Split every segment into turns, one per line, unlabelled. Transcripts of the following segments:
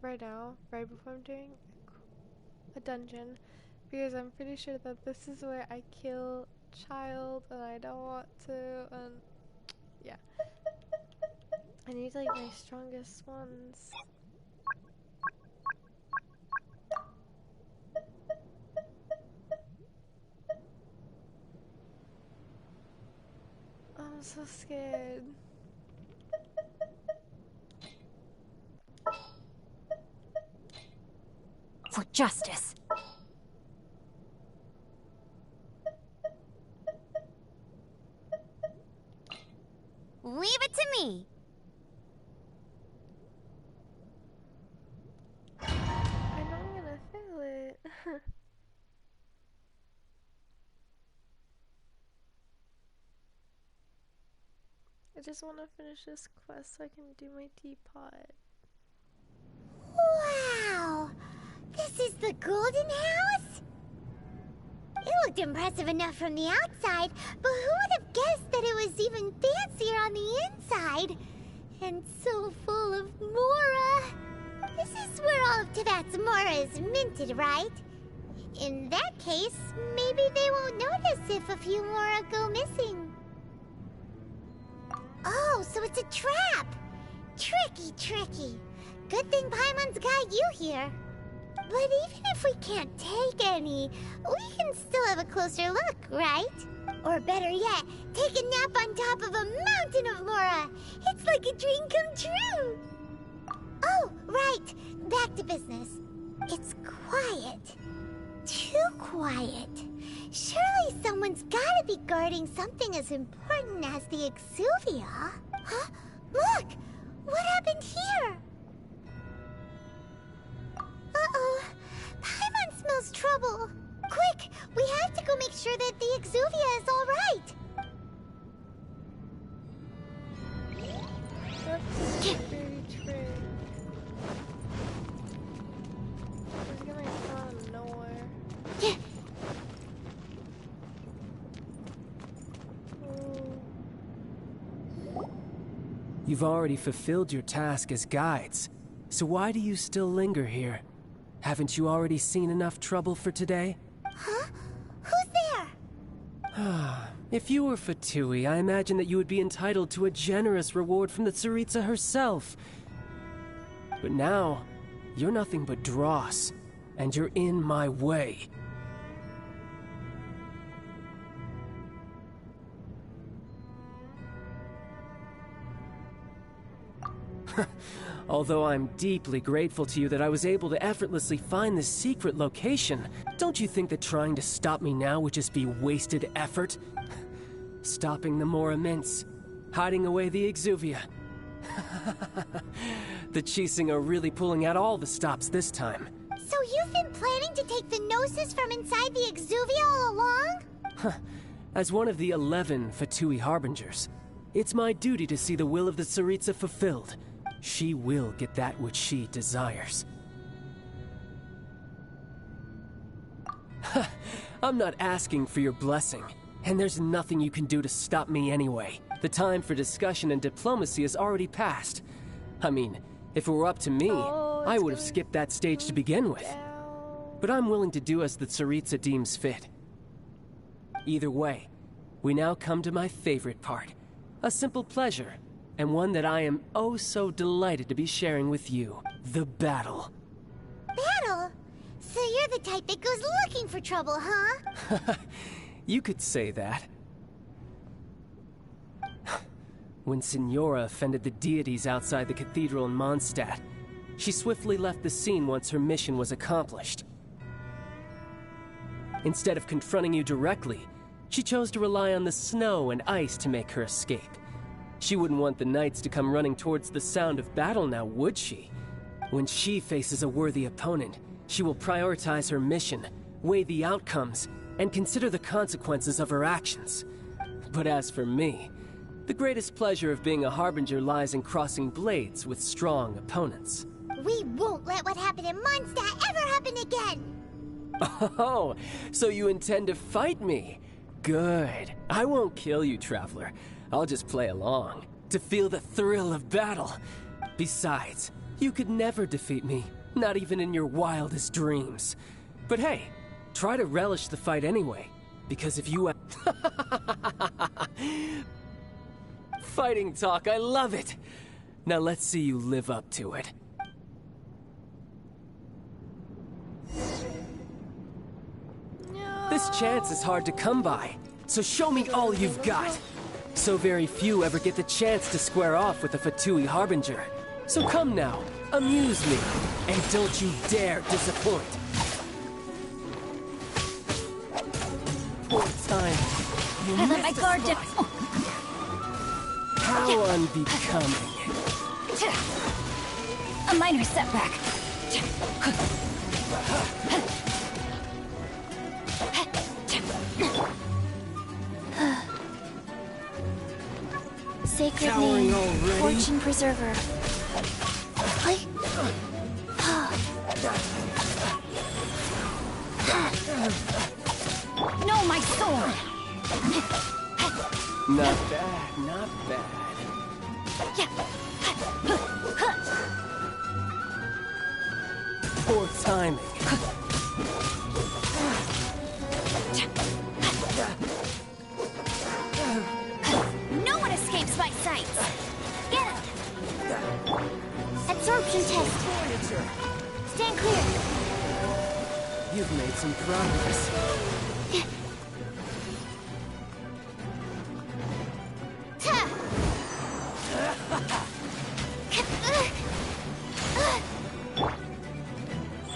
right now, right before I'm doing a dungeon, because I'm pretty sure that this is where I kill child and I don't want to, and yeah. I need like my strongest ones. I'm so scared.
For justice. Leave it to me.
I know I'm gonna fail it. I just want to finish this quest so I can do my teapot.
Wow! This is the Golden House? It looked impressive enough from the outside, but who would have guessed that it was even fancier on the inside? And so full of Mora. This is where all of Teyvat's Mora is minted, right? In that case, maybe they won't notice if a few Mora go missing. Oh, so it's a trap! Tricky, tricky. Good thing Paimon's got you here. But even if we can't take any, we can still have a closer look, right? Or better yet, take a nap on top of a mountain of Mora. It's like a dream come true. Oh, right. Back to business. It's quiet. Too quiet. Surely someone's gotta be guarding something as important as the Exuvia. Huh? Look! What happened here? Uh-oh. Paimon smells trouble. Quick! We have to go make sure that the Exuvia is all right.
That's very true. It's gonna come out of nowhere.
You've already fulfilled your task as guides, so why do you still linger here? Haven't you already seen enough trouble for today?
Huh? Who's there?
If you were Fatui, I imagine that you would be entitled to a generous reward from the Tsaritsa herself. But now, you're nothing but dross, and you're in my way. Although I'm deeply grateful to you that I was able to effortlessly find this secret location, don't you think that trying to stop me now would just be wasted effort? Stopping the Mora Mints, hiding away the Exuvia. The Chising are really pulling out all the stops this time.
So you've been planning to take the Gnosis from inside the Exuvia all along?
As one of the 11 Fatui Harbingers, it's my duty to see the will of the Tsaritsa fulfilled. She will get that which she desires. I'm not asking for your blessing, and there's nothing you can do to stop me anyway. The time for discussion and diplomacy has already passed. I mean, if it were up to me, I would have skipped that stage to begin with. But I'm willing to do as the Tsaritsa deems fit. Either way, we now come to my favorite part. A simple pleasure, and one that I am oh so delighted to be sharing with you. The battle.
Battle? So you're the type that goes looking for trouble, huh?
You could say that. When Signora offended the deities outside the cathedral in Mondstadt, she swiftly left the scene once her mission was accomplished. Instead of confronting you directly, she chose to rely on the snow and ice to make her escape. She wouldn't want the knights to come running towards the sound of battle now, would she? When she faces a worthy opponent, she will prioritize her mission, weigh the outcomes, and consider the consequences of her actions. But as for me, the greatest pleasure of being a Harbinger lies in crossing blades with strong opponents.
We won't let what happened in Mondstadt ever happen again!
Oh, so you intend to fight me? Good. I won't kill you, Traveler. I'll just play along, to feel the thrill of battle. Besides, You could never defeat me, not even in your wildest dreams. But hey, try to relish the fight anyway, because if you... Fighting talk, I love it! Now let's see you live up to it. This chance is hard to come by, so show me all you've got. So very few ever get the chance to square off with a Fatui Harbinger. So come now, amuse me, and don't you dare disappoint. Poor time. You
I let
missed
my
a
guard down.
spot. How unbecoming.
A minor setback.
Sacred
Cowering
name,
already?
fortune preserver.
No, my sword!
Not bad, not bad. Poor timing.
No one escapes my sights! Get him!
Absorption test.
Voyager,
Stand clear.
you've made some progress.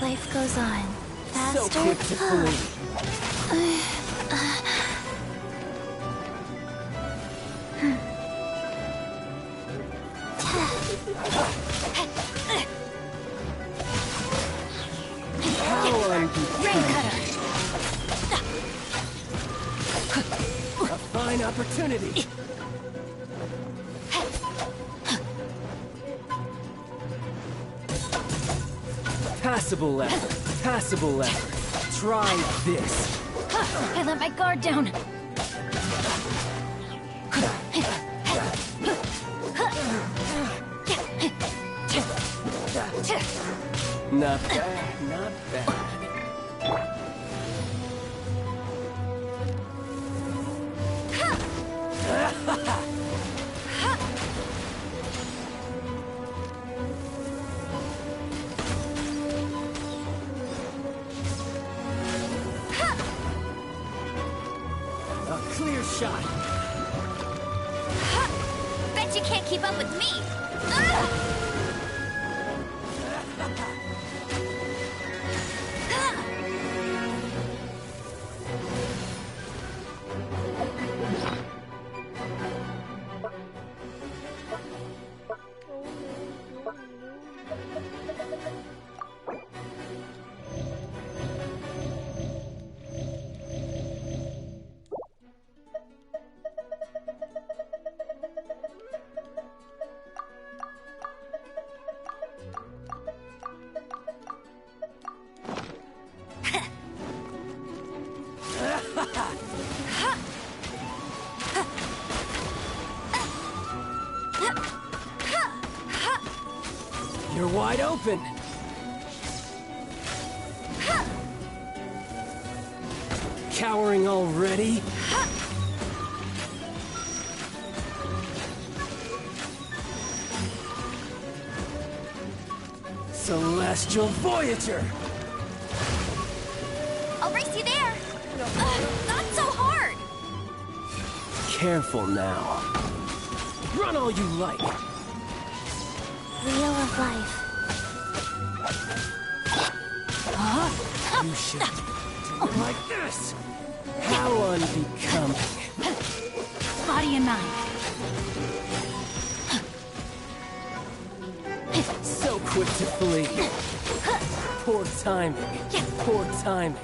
Life goes on. Faster.
So quick to flee. How
Rain cutter!
a fine opportunity. Passable effort. Passable effort. Try this.
I let my guard down.
Not bad, not bad. A clear shot.
Bet you can't keep up with me!
You're wide open. Cowering already? Celestial Voyager!
I'll race you there! Not so hard!
Careful now. Run all you like.
Wheel of life.
You should do it like this. How unbecoming.
Body and mind.
So quick to flee. Poor timing. Poor timing.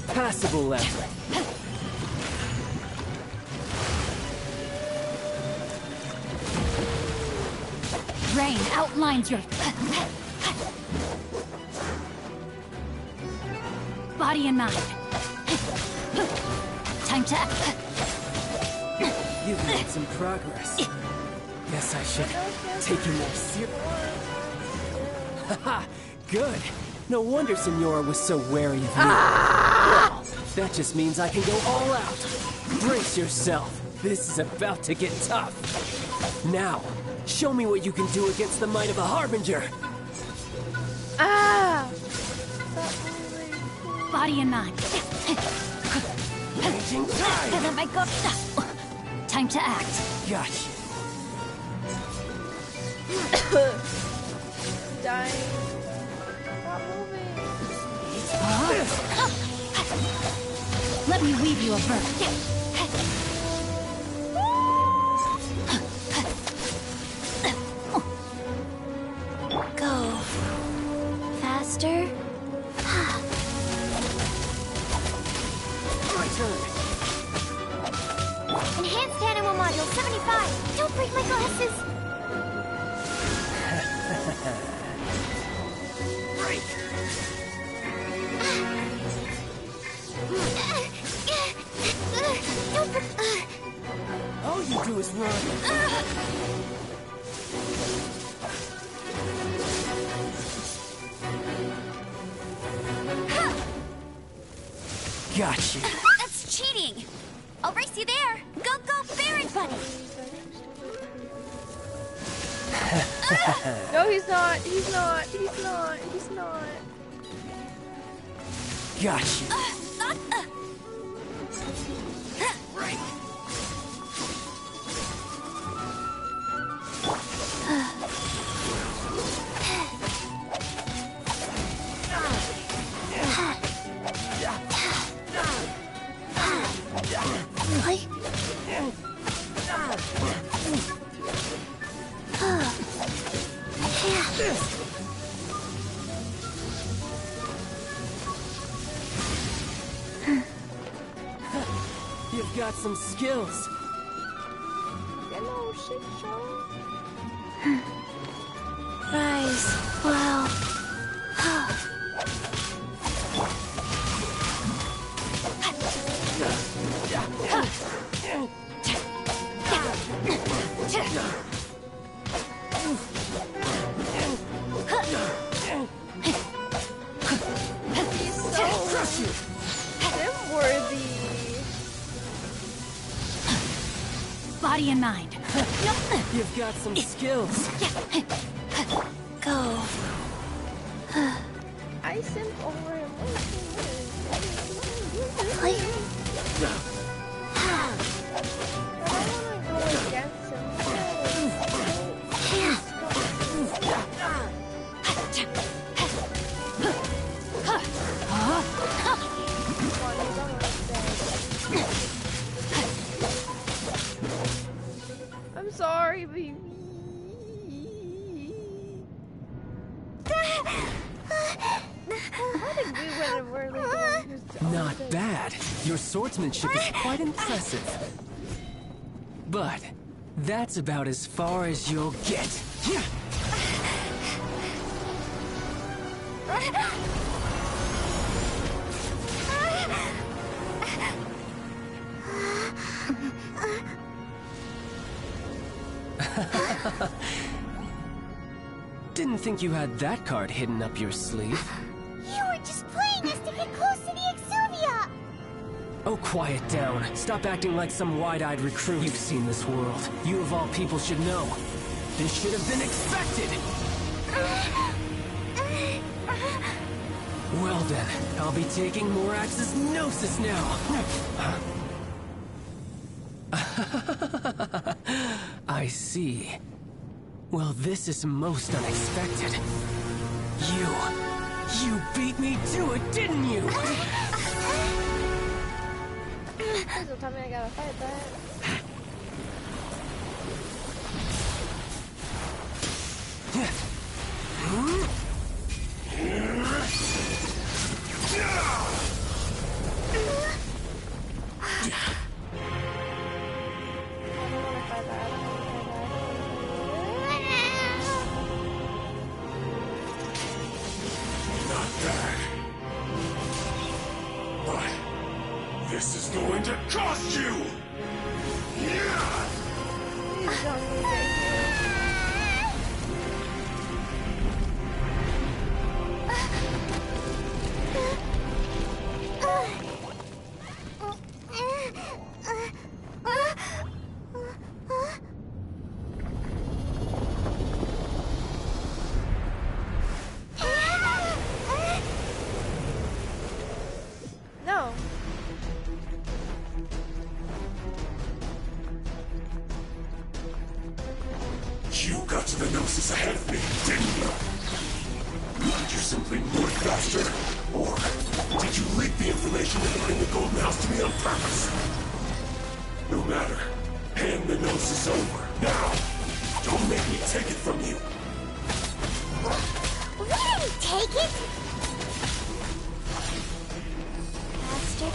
Passable effort.
Rain outlines your... Body and mind. Time to...
You've made some progress. Guess I should take you more seriously. Haha, good. No wonder Senora was so wary of me. Well, that just means I can go all out. Brace yourself. This is about to get tough. Now, show me what you can do against the might of a Harbinger.
Ah!
Body and mind.
Raging tide!
Time to act.
Gotcha.
Dying. Stop moving.
Let me weave you a verse.
Go. Faster.
My turn.
Enhanced animal module 75. Don't break my glasses.
Break. All you do is run. Gotcha.
That's cheating. I'll race you there. Go, go, Barret Bunny.
No, he's not. He's not. He's not. He's not.
Gotcha.
Right.
You've got some skills.
Yellow shit show.
Rise. Wow.
He's so
Crush you.
worthy.
Body and mind.
You've got some skills.
Go.
I simp over him.
Play.
I don't want to go against him. I'm sorry, baby. I think we went and we're like
Not bad. Your swordsmanship is quite impressive. But that's about as far as you'll get. Didn't think you had that card hidden up your sleeve.
You were just playing us to get close to the Exuvia!
Oh, quiet down. Stop acting like some wide-eyed recruit. You've seen this world. You of all people should know. This should have been expected! Well then, I'll be taking Morax's Gnosis now! I see. Well, this is most unexpected. You beat me to it, didn't you?
Please don't tell me I gotta fight that.
Not bad. But this is going to cost you! Yeah!
Please don't get here.
most of the gnosis ahead of me, didn't you? Did you simply move faster? Or did you leak the information regarding the Golden House to me on purpose? No matter. Hand the gnosis over. Now! Don't make me take it from you!
We didn't take it! Faster.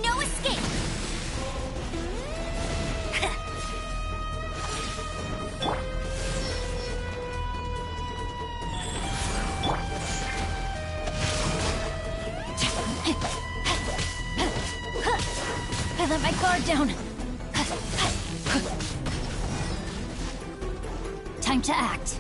No escape! I let my guard down. Time to act.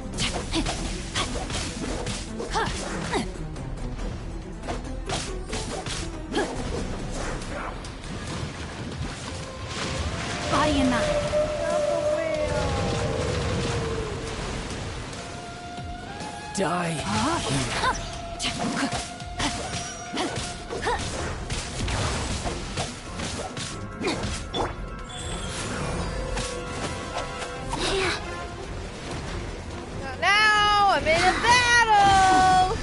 Body and mind.
Die here.
Now I'm in a battle!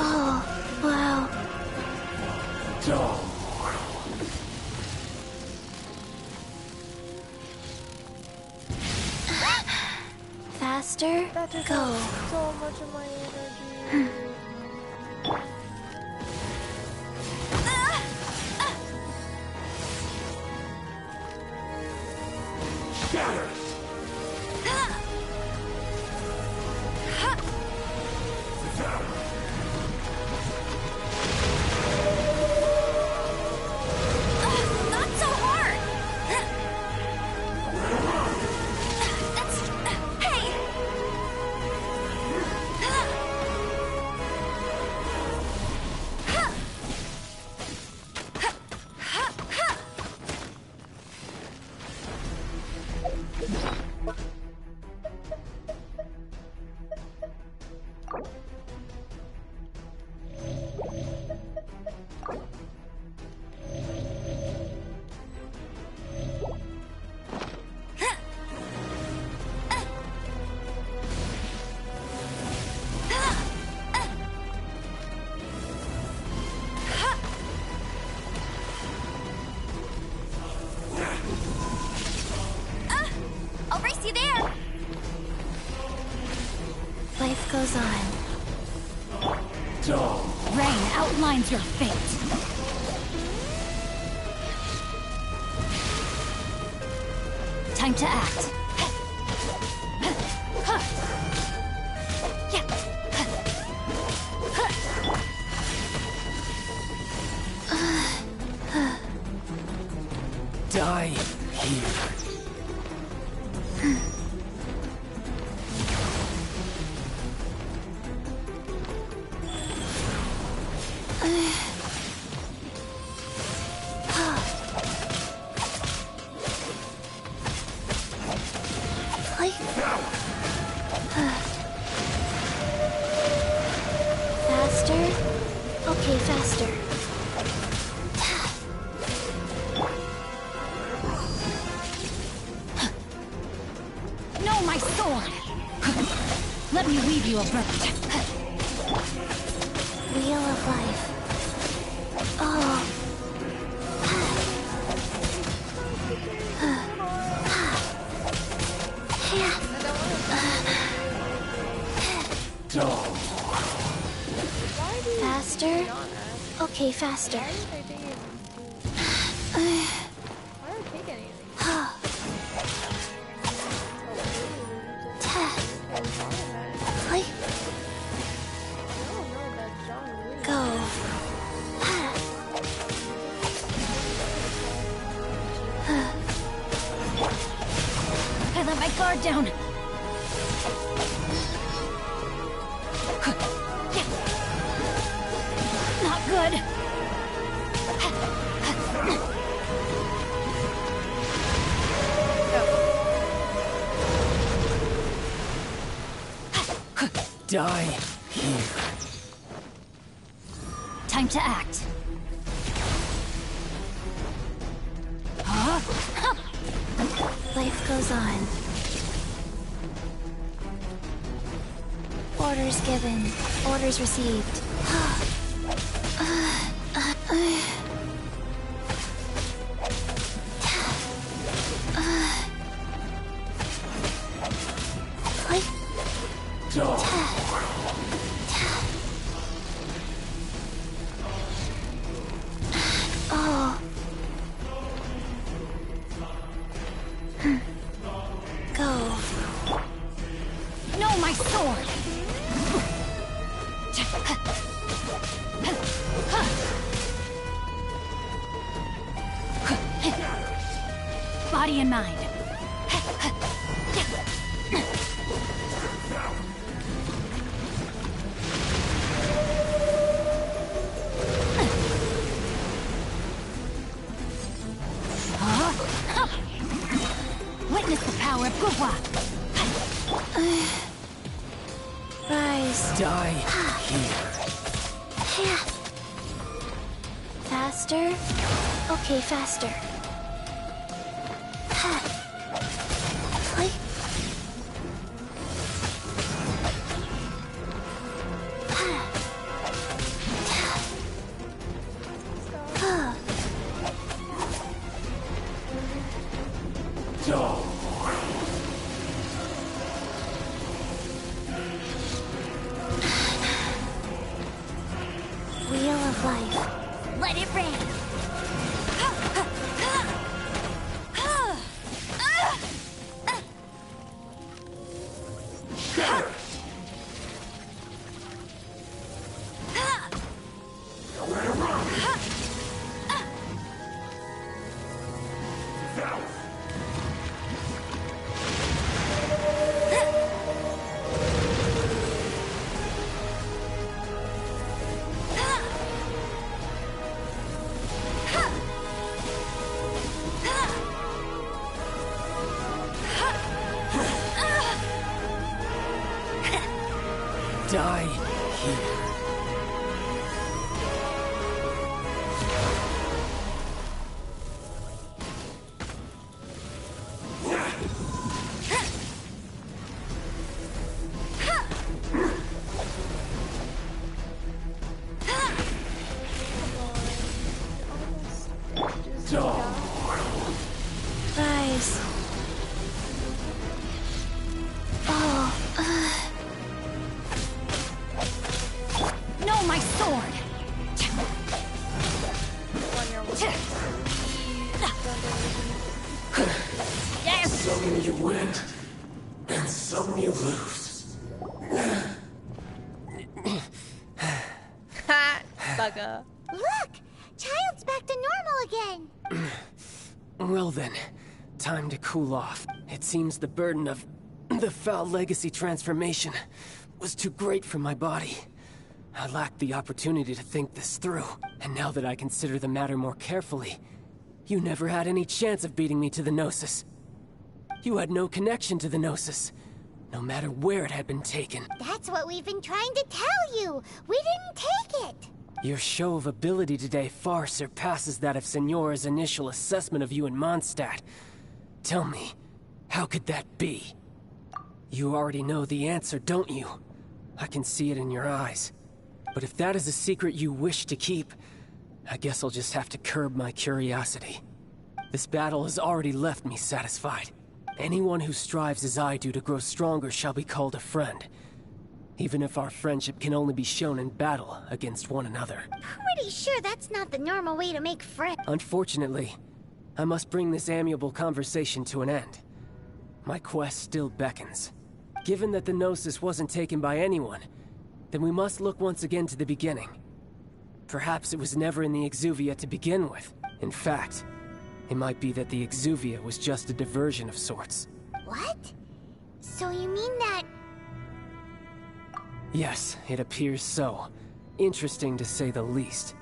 Oh, wow.
Dumb.
Faster,
That just
go.
took so much of my energy.
Shatter!
Not so hard! That's... Hey! I'll race you there!
Life goes on.
Dumb.
Rain outlines your fate. Time to act.
Die here.
Faster? Okay, faster.
No, my sword! Let me weave you a bird.
Wheel of life. Oh.
Dumb.
Faster? Okay, faster.
Why did I take any of these?
Like,
I don't know that John Lee.
go.
I let my guard down. Not good.
Die here.
Time to act.
Life goes on. Orders given. Orders received.
No, my sword! Body and mind. Witness the power of Gugwa.
Rise.
Die here.
Faster? Okay, faster. Wheel of life.
Let it rain.
Die here.
Rise.
No, my sword! Yes!
Some you win, and some you lose.
Ha! Bugger.
Look! Child's back to normal again!
Well then, time to cool off. It seems the burden of the foul legacy transformation was too great for my body. I lacked the opportunity to think this through, and now that I consider the matter more carefully, you never had any chance of beating me to the Gnosis. You had no connection to the Gnosis, no matter where it had been taken.
That's what we've been trying to tell you! We didn't take it!
Your show of ability today far surpasses that of Signora's initial assessment of you in Mondstadt. Tell me, how could that be? You already know the answer, don't you? I can see it in your eyes. But if that is a secret you wish to keep, I guess I'll just have to curb my curiosity. This battle has already left me satisfied. Anyone who strives as I do to grow stronger shall be called a friend. Even if our friendship can only be shown in battle against one another.
Pretty sure that's not the normal way to make friends.
Unfortunately, I must bring this amiable conversation to an end. My quest still beckons. Given that the Gnosis wasn't taken by anyone, then we must look once again to the beginning. Perhaps it was never in the Exuvia to begin with. In fact, it might be that the Exuvia was just a diversion of sorts.
What? So you mean that...
Yes, it appears so. Interesting to say the least.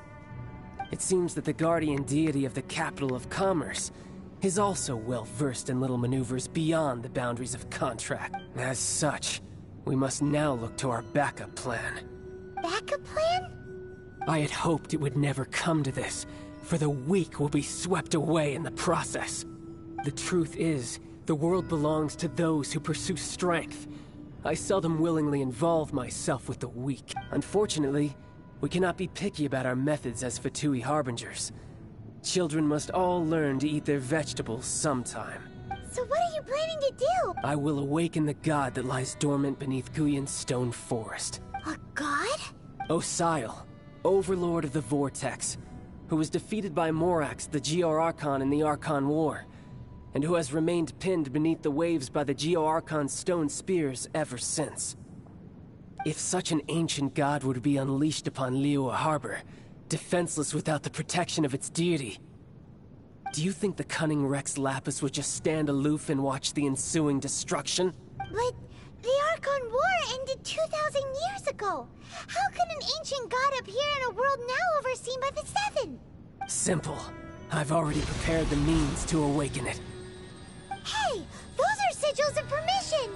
It seems that the guardian deity of the capital of commerce is also well versed in little maneuvers beyond the boundaries of contract. As such, We must now look to our backup plan.
Backup plan?
I had hoped it would never come to this, for the weak will be swept away in the process. The truth is, the world belongs to those who pursue strength. I seldom willingly involve myself with the weak. Unfortunately, we cannot be picky about our methods as Fatui Harbingers. Children must all learn to eat their vegetables sometime.
So what are you planning to do?
I will awaken the god that lies dormant beneath Guyon's stone forest.
A god?
Osile, overlord of the Vortex, who was defeated by Morax, the Geo-Archon in the Archon War, and who has remained pinned beneath the waves by the Geo-Archon's stone spears ever since. If such an ancient god were to be unleashed upon Liyue Harbor, defenseless without the protection of its deity, do you think the cunning Rex Lapis would just stand aloof and watch the ensuing destruction?
But the Archon War ended 2,000 years ago. How can an ancient god appear in a world now overseen by the Seven?
Simple. I've already prepared the means to awaken it.
Hey, those are sigils of permission.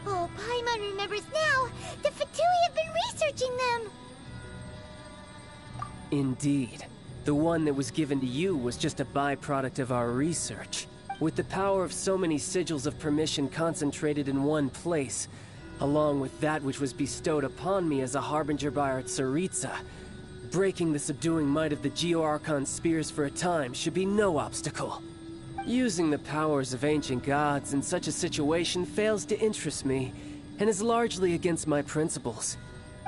Oh, Paimon remembers now. The Fatui have been researching them.
Indeed. The one that was given to you was just a byproduct of our research. With the power of so many sigils of permission concentrated in one place, along with that which was bestowed upon me as a harbinger by our Tsaritsa, breaking the subduing might of the Geo-Archon spears for a time should be no obstacle. Using the powers of ancient gods in such a situation fails to interest me, and is largely against my principles.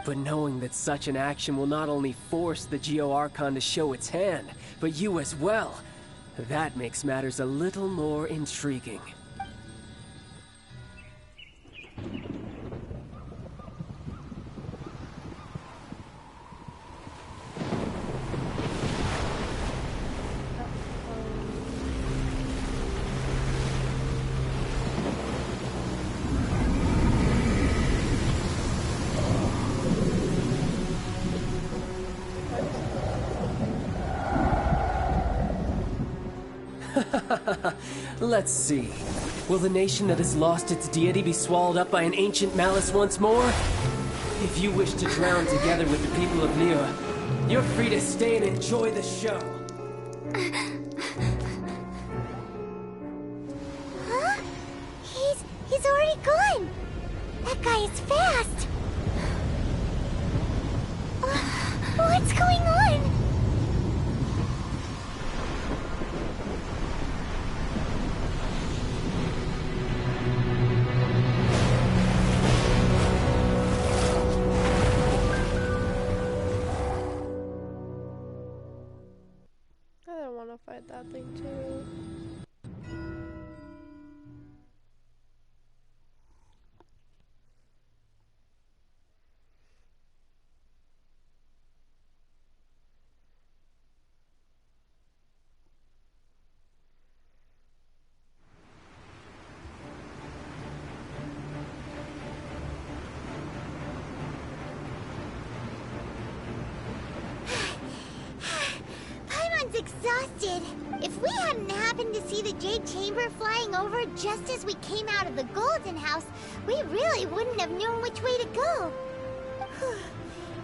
But knowing that such an action will not only force the Geo-Archon to show its hand, but you as well, that makes matters a little more intriguing. Let's see. Will the nation that has lost its deity be swallowed up by an ancient malice once more? If you wish to drown together with the people of Liyue, you're free to stay and enjoy the show.
Huh? He's already gone. That guy is fast. What's going on?
I don't want to fight that thing too.
Exhausted. If we hadn't happened to see the Jade Chamber flying over just as we came out of the Golden House, we really wouldn't have known which way to go.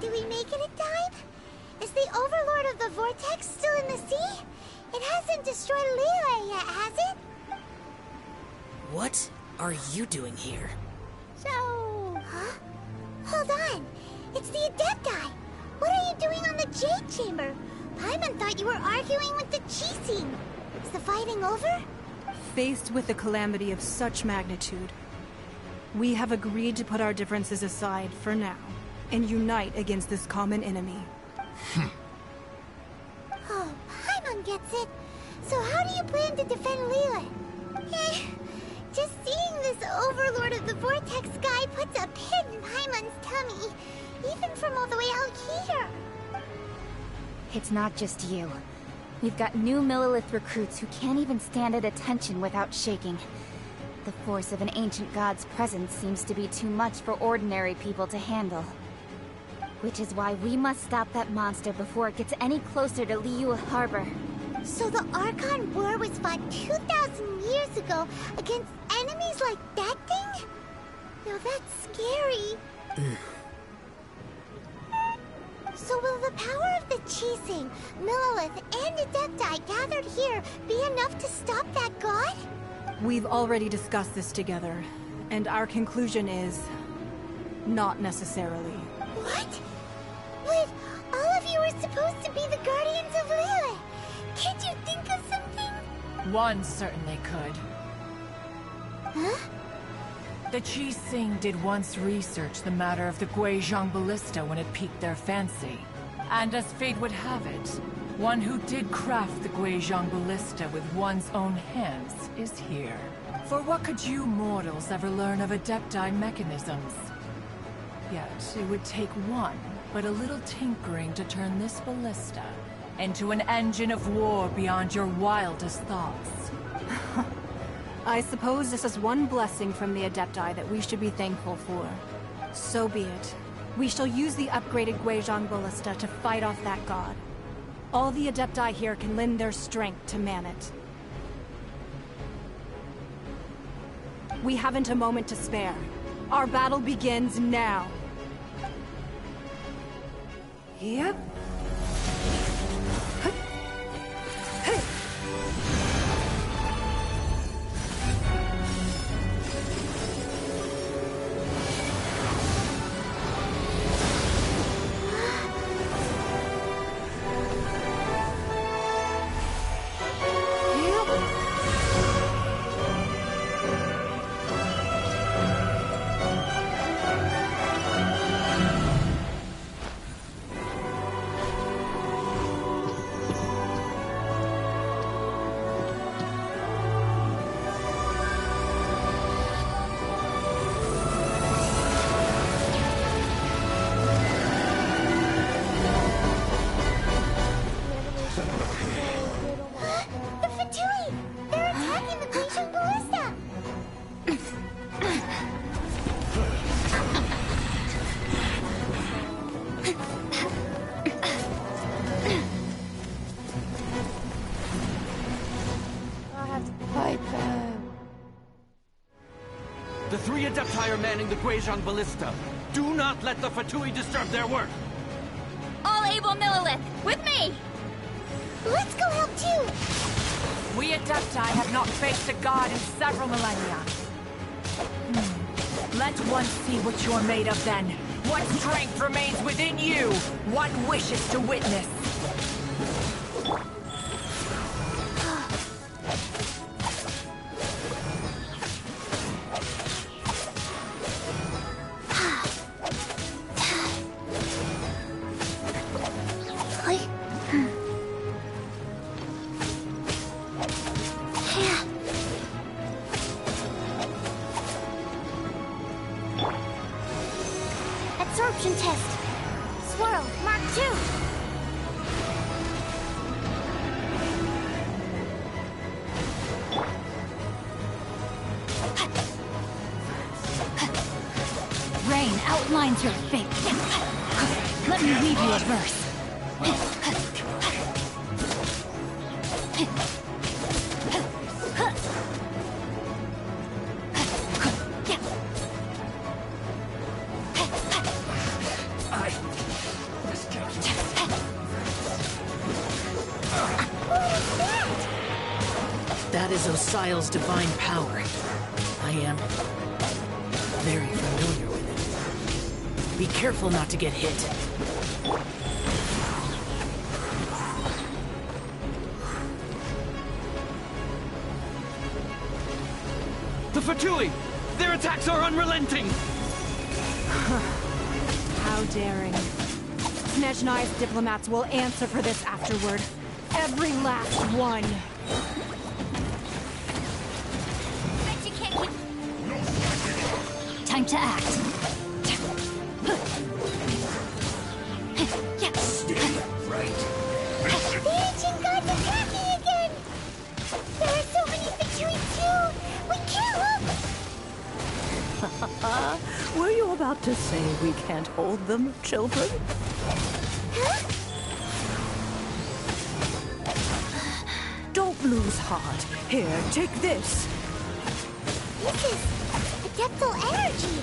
Did we make it in time? Is the Overlord of the Vortex still in the sea? It hasn't destroyed Liyue yet, has it?
What are you doing here?
So... Huh? Hold on. It's the Idk. What are you doing on the Jade Chamber? Paimon thought you were arguing with the Chising. Is the fighting over?
Faced with a calamity of such magnitude, we have agreed to put our differences aside for now and unite against this common enemy.
Oh, Paimon gets it. So how do you plan to defend Liyue? Just seeing this Overlord of the Vortex guy puts a pit in Paimon's tummy, even from all the way out here.
It's not just you. We've got new Millilith recruits who can't even stand at attention without shaking. The force of an ancient god's presence seems to be too much for ordinary people to handle. Which is why we must stop that monster before it gets any closer to Liyue Harbor.
So the Archon War was fought 2,000 years ago against enemies like that thing? Now that's scary. So will the power of the Chising, Millelith, and Adepti gathered here be enough to stop that god?
We've already discussed this together, and our conclusion is... not necessarily.
What? But all of you are supposed to be the guardians of Lilith. Can't you think of something?
One certainly could.
Huh?
The Chising did once research the matter of the Guizhong Ballista when it piqued their fancy. And as fate would have it, one who did craft the Guizhong Ballista with one's own hands is here. For what could you mortals ever learn of Adepti mechanisms? Yet, it would take one, but a little tinkering to turn this ballista into an engine of war beyond your wildest thoughts.
I suppose this is one blessing from the Adepti that we should be thankful for. So be it. We shall use the upgraded Guizhong Ballista to fight off that god. All the Adepti here can lend their strength to man it. We haven't a moment to spare. Our battle begins now. Yep.
The Fatui! They're attacking the Guizhong Ballista!
I have to fight them.
The three Adepti are manning the Guizhong Ballista. Do not let the Fatui disturb their work!
All able Millelith, with me!
Let's go help too!
We Adepti have not faced a god in several millennia. Let one see what you're made of then. What strength remains within you? What wishes to witness?
Absorption test. Swirl, Mark 2.
Rain outlines your fate. Let me read you a verse.
That is Osial's divine power. I am very familiar with it. Be careful not to get hit.
The Fatui! Their attacks are unrelenting!
How daring. Snezhnai's diplomats will answer for this afterward. Every last one.
Bet you can't keep... Time to act.
The ancient god's attacking again! There are so many Fatui too! We can't look!
Were you about to say we can't hold them, children?
Huh?
Don't lose heart. Here, take this.
This is a adeptal energy.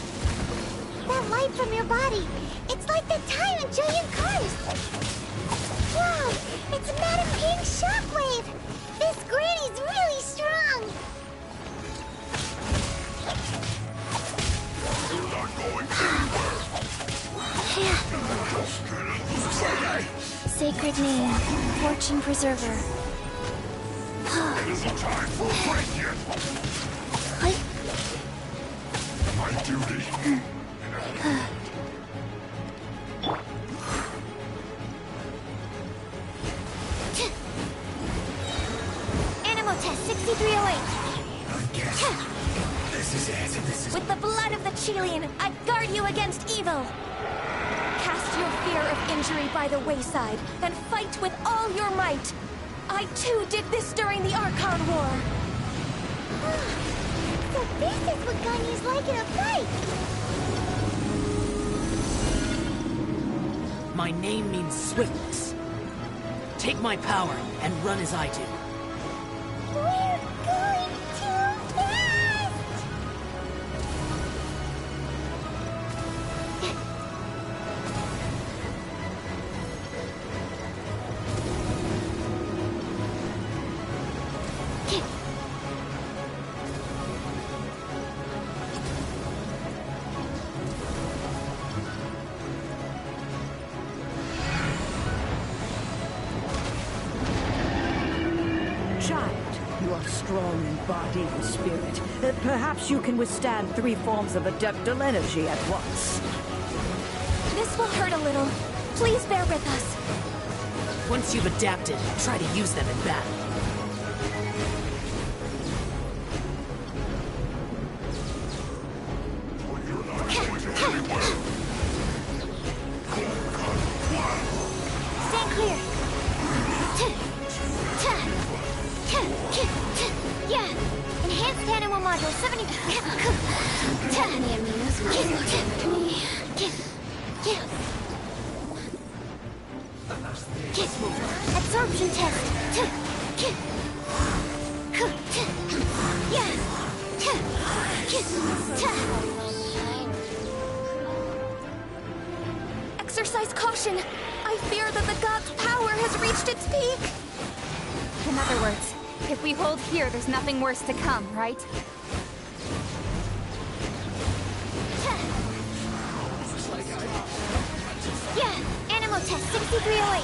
That light from your body, it's like the time in Julian Karst. Wow, it's Madame Ping's shockwave. This granny's really strong.
You're not going anywhere.
Sacred name, Fortune Preserver.
It isn't time for a break yet. My duty.
Animal test 6308.
This is it.
With the blood of the Chilean, I guard you against evil. Cast your fear of injury by the wayside, and fight with all your might. I too did this during the Archon War.
So this is what Ganyu's like in a fight.
My name means swiftness. Take my power and run as I do.
We're going too fast!
You are strong in body and spirit. Perhaps you can withstand 3 forms of adeptal energy at once.
This will hurt a little. Please bear with us.
Once you've adapted, try to use them in battle.
You're not going anywhere.
Stand clear. Yeah. Enhanced animal module 70. Any amigos? Absorption test.
Exercise caution. I fear that the god's power has reached its peak. In other words, if we hold here, there's nothing worse to come, right?
Yeah, animal test 6308.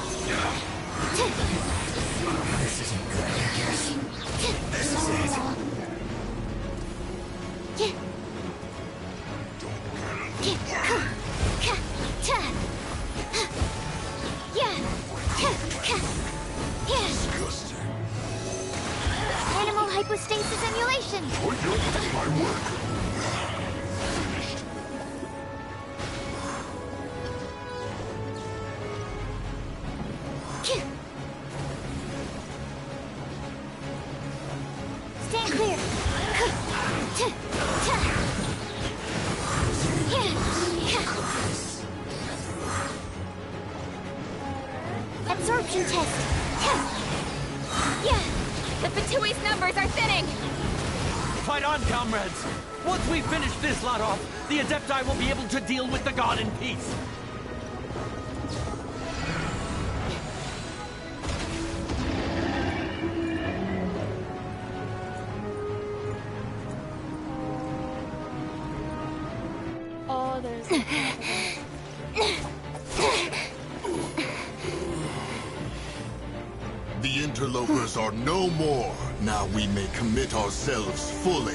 This isn't good, I guess. This is it.
Animal hypostasis emulation.
Oh, you're doing my work.
Stand clear. Absorption test.
Yeah! The Fatui's numbers are thinning!
Fight on, comrades! Once we finish this lot off, the Adepti will be able to deal with the god in peace.
Oh, there's.
The interlopers are no more. Now we may commit ourselves fully.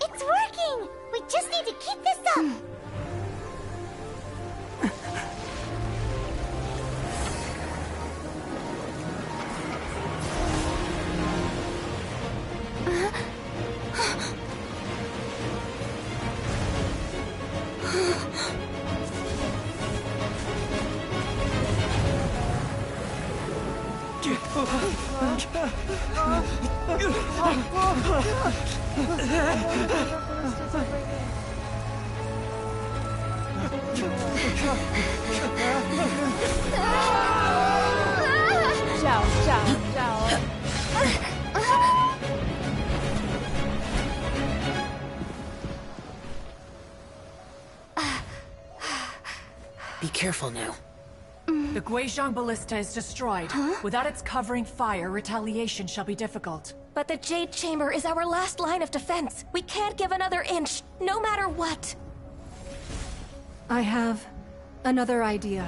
It's working! We just need to keep this up!
Be careful now.
The Guizhong Ballista is destroyed. Without its covering fire, retaliation shall be difficult.
But the Jade Chamber is our last line of defense. We can't give another inch, no matter what.
I have another idea.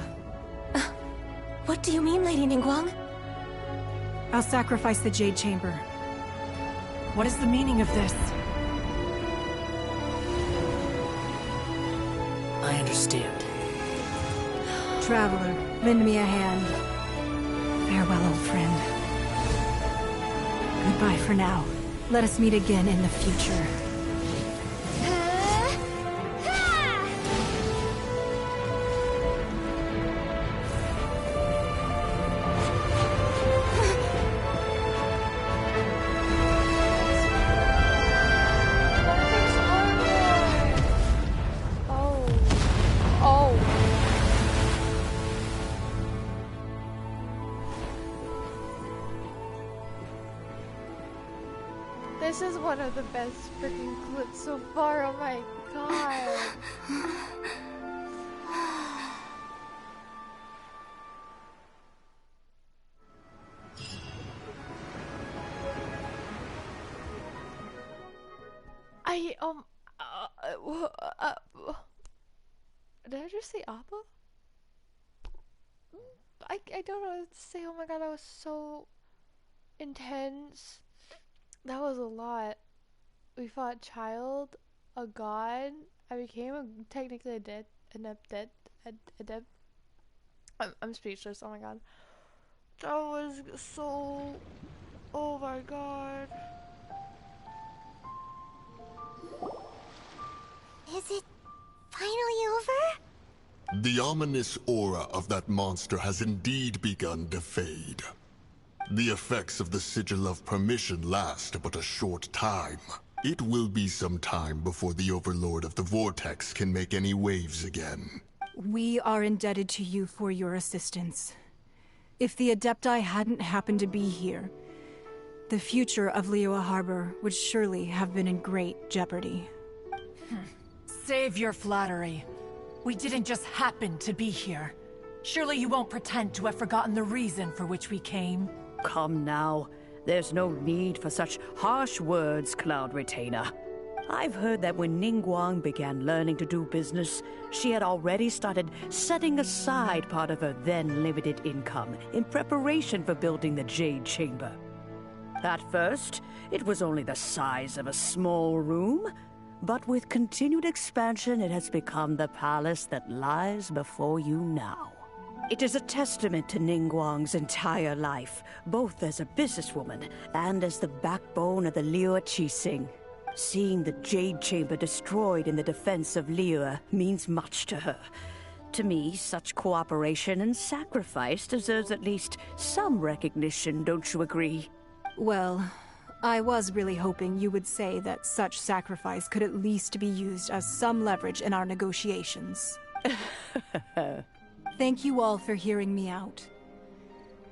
What do you mean, Lady Ningguang?
I'll sacrifice the Jade Chamber.
What is the meaning of this?
I understand.
Traveler, lend me a hand. Farewell, old friend. Goodbye for now. Let us meet again in the future.
This is one of the best freaking clips so far, oh my god. Did I just say Appa? I don't know what to say. Oh my god, that was so intense. That was a lot. We fought child, a god. I became technically an adept. I'm speechless. Oh my god, that was so. Oh my god.
Is it finally over?
The ominous aura of that monster has indeed begun to fade. The effects of the Sigil of Permission last but a short time. It will be some time before the Overlord of the Vortex can make any waves again.
We are indebted to you for your assistance. If the Adepti hadn't happened to be here, the future of Liyue Harbor would surely have been in great jeopardy.
Save your flattery. We didn't just happen to be here. Surely you won't pretend to have forgotten the reason for which we came.
Come now. There's no need for such harsh words, Cloud Retainer. I've heard that when Ningguang began learning to do business, she had already started setting aside part of her then limited income in preparation for building the Jade Chamber. At first, it was only the size of a small room, but with continued expansion, it has become the palace that lies before you now. It is a testament to Ningguang's entire life, both as a businesswoman and as the backbone of the Liyue Qixing. Seeing the Jade Chamber destroyed in the defense of Liyue means much to her. To me, such cooperation and sacrifice deserves at least some recognition, don't you agree?
Well, I was really hoping you would say that such sacrifice could at least be used as some leverage in our negotiations. Thank you all for hearing me out.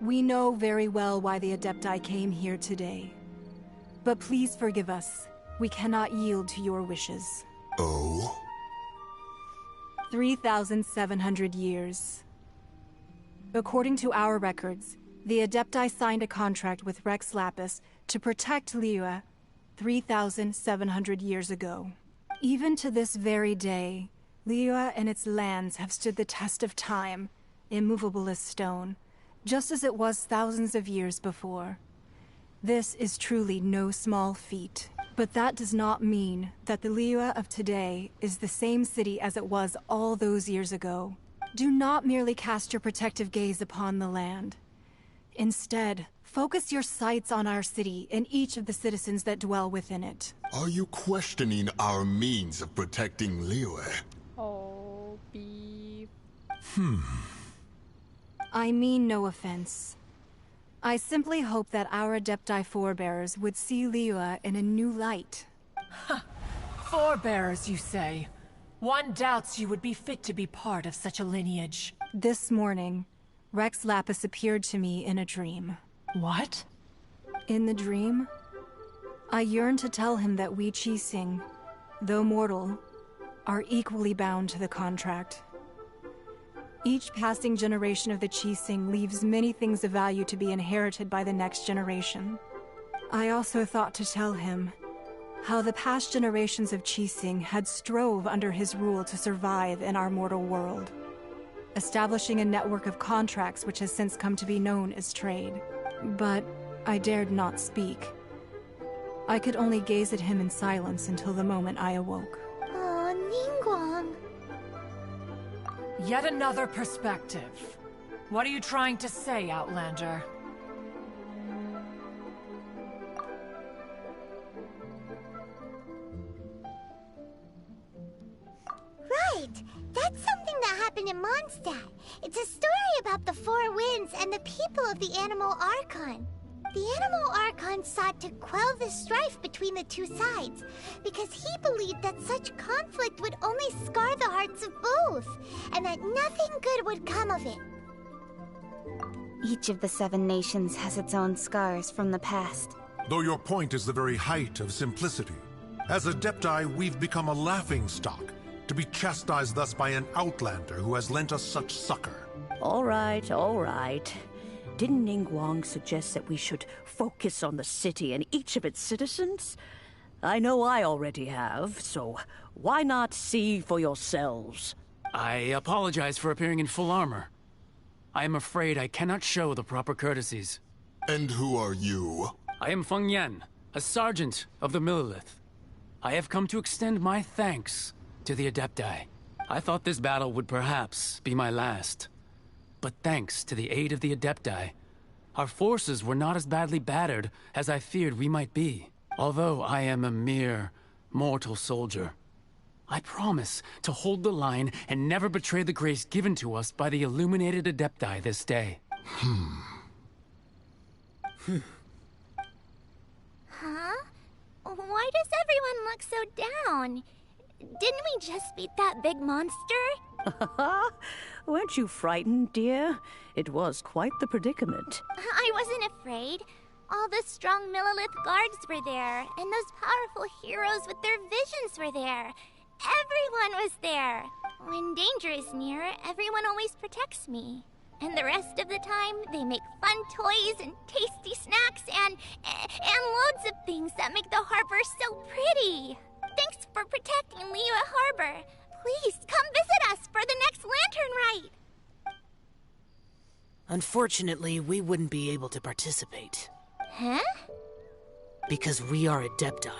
We know very well why the Adepti came here today. But please forgive us. We cannot yield to your wishes.
Oh?
3,700 years. According to our records, the Adepti signed a contract with Rex Lapis to protect Liyue 3,700 years ago. Even to this very day, Liyue and its lands have stood the test of time, immovable as stone, just as it was thousands of years before. This is truly no small feat. But that does not mean that the Liyue of today is the same city as it was all those years ago. Do not merely cast your protective gaze upon the land. Instead, focus your sights on our city and each of the citizens that dwell within it.
Are you questioning our means of protecting Liyue?
Oh, beep.
I mean no offense. I simply hope that our Adepti forebears would see Liyue in a new light.
Forebears, you say? One doubts you would be fit to be part of such a lineage.
This morning, Rex Lapis appeared to me in a dream.
What?
In the dream, I yearned to tell him that we Qixing, though mortal, are equally bound to the contract. Each passing generation of the Qixing leaves many things of value to be inherited by the next generation. I also thought to tell him how the past generations of Qixing had strove under his rule to survive in our mortal world, establishing a network of contracts which has since come to be known as trade. But I dared not speak. I could only gaze at him in silence until the moment I awoke.
Oh, Ningguang.
Yet another perspective. What are you trying to say, Outlander?
Right! That's something that happened in Mondstadt. It's a story about the Four Winds and the people of the Animal Archon. The Animal Archon sought to quell the strife between the two sides, because he believed that such conflict would only scar the hearts of both, and that nothing good would come of it.
Each of the 7 nations has its own scars from the past.
Though your point is the very height of simplicity. As Adepti, we've become a laughingstock, to be chastised thus by an outlander who has lent us such succor.
All right, all right. Didn't Ningguang suggest that we should focus on the city and each of its citizens? I know I already have, so why not see for yourselves?
I apologize for appearing in full armor. I am afraid I cannot show the proper courtesies.
And who are you?
I am Feng Yan, a sergeant of the Millilith. I have come to extend my thanks to the Adepti. I thought this battle would perhaps be my last. But thanks to the aid of the Adepti, our forces were not as badly battered as I feared we might be. Although I am a mere mortal soldier, I promise to hold the line and never betray the grace given to us by the illuminated Adepti this day.
Huh? Why does everyone look so down? Didn't we just beat that big monster?
Weren't you frightened, dear? It was quite the predicament.
I wasn't afraid. All the strong Millilith guards were there, and those powerful heroes with their visions were there. Everyone was there. When danger is near, everyone always protects me. And the rest of the time, they make fun toys and tasty snacks and loads of things that make the harbor so pretty. Thanks for protecting Liyue Harbor. Please, come visit us for the next lantern rite.
Unfortunately, we wouldn't be able to participate.
Huh?
Because we are Adepti.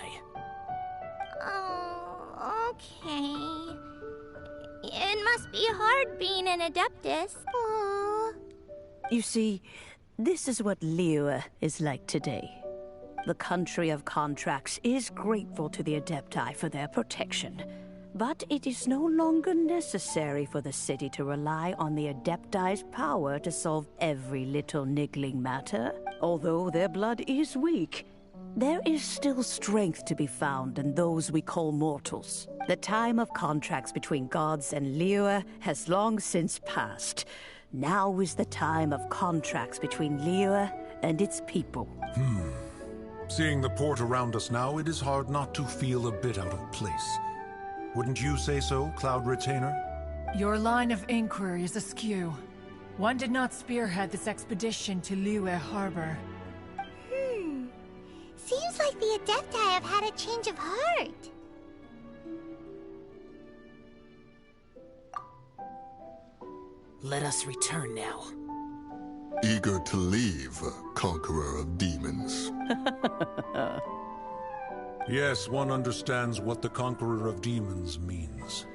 Oh, okay. It must be hard being an Adeptus. Aww.
You see, this is what Liyue is like today. The country of contracts is grateful to the Adepti for their protection. But it is no longer necessary for the city to rely on the Adepti's power to solve every little niggling matter. Although their blood is weak, there is still strength to be found in those we call mortals. The time of contracts between gods and Liyue has long since passed. Now is the time of contracts between Liyue and its people.
Seeing the port around us now, it is hard not to feel a bit out of place. Wouldn't you say so, Cloud Retainer?
Your line of inquiry is askew. One did not spearhead this expedition to Liyue Harbor.
Seems like the Adepti have had a change of heart.
Let us return now.
Eager to leave, Conqueror of Demons. Yes, one understands what the Conqueror of Demons means.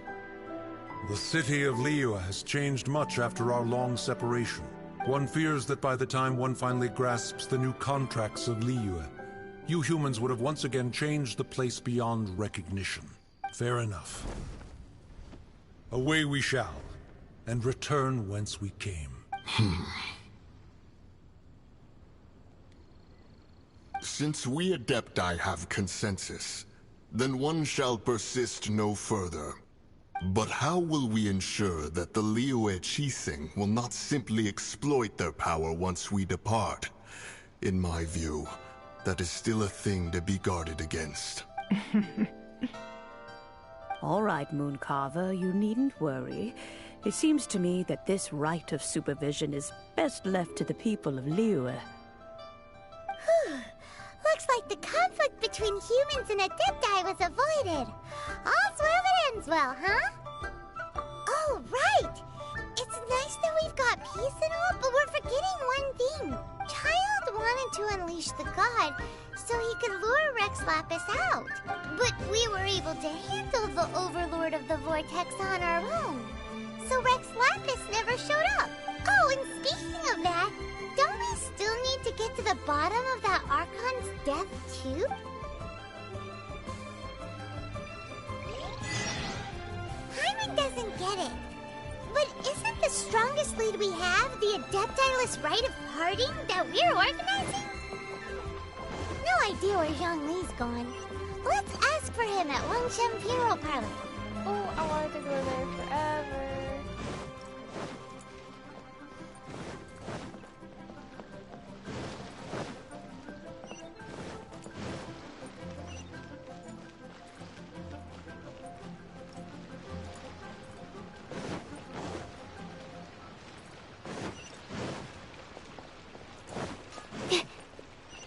The city of Liyue has changed much after our long separation. One fears that by the time one finally grasps the new contracts of Liyue, you humans would have once again changed the place beyond recognition. Fair enough. Away we shall, and return whence we came.
Since we Adepti have consensus,
then one shall persist no further. But how will we ensure that the Liyue Qixing will not simply exploit their power once we depart? In my view, that is still a thing to be guarded against.
All right, Mooncarver, you needn't worry. It seems to me that this right of supervision is best left to the people of Liyue.
Looks like the conflict between humans and Adepti was avoided. All's well that ends well, huh? Oh, right! It's nice that we've got peace and all, but we're forgetting one thing. Child wanted to unleash the god so he could lure Rex Lapis out. But we were able to handle the Overlord of the Vortex on our own. So Rex Lapis never showed up. Oh, and speaking of that, don't we still need to get to the bottom of that Archon's death, too? Hyman doesn't get it. But isn't the strongest lead we have the Adepti-less rite of parting that we're organizing? No idea where Zhongli's gone. Let's ask for him at Wangshan Funeral Parlor.
Oh, I wanted to go there forever.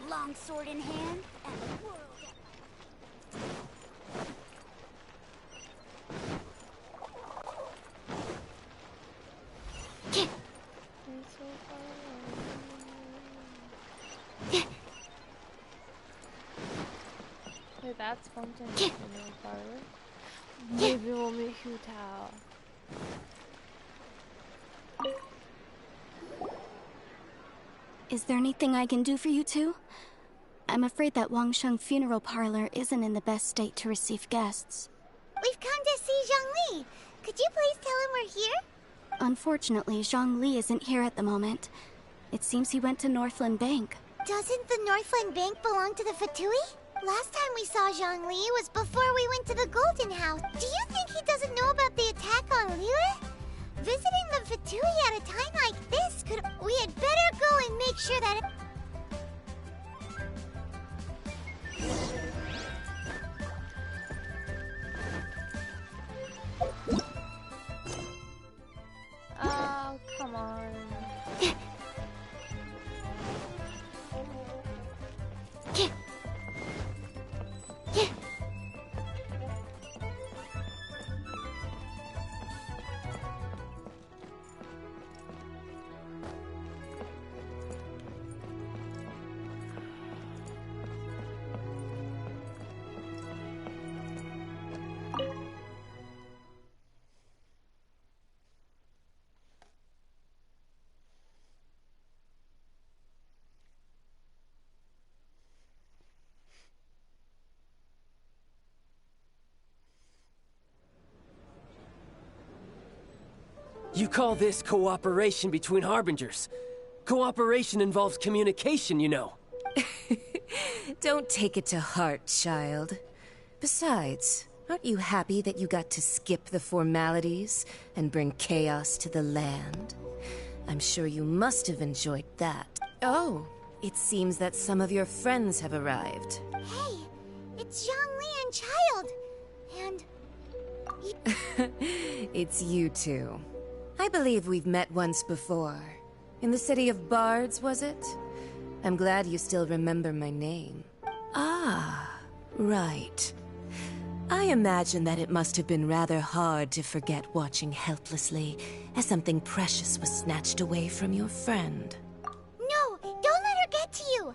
Long sword in hand and the world.
Wait, that's Function Funeral Parlor. Maybe we'll meet Hu Tao.
Is there anything I can do for you two? I'm afraid that Wangsheng Funeral Parlor isn't in the best state to receive guests.
We've come to see Zhongli. Could you please tell him we're here?
Unfortunately, Zhongli isn't here at the moment. It seems he went to Northland Bank.
Doesn't the Northland Bank belong to the Fatui? Last time we saw Zhongli was before we went to the Golden House. Do you think he doesn't know about the attack on Liyue? Visiting the Fatui at a time like this could... We had better go and make sure that...
Oh, come on.
You call this cooperation between Harbingers? Cooperation involves communication, you know.
Don't take it to heart, child. Besides, aren't you happy that you got to skip the formalities and bring chaos to the land? I'm sure you must have enjoyed that. Oh, it seems that some of your friends have arrived.
Hey, it's Zhongli and Child. And...
It's you two. I believe we've met once before. In the city of Bards, was it? I'm glad you still remember my name. Ah, right. I imagine that it must have been rather hard to forget watching helplessly as something precious was snatched away from your friend.
No, don't let her get to you!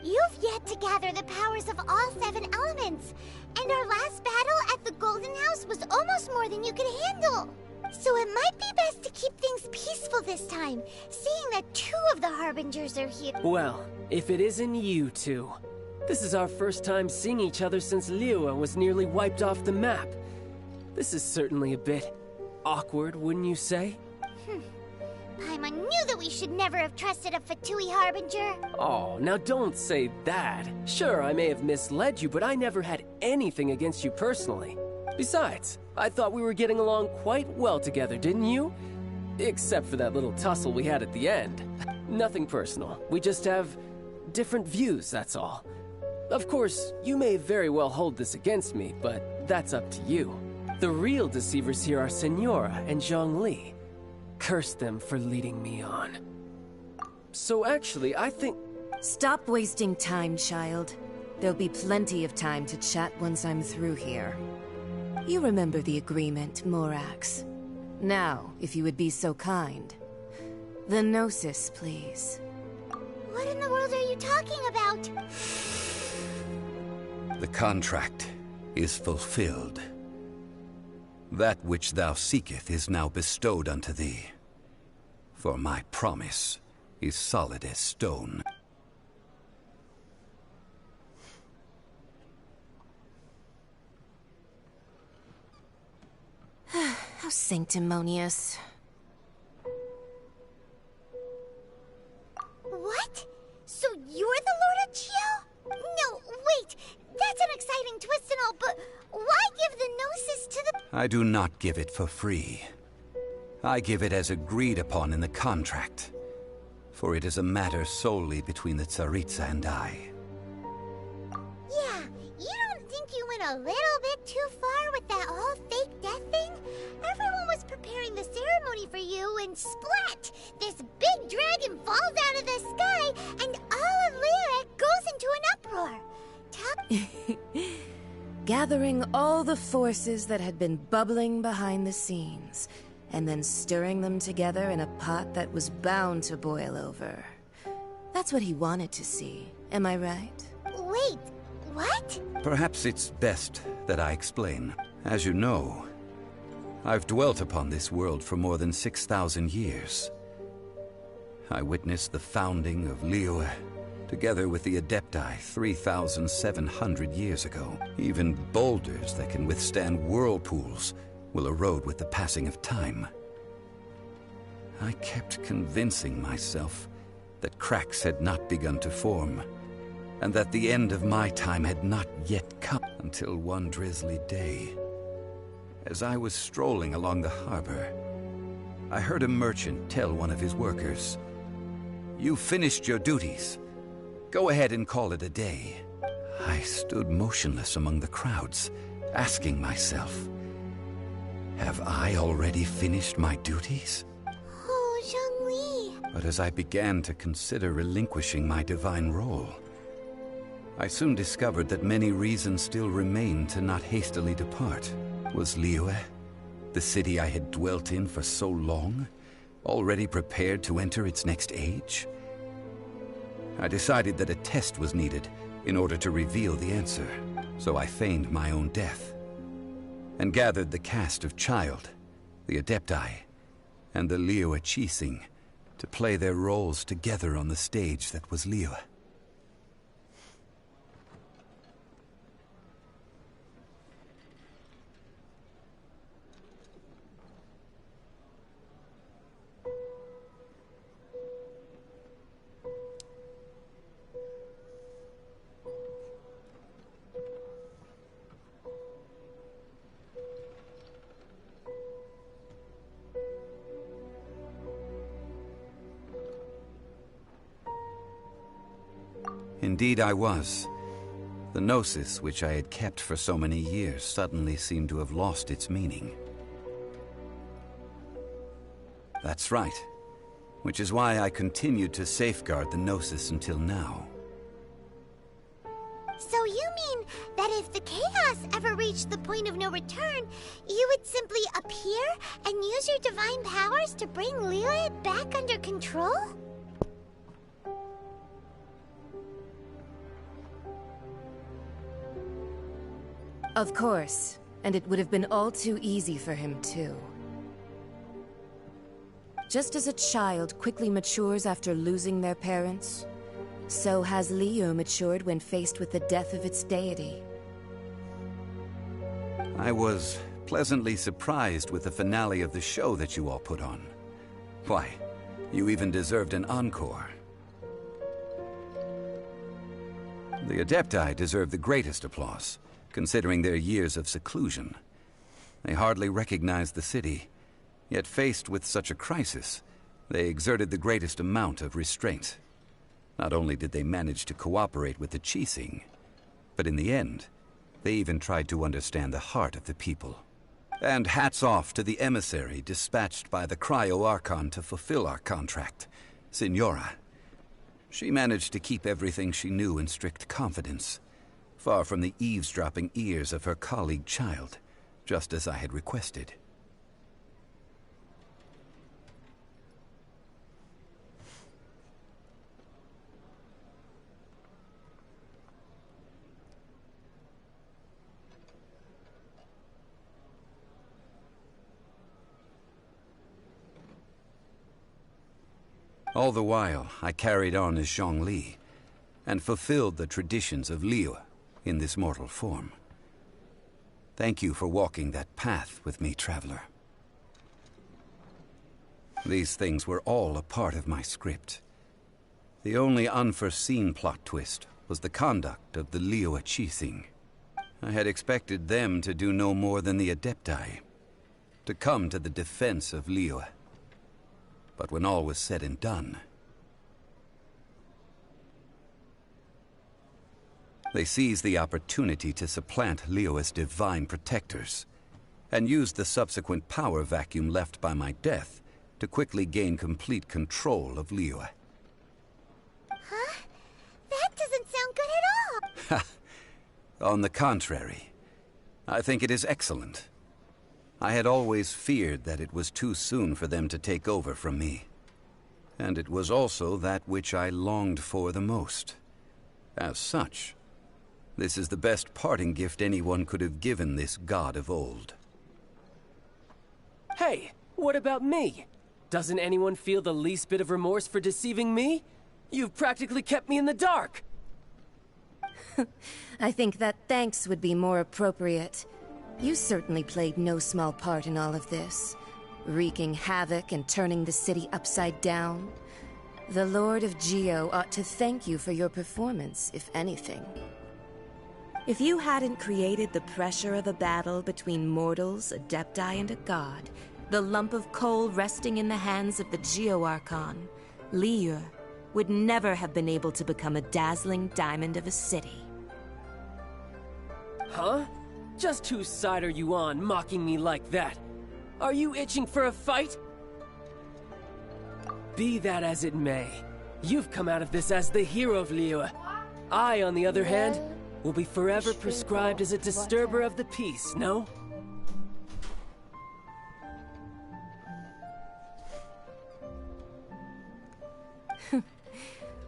You've yet to gather the powers of all 7 elements, and our last battle at the Golden House was almost more than you could handle. So it might be best to keep things peaceful this time, seeing that 2 of the Harbingers are here.
Well, if it isn't you two. This is our first time seeing each other since Liyue was nearly wiped off the map. This is certainly a bit awkward, wouldn't you say?
Paimon knew that we should never have trusted a Fatui Harbinger.
Oh, now don't say that. Sure, I may have misled you, but I never had anything against you personally. Besides, I thought we were getting along quite well together, didn't you? Except for that little tussle we had at the end. Nothing personal. We just have different views, that's all. Of course, you may very well hold this against me, but that's up to you. The real deceivers here are Senora and Zhongli. Curse them for leading me on. So actually, I think...
Stop wasting time, child. There'll be plenty of time to chat once I'm through here. You remember the agreement, Morax. Now, if you would be so kind. The Gnosis, please.
What in the world are you talking about?
The contract is fulfilled. That which thou seeketh is now bestowed unto thee. For my promise is solid as stone.
How sanctimonious.
What? So you're the Lord of Chio? No, wait. That's an exciting twist and all, but why give the Gnosis to the...
I do not give it for free. I give it as agreed upon in the contract. For it is a matter solely between the Tsaritsa and I.
Yeah, you don't think you went a little bit too far with that whole fake death thing? Everyone was preparing the ceremony for you, and splat! This big dragon falls out of the sky, and all of Lyric goes into an uproar.
Gathering all the forces that had been bubbling behind the scenes, and then stirring them together in a pot that was bound to boil over. That's what he wanted to see, am I right?
Wait, what?
Perhaps it's best that I explain. As you know, I've dwelt upon this world for more than 6,000 years. I witnessed the founding of Liyue, together with the Adepti 3,700 years ago. Even boulders that can withstand whirlpools will erode with the passing of time. I kept convincing myself that cracks had not begun to form, and that the end of my time had not yet come, until one drizzly day. As I was strolling along the harbor, I heard a merchant tell one of his workers, "You've finished your duties. Go ahead and call it a day." I stood motionless among the crowds, asking myself, have I already finished my duties?
Oh, Zhongli.
But as I began to consider relinquishing my divine role, I soon discovered that many reasons still remained to not hastily depart. Was Liyue, the city I had dwelt in for so long, already prepared to enter its next age? I decided that a test was needed in order to reveal the answer, so I feigned my own death, and gathered the cast of Child, the Adepti, and the Liyue Qixing to play their roles together on the stage that was Liyue. Indeed I was. The Gnosis, which I had kept for so many years, suddenly seemed to have lost its meaning. That's right. Which is why I continued to safeguard the Gnosis until now.
So you mean that if the chaos ever reached the point of no return, you would simply appear and use your divine powers to bring Liyue back under control?
Of course, and it would have been all too easy for him too. Just as a child quickly matures after losing their parents, so has Liyue matured when faced with the death of its deity.
I was pleasantly surprised with the finale of the show that you all put on. Why, You even deserved an encore. The Adepti deserve the greatest applause, considering their years of seclusion. They hardly recognized the city, yet faced with such a crisis, they exerted the greatest amount of restraint. Not only did they manage to cooperate with the Qixing, but in the end, they even tried to understand the heart of the people. And hats off to the emissary dispatched by the Cryo-Archon to fulfill our contract, Signora. She managed to keep everything she knew in strict confidence, far from the eavesdropping ears of her colleague child, just as I had requested. All the while, I carried on as Zhongli, and fulfilled the traditions of Liyue in this mortal form. Thank you for walking that path with me, Traveler. These things were all a part of my script. The only unforeseen plot twist was the conduct of the Liyue Qixing. I had expected them to do no more than the Adepti, to come to the defense of Liyue. But when all was said and done, they seized the opportunity to supplant Liyue's divine protectors, and used the subsequent power vacuum left by my death to quickly gain complete control of Liyue.
Huh? That doesn't sound good at all!
On the contrary, I think it is excellent. I had always feared that it was too soon for them to take over from me. And it was also that which I longed for the most. As such, this is the best parting gift anyone could have given this god of old.
Hey, what about me? Doesn't anyone feel the least bit of remorse for deceiving me? You've practically kept me in the dark!
I think that thanks would be more appropriate. You certainly played no small part in all of this, wreaking havoc and turning the city upside down. The Lord of Geo ought to thank you for your performance, if anything. If you hadn't created the pressure of a battle between mortals, Adepti, and a god, the lump of coal resting in the hands of the Geo-Archon, Liyue, would never have been able to become a dazzling diamond of a city.
Huh? Just whose side are you on, mocking me like that? Are you itching for a fight? Be that as it may, you've come out of this as the hero of Liyue. I, on the other hand, will be forever prescribed as a disturber of the peace, no?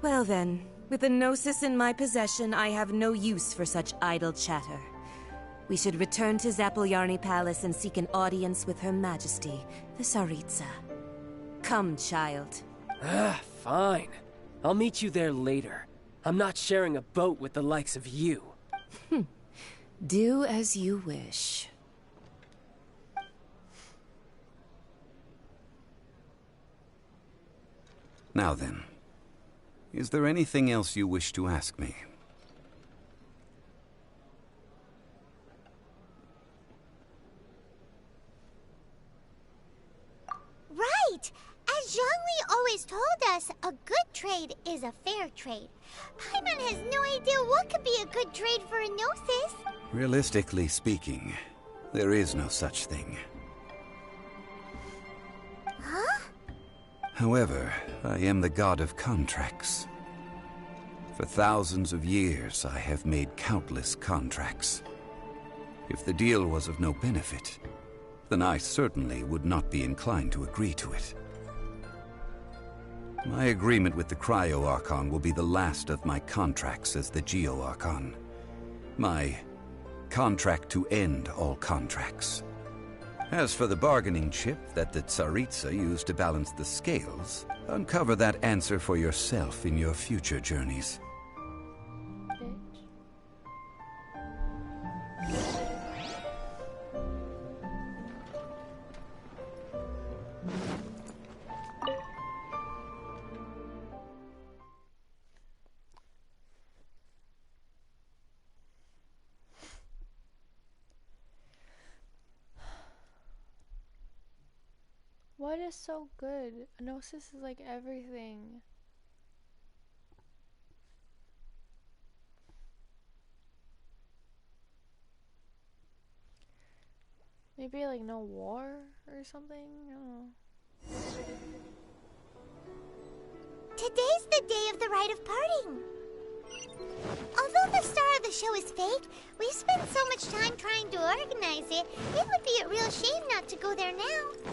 Well then, with the Gnosis in my possession, I have no use for such idle chatter. We should return to Zapoljarny Palace and seek an audience with Her Majesty, the Tsaritsa. Come, child.
Fine. I'll meet you there later. I'm not sharing a boat with the likes of you.
Do as you wish.
Now then, is there anything else you wish to ask me?
Right! As Zhongli always told us, a good trade is a fair trade. Paimon has no idea what could be a good trade for a Gnosis.
Realistically speaking, there is no such thing.
Huh?
However, I am the god of contracts. For thousands of years, I have made countless contracts. If the deal was of no benefit, then I certainly would not be inclined to agree to it. My agreement with the Cryo-Archon will be the last of my contracts as the Geo-Archon. My contract to end all contracts. As for the bargaining chip that the Tsaritsa used to balance the scales, uncover that answer for yourself in your future journeys.
What is so good? Gnosis is like everything. Maybe like no war or something? I don't know.
Today's the day of the rite of parting. Although the star of the show is fake, we've spent so much time trying to organize it, it would be a real shame not to go there now.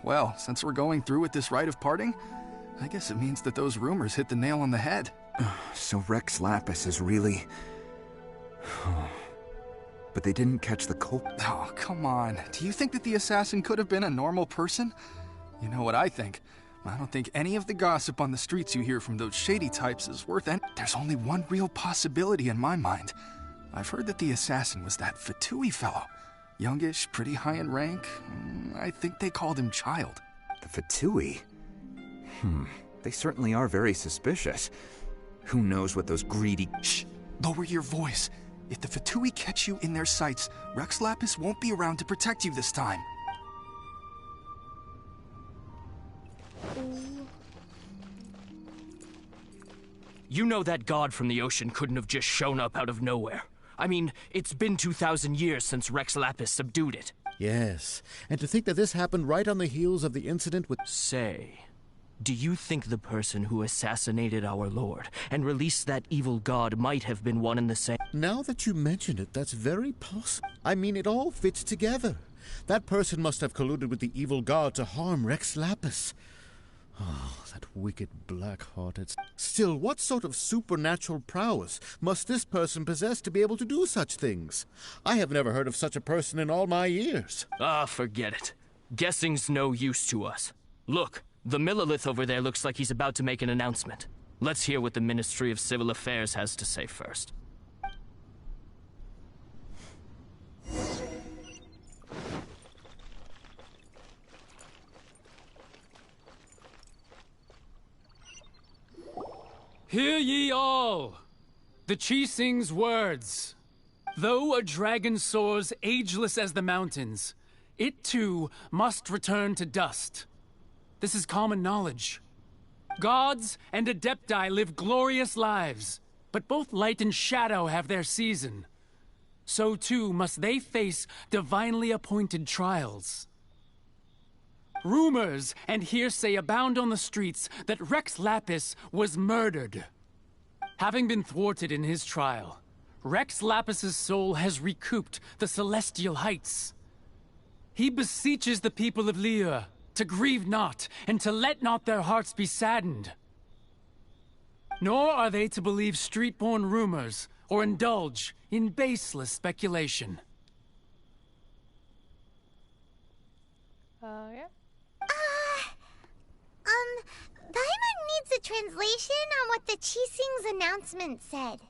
Well, since we're going through with this rite of parting, I guess it means that those rumors hit the nail on the head.
So Rex Lapis is really... But they didn't catch the culprit.
Oh, come on. Do you think that the assassin could have been a normal person? You know what I think? I don't think any of the gossip on the streets you hear from those shady types is worth any... There's only one real possibility in my mind. I've heard that the assassin was that Fatui fellow. Youngish, pretty high in rank. I think they called him Child.
The Fatui? They certainly are very suspicious. Who knows what those greedy...
Shh! Lower your voice. If the Fatui catch you in their sights, Rex Lapis won't be around to protect you this time.
You know that god from the ocean couldn't have just shown up out of nowhere. I mean, it's been 2,000 years since Rex Lapis subdued it.
Yes, and to think that this happened right on the heels of the incident with...
Say, do you think the person who assassinated our lord and released that evil god might have been one and the same?
Now that you mention it, that's very possible. I mean, it all fits together. That person must have colluded with the evil god to harm Rex Lapis. Oh, that wicked black-hearted... Still, what sort of supernatural prowess must this person possess to be able to do such things? I have never heard of such a person in all my years.
Ah, forget it. Guessing's no use to us. Look, the Millilith over there looks like he's about to make an announcement. Let's hear what the Ministry of Civil Affairs has to say first.
Hear ye all! The Chi-Sing's words. Though a dragon soars ageless as the mountains, it too must return to dust. This is common knowledge. Gods and Adepti live glorious lives, but both light and shadow have their season. So too must they face divinely appointed trials. Rumors and hearsay abound on the streets that Rex Lapis was murdered. Having been thwarted in his trial, Rex Lapis's soul has recouped the celestial heights. He beseeches the people of Liyue to grieve not and to let not their hearts be saddened. Nor are they to believe street-born rumors or indulge in baseless speculation.
Yeah.
Paimon needs a translation on what the Chi-Sing's announcement said.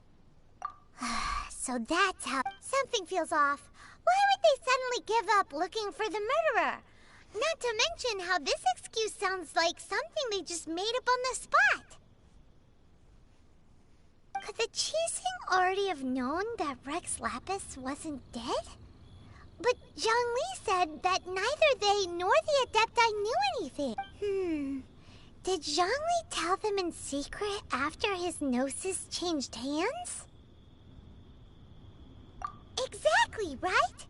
So that's how... Something feels off. Why would they suddenly give up looking for the murderer? Not to mention how this excuse sounds like something they just made up on the spot. Could the Chi-Sing already have known that Rex Lapis wasn't dead? But Zhongli said that neither they nor the Adepti knew anything. Did Zhongli tell them in secret after his gnosis changed hands? Exactly, right?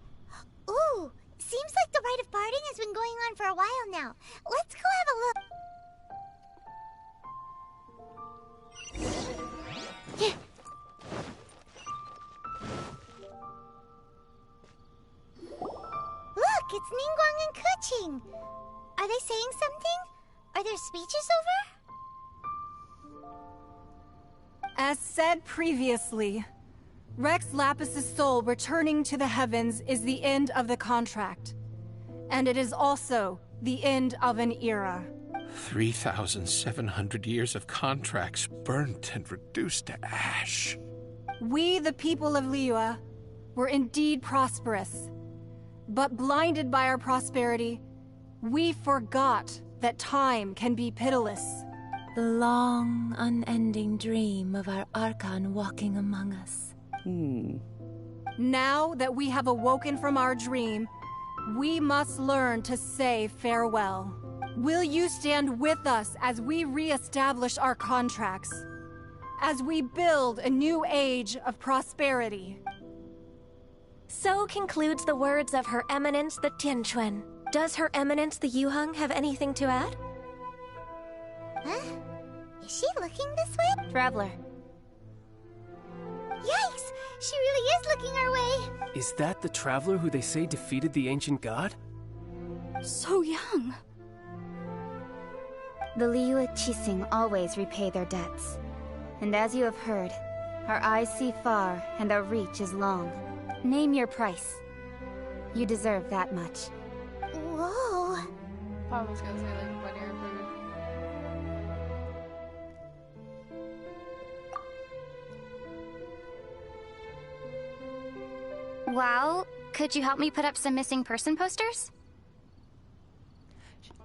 Ooh, seems like the rite of parting has been going on for a while now. Let's go have a look. Look, it's Ningguang and Keqing. Are they saying something? Are their speeches over?
As said previously, Rex Lapis's soul returning to the heavens is the end of the contract. And it is also the end of an era.
3,700 years of contracts burnt and reduced to ash.
We, the people of Liyue, were indeed prosperous. But blinded by our prosperity, we forgot that time can be pitiless.
The long, unending dream of our Archon walking among us.
Now that we have awoken from our dream, we must learn to say farewell. Will you stand with us as we re-establish our contracts? As we build a new age of prosperity?
So concludes the words of Her Eminence the Tianquan. Does Her Eminence the Yuheng have anything to add?
Huh? Is she looking this way?
Traveler.
Yikes! She really is looking our way!
Is that the traveler who they say defeated the ancient god?
So young. The Liyue Qixing always repay their debts. And as you have heard, our eyes see far and our reach is long. Name your price. You deserve that much.
Whoa!
I was gonna say like money or food.
Well, could you help me put up some missing person posters?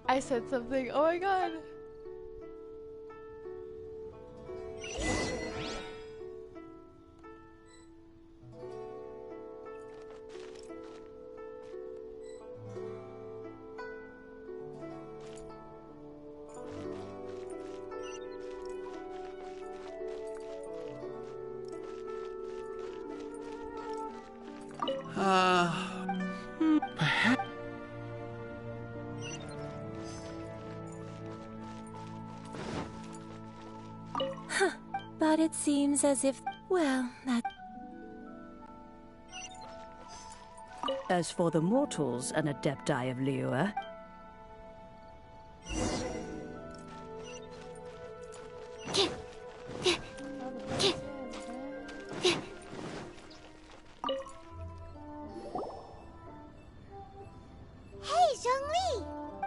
I said something. Oh my god.
Perhaps.
Huh. But it seems as if, well, that...
As for the mortals and Adepti of Liyue,
Hey, Zhongli!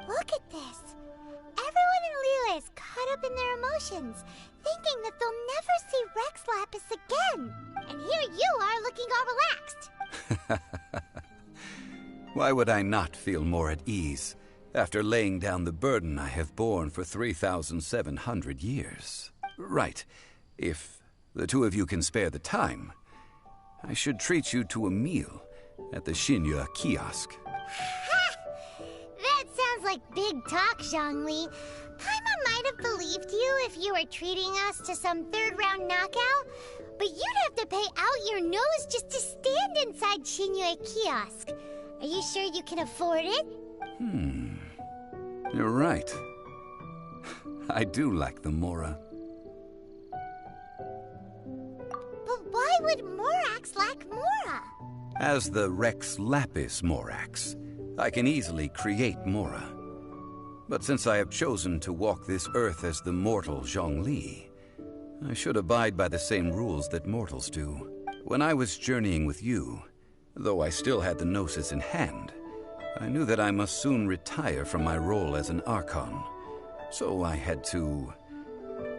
Look at this! Everyone in Liyue is caught up in their emotions, thinking that they'll never see Rex Lapis again. And here you are looking all relaxed.
Why would I not feel more at ease after laying down the burden I have borne for 3,700 years? Right. If the two of you can spare the time, I should treat you to a meal at the Xinyue kiosk.
Ha! That sounds like big talk, Zhongli. Paimon might have believed you if you were treating us to some third-round knockout, but you'd have to pay out your nose just to stand inside Xinyue kiosk. Are you sure you can afford it?
You're right. I do like the Mora.
But why would Morax lack Mora?
As the Rex Lapis Morax, I can easily create Mora. But since I have chosen to walk this earth as the mortal Zhongli, I should abide by the same rules that mortals do. When I was journeying with you, though I still had the Gnosis in hand, I knew that I must soon retire from my role as an Archon. So I had to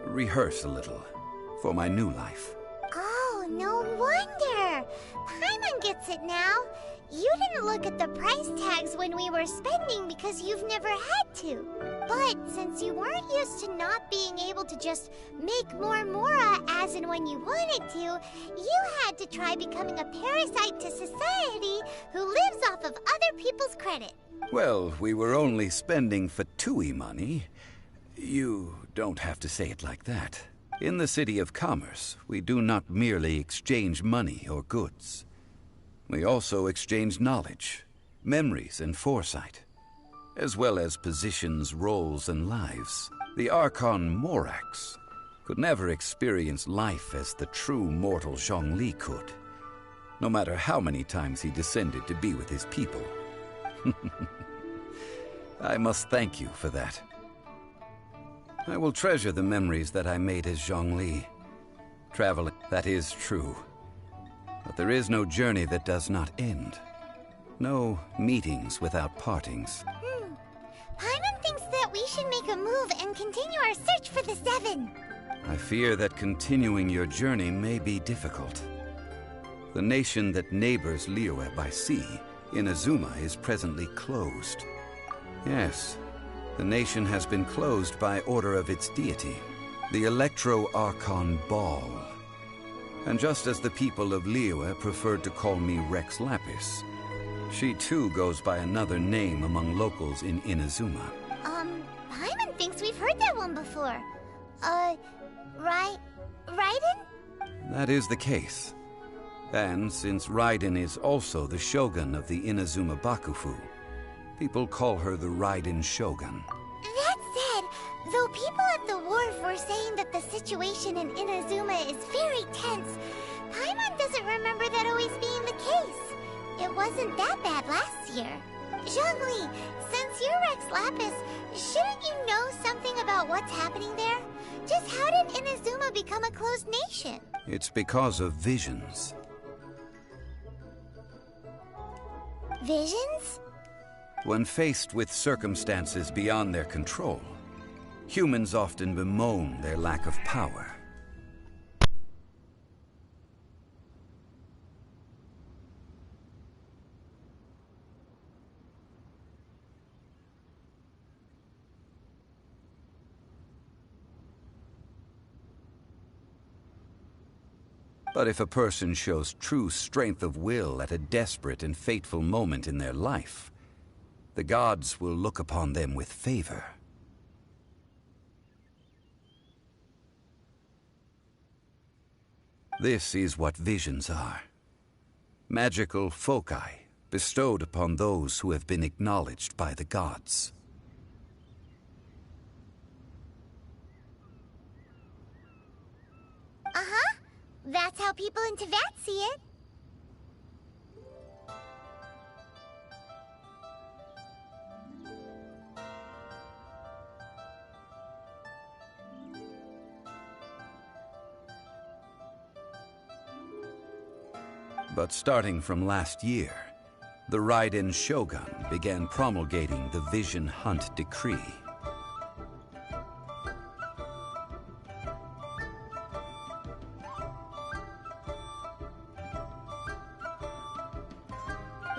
rehearse a little for my new life.
Oh, no wonder! Paimon gets it now. You didn't look at the price tags when we were spending because you've never had to. But since you weren't used to not being able to just make more Mora as and when you wanted to, you had to try becoming a parasite to society who lives off of other people's credit.
Well, we were only spending Fatui money. You don't have to say it like that. In the City of Commerce, we do not merely exchange money or goods. We also exchange knowledge, memories, and foresight, as well as positions, roles, and lives. The Archon Morax could never experience life as the true mortal Zhongli could, no matter how many times he descended to be with his people. I must thank you for that. I will treasure the memories that I made as Zhongli. Traveling, that is true. But there is no journey that does not end. No meetings without partings.
Paimon thinks that that we should make a move and continue our search for the Seven.
I fear that continuing your journey may be difficult. The nation that neighbors Liyue by sea, Inazuma, is presently closed. Yes, the nation has been closed by order of its deity, the Electro-Archon Ball. And just as the people of Liyue preferred to call me Rex Lapis, she too goes by another name among locals in Inazuma.
Paimon thinks we've heard that one before. Raiden?
That is the case. And since Raiden is also the shogun of the Inazuma Bakufu, people call her the Raiden Shogun.
That said, though people at the wharf were saying that the situation in Inazuma is very tense, Paimon doesn't remember that always being the case. It wasn't that bad last year. Zhongli, since you're Rex Lapis, shouldn't you know something about what's happening there? Just how did Inazuma become a closed nation?
It's because of visions.
Visions?
When faced with circumstances beyond their control, humans often bemoan their lack of power. But if a person shows true strength of will at a desperate and fateful moment in their life, the gods will look upon them with favor. This is what visions are. Magical foci bestowed upon those who have been acknowledged by the gods.
Uh-huh. That's how people in Teyvat see it.
But starting from last year, the Raiden Shogun began promulgating the Vision Hunt Decree.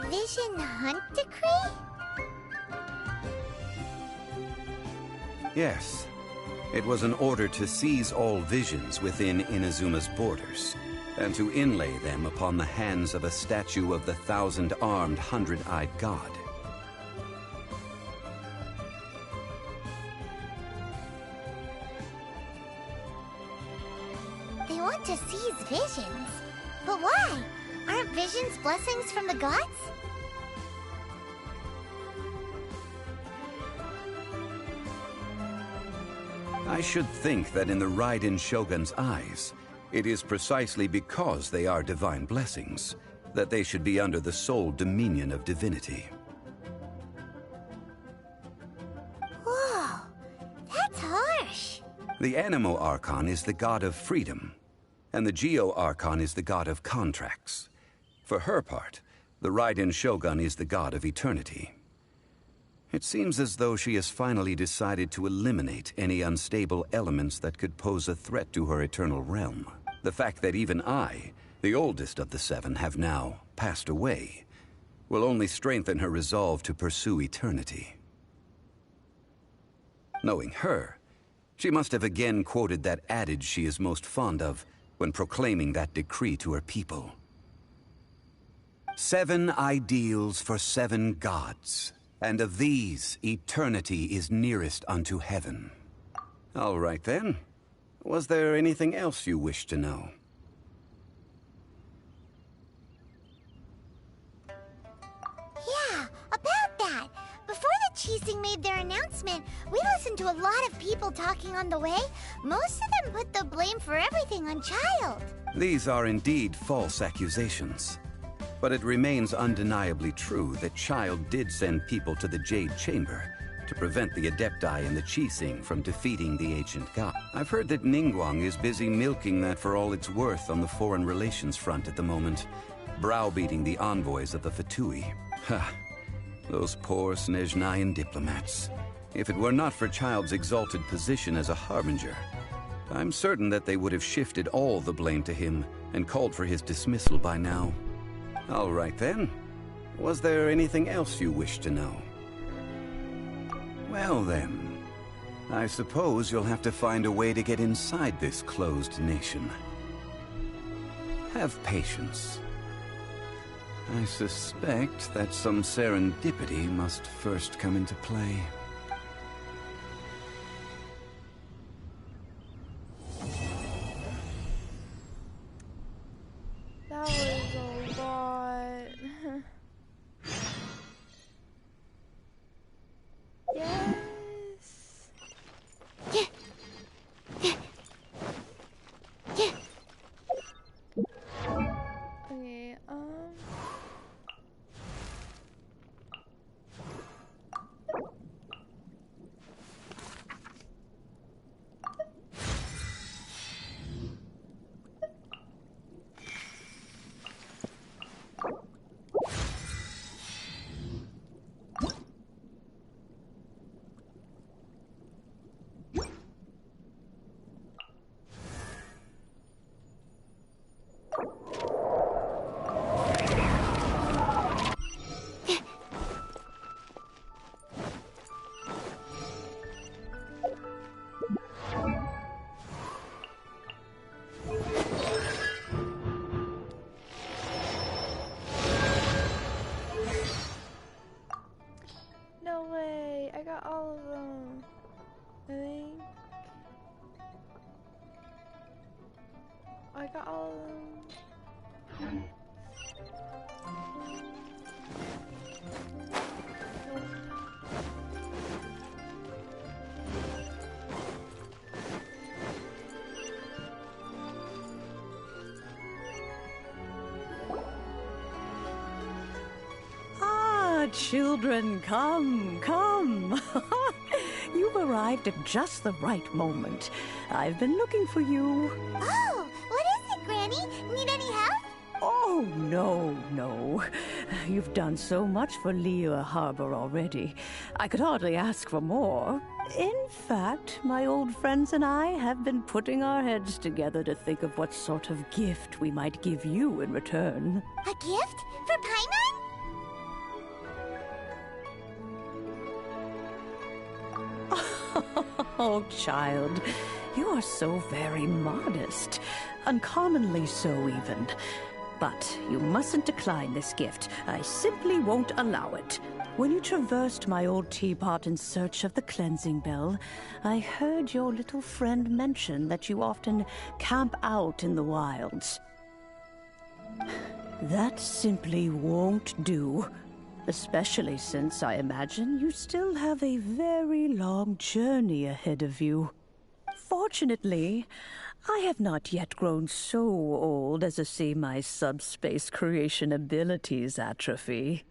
Vision Hunt Decree?
Yes, it was an order to seize all visions within Inazuma's borders, and to inlay them upon the hands of a statue of the thousand-armed, hundred-eyed god.
They want to seize visions. But why? Aren't visions blessings from the gods?
I should think that in the Raiden Shogun's eyes, it is precisely because they are divine blessings that they should be under the sole dominion of divinity.
Whoa, that's harsh.
The Animo Archon is the god of freedom, and the Geo Archon is the god of contracts. For her part, the Raiden Shogun is the god of eternity. It seems as though she has finally decided to eliminate any unstable elements that could pose a threat to her eternal realm. The fact that even I, the oldest of the seven, have now passed away, will only strengthen her resolve to pursue eternity. Knowing her, she must have again quoted that adage she is most fond of when proclaiming that decree to her people. 7 ideals for 7 gods, and of these, eternity is nearest unto heaven. All right then. Was there anything else you wished to know?
Yeah, about that. Before the Qixing made their announcement, we listened to a lot of people talking on the way. Most of them put the blame for everything on Child.
These are indeed false accusations. But it remains undeniably true that Child did send people to the Jade Chamber to prevent the Adepti and the Qixing from defeating the ancient god. I've heard that Ningguang is busy milking that for all it's worth on the foreign relations front at the moment, browbeating the envoys of the Fatui. Ha! Those poor Snezhnayan diplomats. If it were not for Child's exalted position as a harbinger, I'm certain that they would have shifted all the blame to him and called for his dismissal by now. All right then. Was there anything else you wished to know? Well then, I suppose you'll have to find a way to get inside this closed nation. Have patience. I suspect that some serendipity must first come into play.
That was a lot. Yes. Okay, no way, I got all of them, I think. I got all of them.
Children, come, come. You've arrived at just the right moment. I've been looking for you.
Oh, what is it, Granny? Need any help?
Oh, no, no. You've done so much for Liyue Harbor already. I could hardly ask for more. In fact, my old friends and I have been putting our heads together to think of what sort of gift we might give you in return.
A gift? For Paimon?
Oh, child, you are so very modest. Uncommonly so, even. But you mustn't decline this gift. I simply won't allow it. When you traversed my old teapot in search of the cleansing bell, I heard your little friend mention that you often camp out in the wilds. That simply won't do. Especially since I imagine you still have a very long journey ahead of you. Fortunately, I have not yet grown so old as to see my subspace creation abilities atrophy.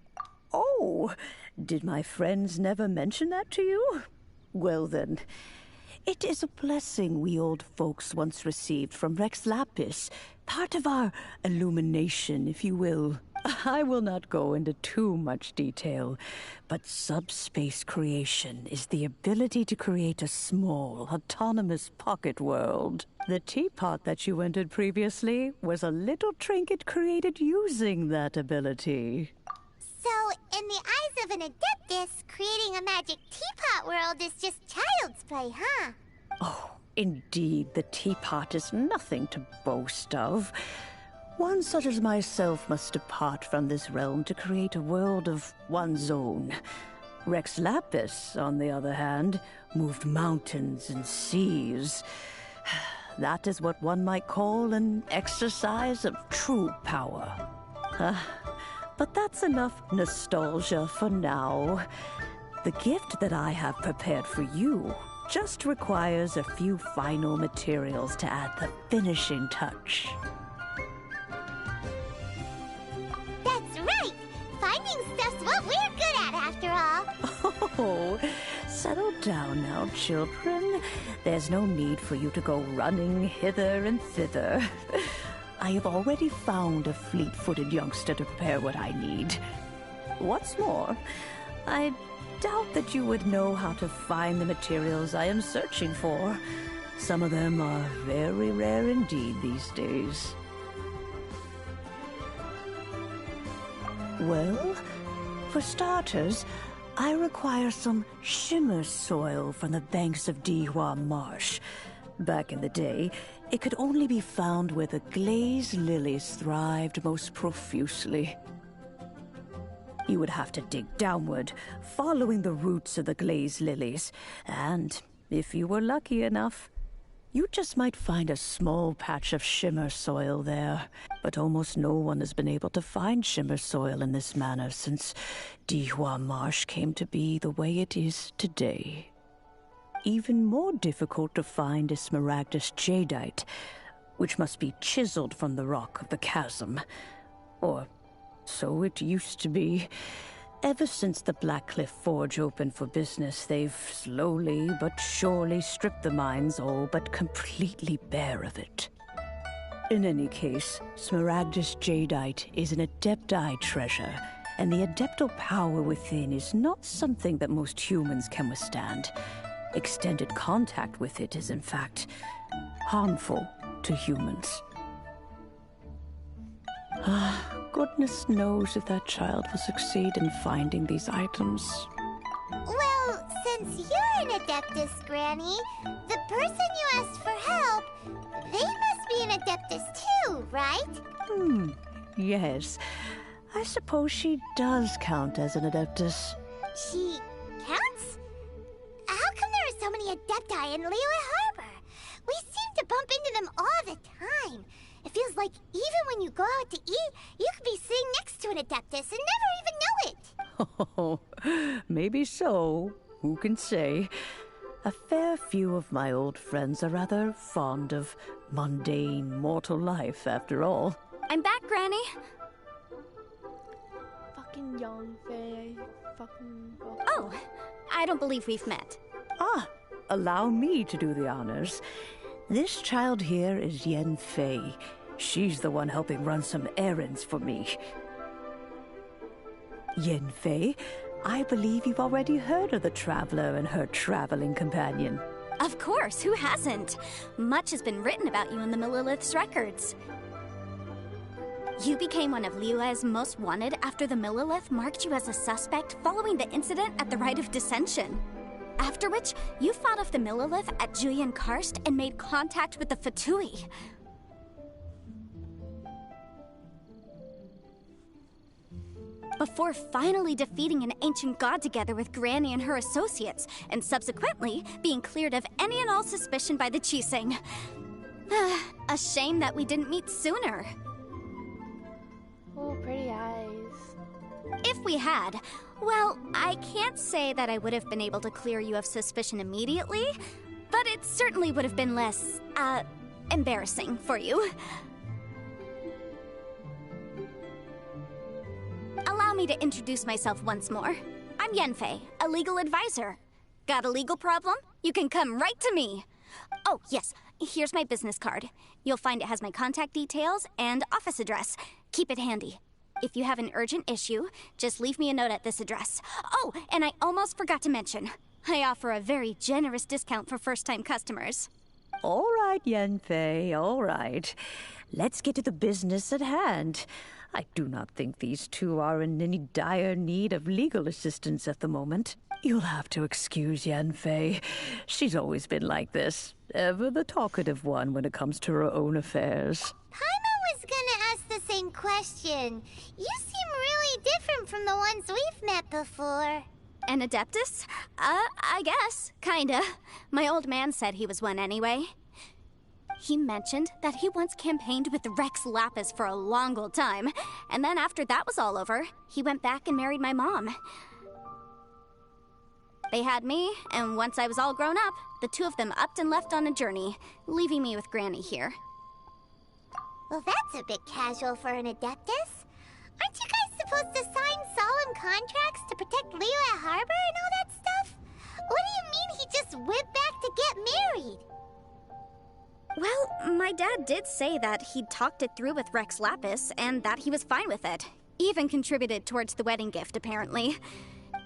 Oh, did my friends never mention that to you? Well then, it is a blessing we old folks once received from Rex Lapis, part of our illumination, if you will. I will not go into too much detail, but subspace creation is the ability to create a small, autonomous pocket world. The teapot that you entered previously was a little trinket created using that ability.
So, in the eyes of an Adeptus, creating a magic teapot world is just child's play, huh?
Oh, indeed, the teapot is nothing to boast of. One such as myself must depart from this realm to create a world of one's own. Rex Lapis, on the other hand, moved mountains and seas. That is what one might call an exercise of true power. But that's enough nostalgia for now. The gift that I have prepared for you just requires a few final materials to add the finishing touch.
That's right! Finding stuff's what we're good at, after all.
Oh, settle down now, children. There's no need for you to go running hither and thither. I have already found a fleet-footed youngster to prepare what I need. What's more, I'd doubt that you would know how to find the materials I am searching for. Some of them are very rare indeed these days. Well, for starters, I require some shimmer soil from the banks of Dihua Marsh. Back in the day, it could only be found where the glazed lilies thrived most profusely. You would have to dig downward, following the roots of the glazed lilies, and if you were lucky enough, you just might find a small patch of shimmer soil there. But almost no one has been able to find shimmer soil in this manner since Dihua Marsh came to be the way it is today. Even more difficult to find is smaragdus jadeite, which must be chiseled from the rock of the chasm. Or so it used to be. Ever since the Blackcliff Forge opened for business, they've slowly but surely stripped the mines all but completely bare of it. In any case, smaragdus jadeite is an Adepti treasure, and the adeptal power within is not something that most humans can withstand. Extended contact with it is, in fact, harmful to humans. Goodness knows if that child will succeed in finding these items.
Well, since you're an Adeptus, Granny, the person you asked for help, they must be an Adeptus too, right?
Yes. I suppose she does count as an Adeptus.
She counts? How come there are so many Adepti in Liyue Harbor? We seem to bump into them all the time. It feels like even when you go out to eat, you could be sitting next to an Adeptus and never even know it.
Oh, maybe so. Who can say? A fair few of my old friends are rather fond of mundane mortal life, after all.
I'm back, Granny.
Fucking Yanfei. Fucking...
Oh, I don't believe we've met.
Allow me to do the honors. This child here is Yanfei. She's the one helping run some errands for me. Yanfei, I believe you've already heard of the Traveler and her traveling companion.
Of course, who hasn't? Much has been written about you in the Millilith's records. You became one of Liyue's most wanted after the Millilith marked you as a suspect following the incident at the Rite of Dissension. After which, you fought off the Millilith at Julian Karst and made contact with the Fatui. Before finally defeating an ancient god together with Granny and her associates, and subsequently being cleared of any and all suspicion by the Qixing. A shame that we didn't meet sooner.
Oh, pretty eyes.
If we had, well, I can't say that I would have been able to clear you of suspicion immediately, but it certainly would have been less, embarrassing for you. Allow me to introduce myself once more. I'm Yanfei, a legal advisor. Got a legal problem? You can come right to me. Oh, yes, here's my business card. You'll find it has my contact details and office address. Keep it handy. If you have an urgent issue, just leave me a note at this address. Oh, and I almost forgot to mention, I offer a very generous discount for first-time customers.
All right, Yanfei, all right. Let's get to the business at hand. I do not think these two are in any dire need of legal assistance at the moment. You'll have to excuse Yanfei. She's always been like this. Ever the talkative one when it comes to her own affairs.
Paimon was gonna ask the same question. You seem really different from the ones we've met before.
An Adeptus? I guess. Kinda. My old man said he was one anyway. He mentioned that he once campaigned with Rex Lapis for a long old time, and then after that was all over, he went back and married my mom. They had me, and once I was all grown up, the two of them upped and left on a journey, leaving me with Granny here.
Well, that's a bit casual for an Adeptus. Aren't you guys supposed to sign solemn contracts to protect Liyue Harbor and all that stuff? What do you mean he just went back to get married?
Well, my dad did say that he'd talked it through with Rex Lapis, and that he was fine with it. Even contributed towards the wedding gift, apparently.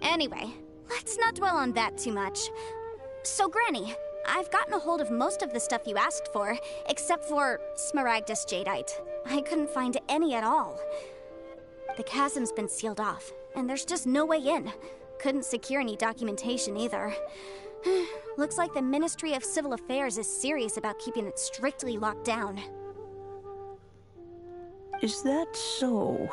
Anyway, Let's not dwell on that too much. So, Granny, I've gotten a hold of most of the stuff you asked for, except for Smaragdus Jadeite. I couldn't find any at all. The chasm's been sealed off, and there's just no way in. Couldn't secure any documentation either. Looks like the Ministry of Civil Affairs is serious about keeping it strictly locked down.
Is that so?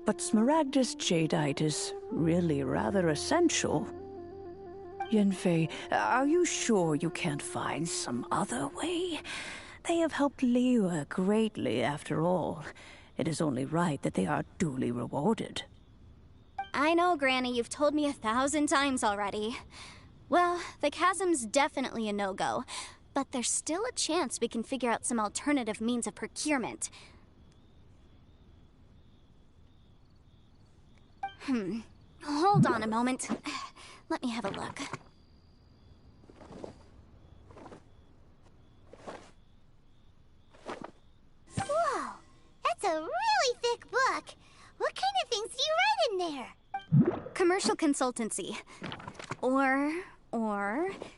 But Smaragdus Jadeite is really rather essential. Yanfei, are you sure you can't find some other way? They have helped Liyue greatly, after all. It is only right that they are duly rewarded.
I know, Granny, you've told me 1,000 times already. Well, the chasm's definitely a no-go, but there's still a chance we can figure out some alternative means of procurement. Hold on a moment. Let me have a look.
Whoa! That's a really thick book. What kind of things do you write in there?
Commercial consultancy. Or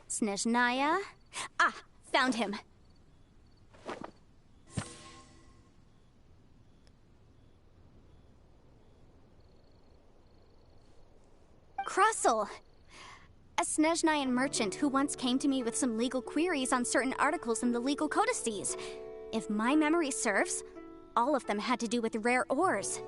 Snezhnaya. Ah, found him. Crossel. A Snezhnayan merchant who once came to me with some legal queries on certain articles in the legal codices. If my memory serves, all of them had to do with rare ores.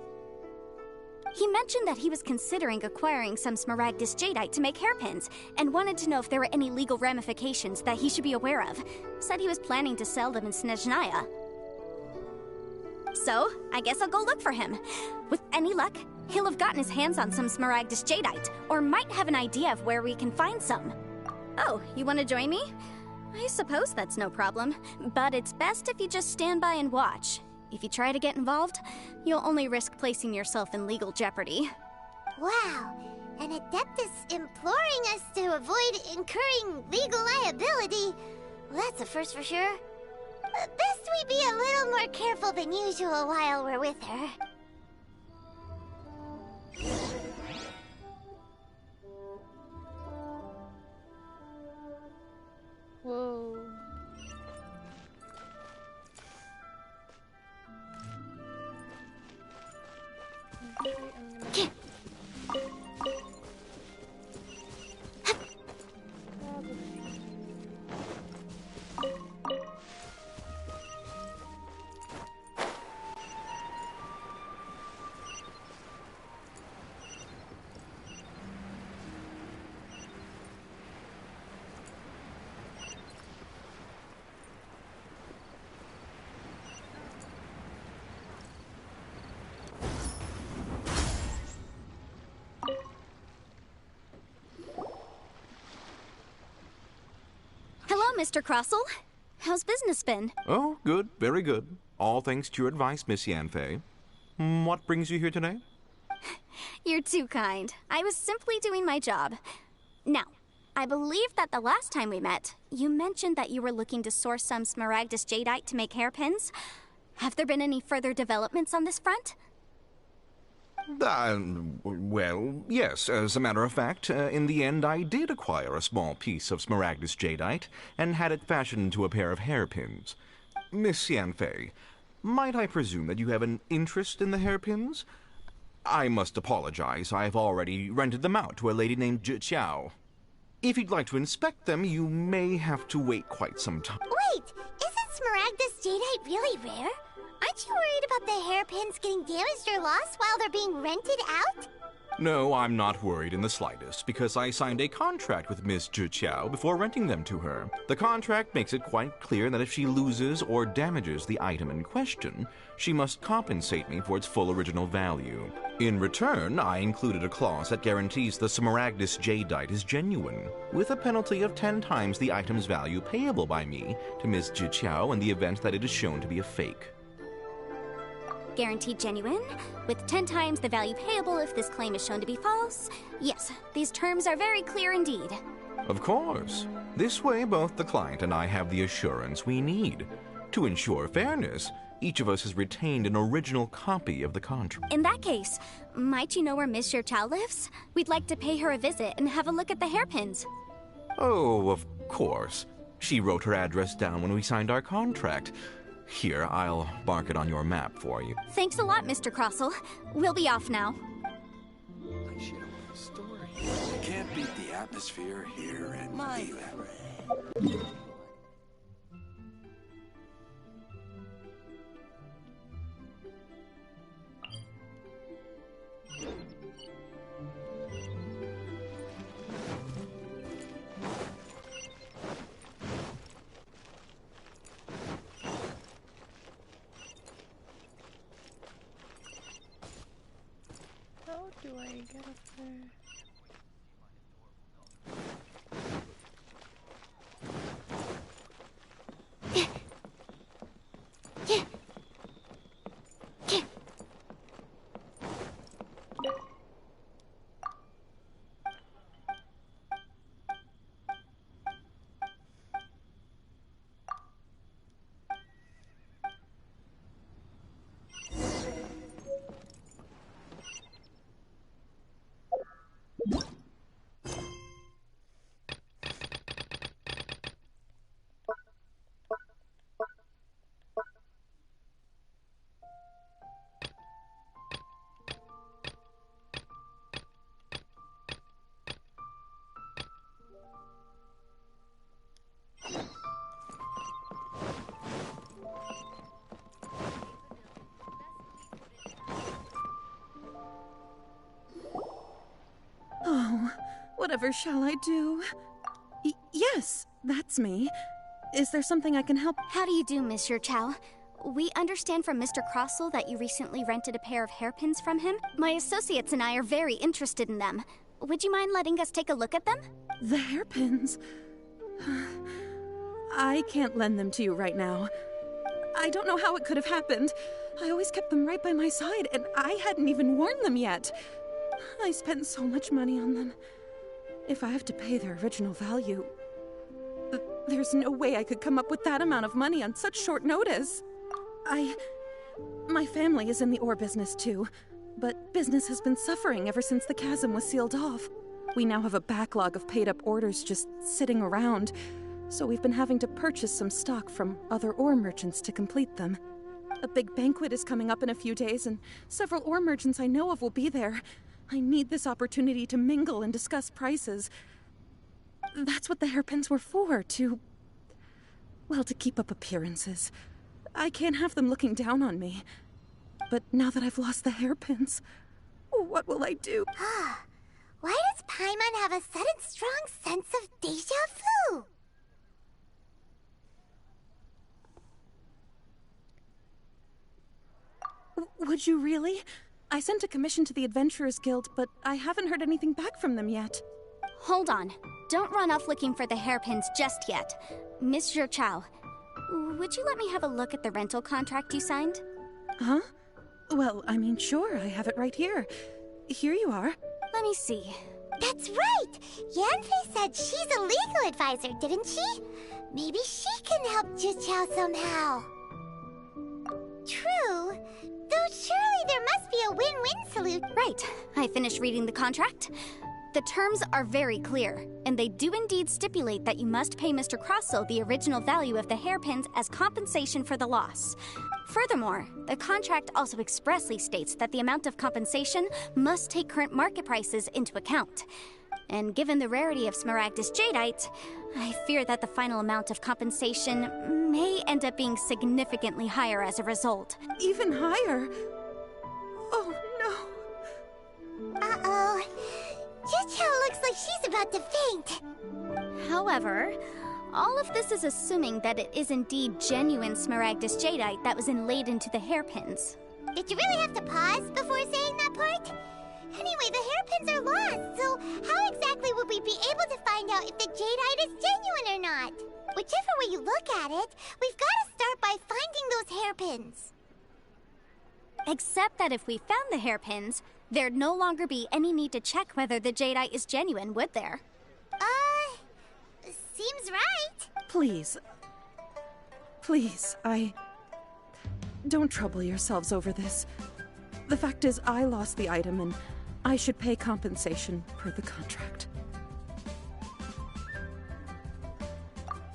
He mentioned that he was considering acquiring some Smaragdus Jadeite to make hairpins, and wanted to know if there were any legal ramifications that he should be aware of. Said he was planning to sell them in Snezhnaya. So, I guess I'll go look for him. With any luck, he'll have gotten his hands on some Smaragdus Jadeite, or might have an idea of where we can find some. Oh, you want to join me? I suppose that's no problem, but it's best if you just stand by and watch. If you try to get involved, you'll only risk placing yourself in legal jeopardy.
Wow, an Adeptus imploring us to avoid incurring legal liability. Well, that's a first for sure. Best we be a little more careful than usual while we're with her.
Whoa.
Mr. Crossel. How's business been?
Oh, good. Very good. All thanks to your advice, Miss Yanfei. What brings you here today?
You're too kind. I was simply doing my job. Now, I believe that the last time we met, you mentioned that you were looking to source some Smaragdus Jadeite to make hairpins. Have there been any further developments on this front?
Well, yes. As a matter of fact, in the end I did acquire a small piece of Smaragdus Jadeite and had it fashioned into a pair of hairpins. Miss Yanfei, might I presume that you have an interest in the hairpins? I must apologize. I've already rented them out to a lady named Zhi Qiao. If you'd like to inspect them, you may have to wait quite some time.
Wait! Isn't Smaragdus Jadeite really rare? Aren't you worried about the hairpins getting damaged or lost while they're being rented out?
No, I'm not worried in the slightest, because I signed a contract with Miss Zhi Qiao before renting them to her. The contract makes it quite clear that if she loses or damages the item in question, she must compensate me for its full original value. In return, I included a clause that guarantees the Smaragdus Jadeite is genuine, with a penalty of 10 times the item's value payable by me to Miss Zhi Qiao in the event that it is shown to be a fake.
Guaranteed genuine, with 10 times the value payable if this claim is shown to be false. Yes, these terms are very clear indeed.
Of course. This way, both the client and I have the assurance we need. To ensure fairness, each of us has retained an original copy of the contract.
In that case, might you know where Miss Chow lives? We'd like to pay her a visit and have a look at the hairpins.
Oh, of course. She wrote her address down when we signed our contract. Here, I'll mark it on your map for you.
Thanks a lot, Mr. Crossell. We'll be off now.
You can't beat the atmosphere here and feel it.
How do I get up there?
Oh, whatever shall I do? Yes, that's me. Is there something I can help?
How do you do, Monsieur Chow? We understand from Mr. Crossell that you recently rented a pair of hairpins from him. My associates and I are very interested in them. Would you mind letting us take a look at them?
The hairpins? I can't lend them to you right now. I don't know how it could have happened. I always kept them right by my side, and I hadn't even worn them yet. I spent so much money on them. If I have to pay their original value, there's no way I could come up with that amount of money on such short notice. My family is in the ore business too, but business has been suffering ever since the chasm was sealed off. We now have a backlog of paid-up orders just sitting around, so we've been having to purchase some stock from other ore merchants to complete them. A big banquet is coming up in a few days, and several ore merchants I know of will be there. I need this opportunity to mingle and discuss prices. That's what the hairpins were for, to keep up appearances. I can't have them looking down on me. But now that I've lost the hairpins, what will I do?
Why does Paimon have a sudden strong sense of deja vu?
Would you really? I sent a commission to the Adventurers Guild, but I haven't heard anything back from them yet.
Hold on. Don't run off looking for the hairpins just yet. Mr. Chow, would you let me have a look at the rental contract you signed?
Huh? Well, I mean, sure, I have it right here. Here you are.
Let me see.
That's right! Yanfei said she's a legal advisor, didn't she? Maybe she can help Juqiao somehow. True. Though surely there must be a win-win solution.
Right. I finished reading the contract. The terms are very clear, and they do indeed stipulate that you must pay Mr. Crossell the original value of the hairpins as compensation for the loss. Furthermore, the contract also expressly states that the amount of compensation must take current market prices into account. And given the rarity of Smaragdus Jadeite, I fear that the final amount of compensation may end up being significantly higher as a result.
Even higher? Oh, no.
Uh-oh. Juqiao looks like she's about to faint.
However, all of this is assuming that it is indeed genuine Smaragdus Jadeite that was inlaid into the hairpins.
Did you really have to pause before saying that part? Anyway, the hairpins are lost, so how exactly would we be able to find out if the Jadeite is genuine or not? Whichever way you look at it, we've got to start by finding those hairpins.
Except that if we found the hairpins, there'd no longer be any need to check whether the Jadeite is genuine, would there?
Seems right.
Please. Please, Don't trouble yourselves over this. The fact is, I lost the item, and I should pay compensation per the contract.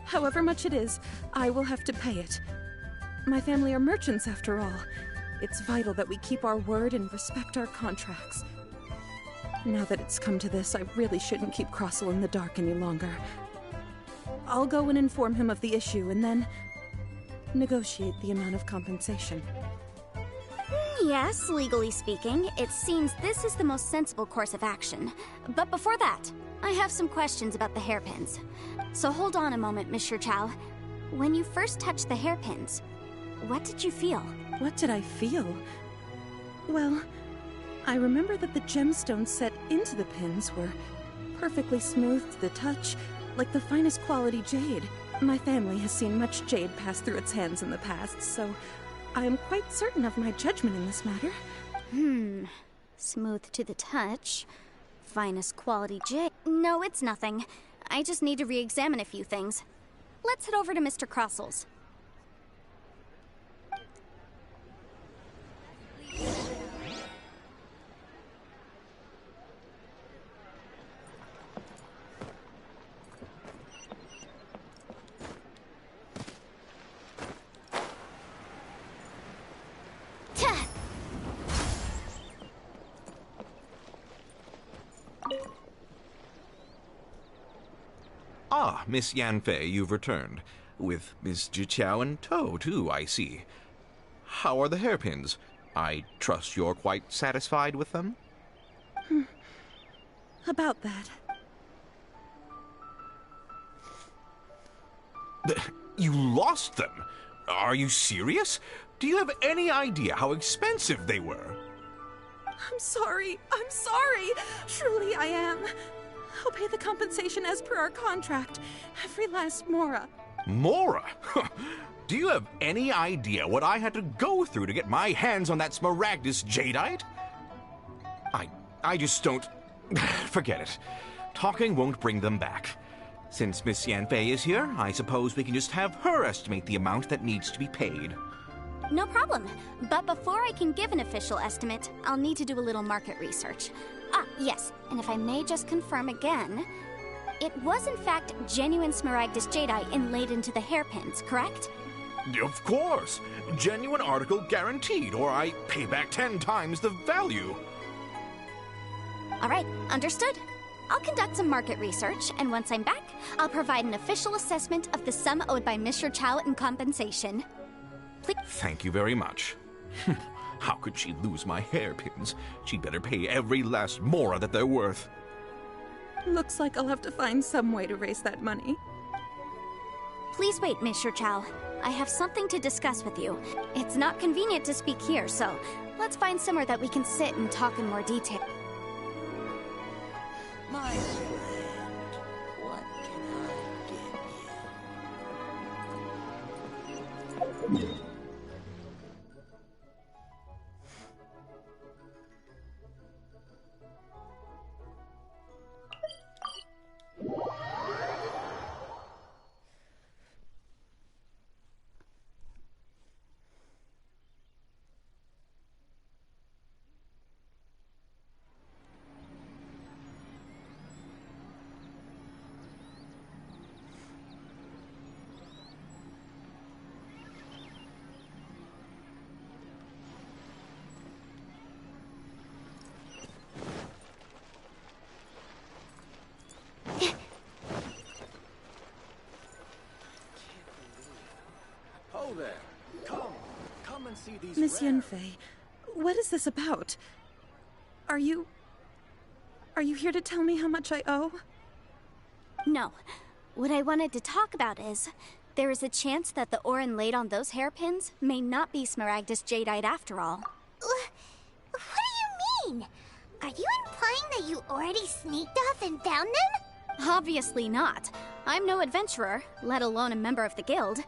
However much it is, I will have to pay it. My family are merchants, after all. It's vital that we keep our word and respect our contracts. Now that it's come to this, I really shouldn't keep Crossell in the dark any longer. I'll go and inform him of the issue, and then negotiate the amount of compensation.
Yes, legally speaking, it seems this is the most sensible course of action. But before that, I have some questions about the hairpins. So hold on a moment, Mr. Chow. When you first touched the hairpins, what did you feel?
What did I feel? Well, I remember that the gemstones set into the pins were perfectly smooth to the touch, like the finest quality jade. My family has seen much jade pass through its hands in the past, so I am quite certain of my judgment in this matter.
Smooth to the touch. Finest quality jade. No, it's nothing. I just need to re-examine a few things. Let's head over to Mr. Crossell's.
Ah, Miss Yanfei, you've returned. With Miss Jiqiao in tow, too, I see. How are the hairpins? I trust you're quite satisfied with them?
About that.
You lost them? Are you serious? Do you have any idea how expensive they were?
I'm sorry. Truly, I am. I'll pay the compensation as per our contract. Every last mora.
Mora? Do you have any idea what I had to go through to get my hands on that Smaragdus jadeite? I just don't... Forget it. Talking won't bring them back. Since Miss Yanfei is here, I suppose we can just have her estimate the amount that needs to be paid.
No problem. But before I can give an official estimate, I'll need to do a little market research. Ah, yes, and if I may just confirm again, it was in fact genuine Smaragdus jadeite inlaid into the hairpins, correct?
Of course. Genuine article guaranteed, or I pay back 10 times the value.
All right, understood. I'll conduct some market research, and once I'm back, I'll provide an official assessment of the sum owed by Mr. Chow in compensation. Please.
Thank you very much. How could she lose my hairpins? She'd better pay every last mora that they're worth.
Looks like I'll have to find some way to raise that money.
Please wait, Mr. Chow. I have something to discuss with you. It's not convenient to speak here, so let's find somewhere that we can sit and talk in more detail.
My friend, what can I get you?
Miss Yanfei, what is this about? Are you here to tell me how much I owe?
No. What I wanted to talk about is, there is a chance that the ore inlaid on those hairpins may not be Smaragdus jadeite after all.
What do you mean? Are you implying that you already sneaked off and found them?
Obviously not. I'm no adventurer, let alone a member of the guild.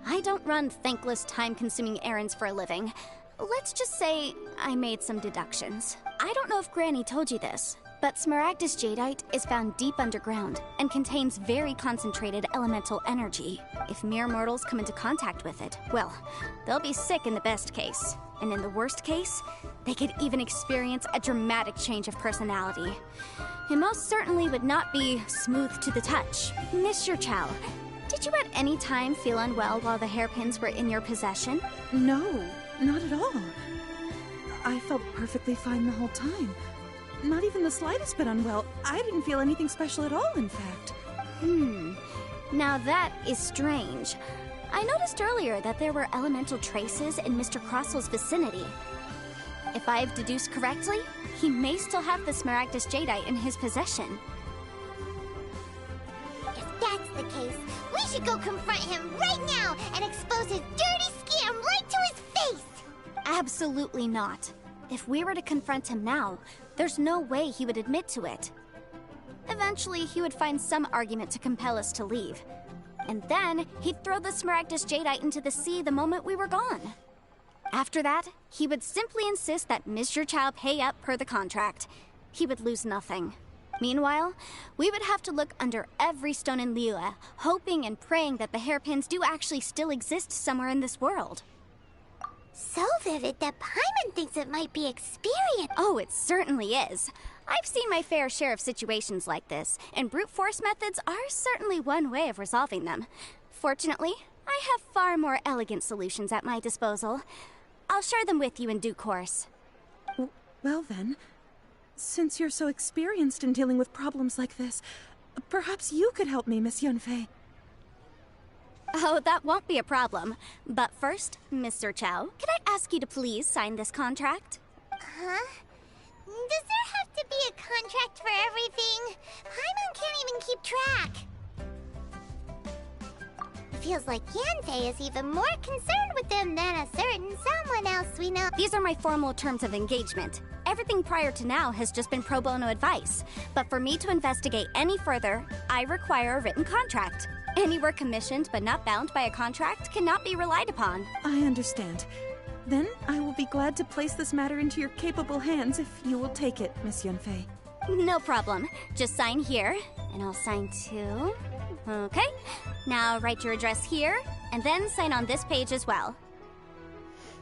I don't run thankless, time-consuming errands for a living. Let's just say I made some deductions. I don't know if Granny told you this, But Smaragdus jadeite is found deep underground and contains very concentrated elemental energy. If mere mortals come into contact with it, well, they'll be sick in the best case. And in the worst case, they could even experience a dramatic change of personality. It most certainly would not be smooth to the touch. Mr. Chow, did you at any time feel unwell while the hairpins were in your possession?
No, not at all. I felt perfectly fine the whole time. Not even the slightest bit unwell. I didn't feel anything special at all, in fact.
Now that is strange. I noticed earlier that there were elemental traces in Mr. Crossel's vicinity. If I've deduced correctly, he may still have the Smaragdus jadeite in his possession.
If that's the case, we should go confront him right now and expose his dirty scam right to his face!
Absolutely not. If we were to confront him now, there's no way he would admit to it. Eventually, he would find some argument to compel us to leave. And then, he'd throw the Smaragdus jadeite into the sea the moment we were gone. After that, he would simply insist that Mr. Chow pay up per the contract. He would lose nothing. Meanwhile, we would have to look under every stone in Liyue, hoping and praying that the hairpins do actually still exist somewhere in this world.
So vivid that Paimon thinks it might be experience.
Oh, it certainly is. I've seen my fair share of situations like this, and brute force methods are certainly one way of resolving them. Fortunately, I have far more elegant solutions at my disposal. I'll share them with you in due course.
Well then, since you're so experienced in dealing with problems like this, perhaps you could help me, Miss Yunfei.
Oh, that won't be a problem. But first, Mr. Chow, could I ask you to please sign this contract?
Huh? Does there have to be a contract for everything? Paimon can't even keep track. It feels like Yanfei is even more concerned with them than a certain someone else we know.
These are my formal terms of engagement. Everything prior to now has just been pro bono advice. But for me to investigate any further, I require a written contract. Any work commissioned but not bound by a contract cannot be relied upon.
I understand. Then I will be glad to place this matter into your capable hands if you will take it, Miss Yunfei.
No problem. Just sign here, and I'll sign too. Okay. Now write your address here, and then sign on this page as well.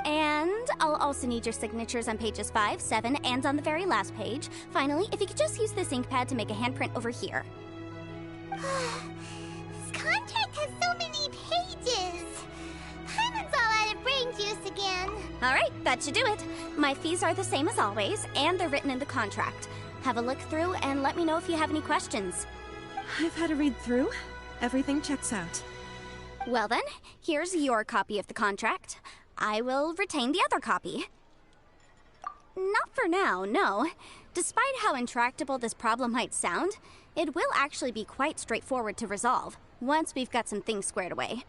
And I'll also need your signatures on pages 5, 7, and on the very last page. Finally, if you could just use this ink pad to make a handprint over here.
This contract has so many pages. Paimon's all out of brain juice again.
All right, that should do it. My fees are the same as always, and they're written in the contract. Have a look through and let me know if you have any questions.
I've had a read through. Everything checks out.
Well then, here's your copy of the contract. I will retain the other copy. Not for now, no. Despite how intractable this problem might sound, it will actually be quite straightforward to resolve, once we've got some things squared away.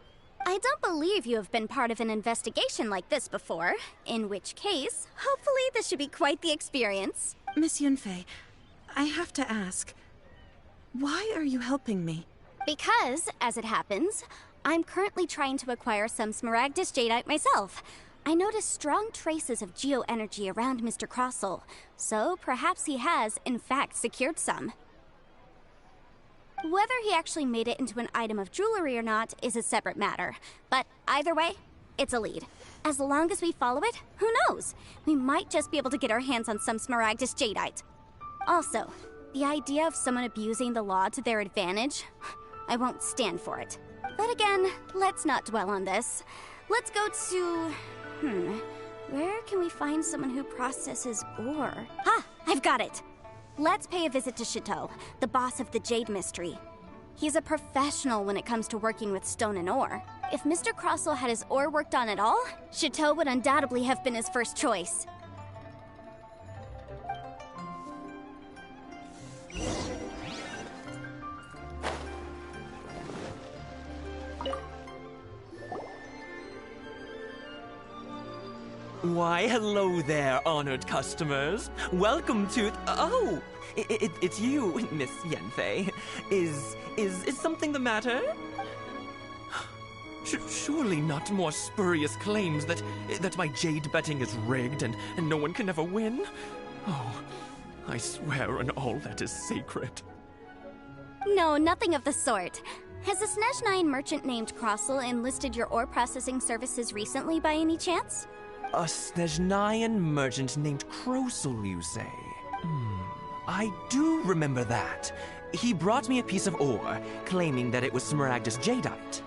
I don't believe you have been part of an investigation like this before, in which case, hopefully this should be quite the experience.
Miss Yunfei, I have to ask, why are you helping me?
Because, as it happens, I'm currently trying to acquire some Smaragdus jadeite myself. I noticed strong traces of geo-energy around Mr. Crossell, so perhaps he has, in fact, secured some. Whether he actually made it into an item of jewelry or not is a separate matter, but either way, it's a lead. As long as we follow it, who knows? We might just be able to get our hands on some Smaragdus jadeite. Also, the idea of someone abusing the law to their advantage, I won't stand for it. But again, let's not dwell on this. Let's go to... where can we find someone who processes ore? Ah, I've got it! Let's pay a visit to Chateau, the boss of the Jade Mystery. He's a professional when it comes to working with stone and ore. If Mr. Crossell had his ore worked on at all, Chateau would undoubtedly have been his first choice.
Why, hello there, honored customers. Welcome to... Oh! It's you, Miss Yanfei. Is something the matter? Surely not more spurious claims that my jade betting is rigged and no one can ever win? Oh, I swear on all that is sacred.
No, nothing of the sort. Has a Snezhnine merchant named Crossel enlisted your ore processing services recently by any chance?
A Snezhnayan merchant named Crossel, you say? I do remember that. He brought me a piece of ore, claiming that it was Smaragdus Jadeite.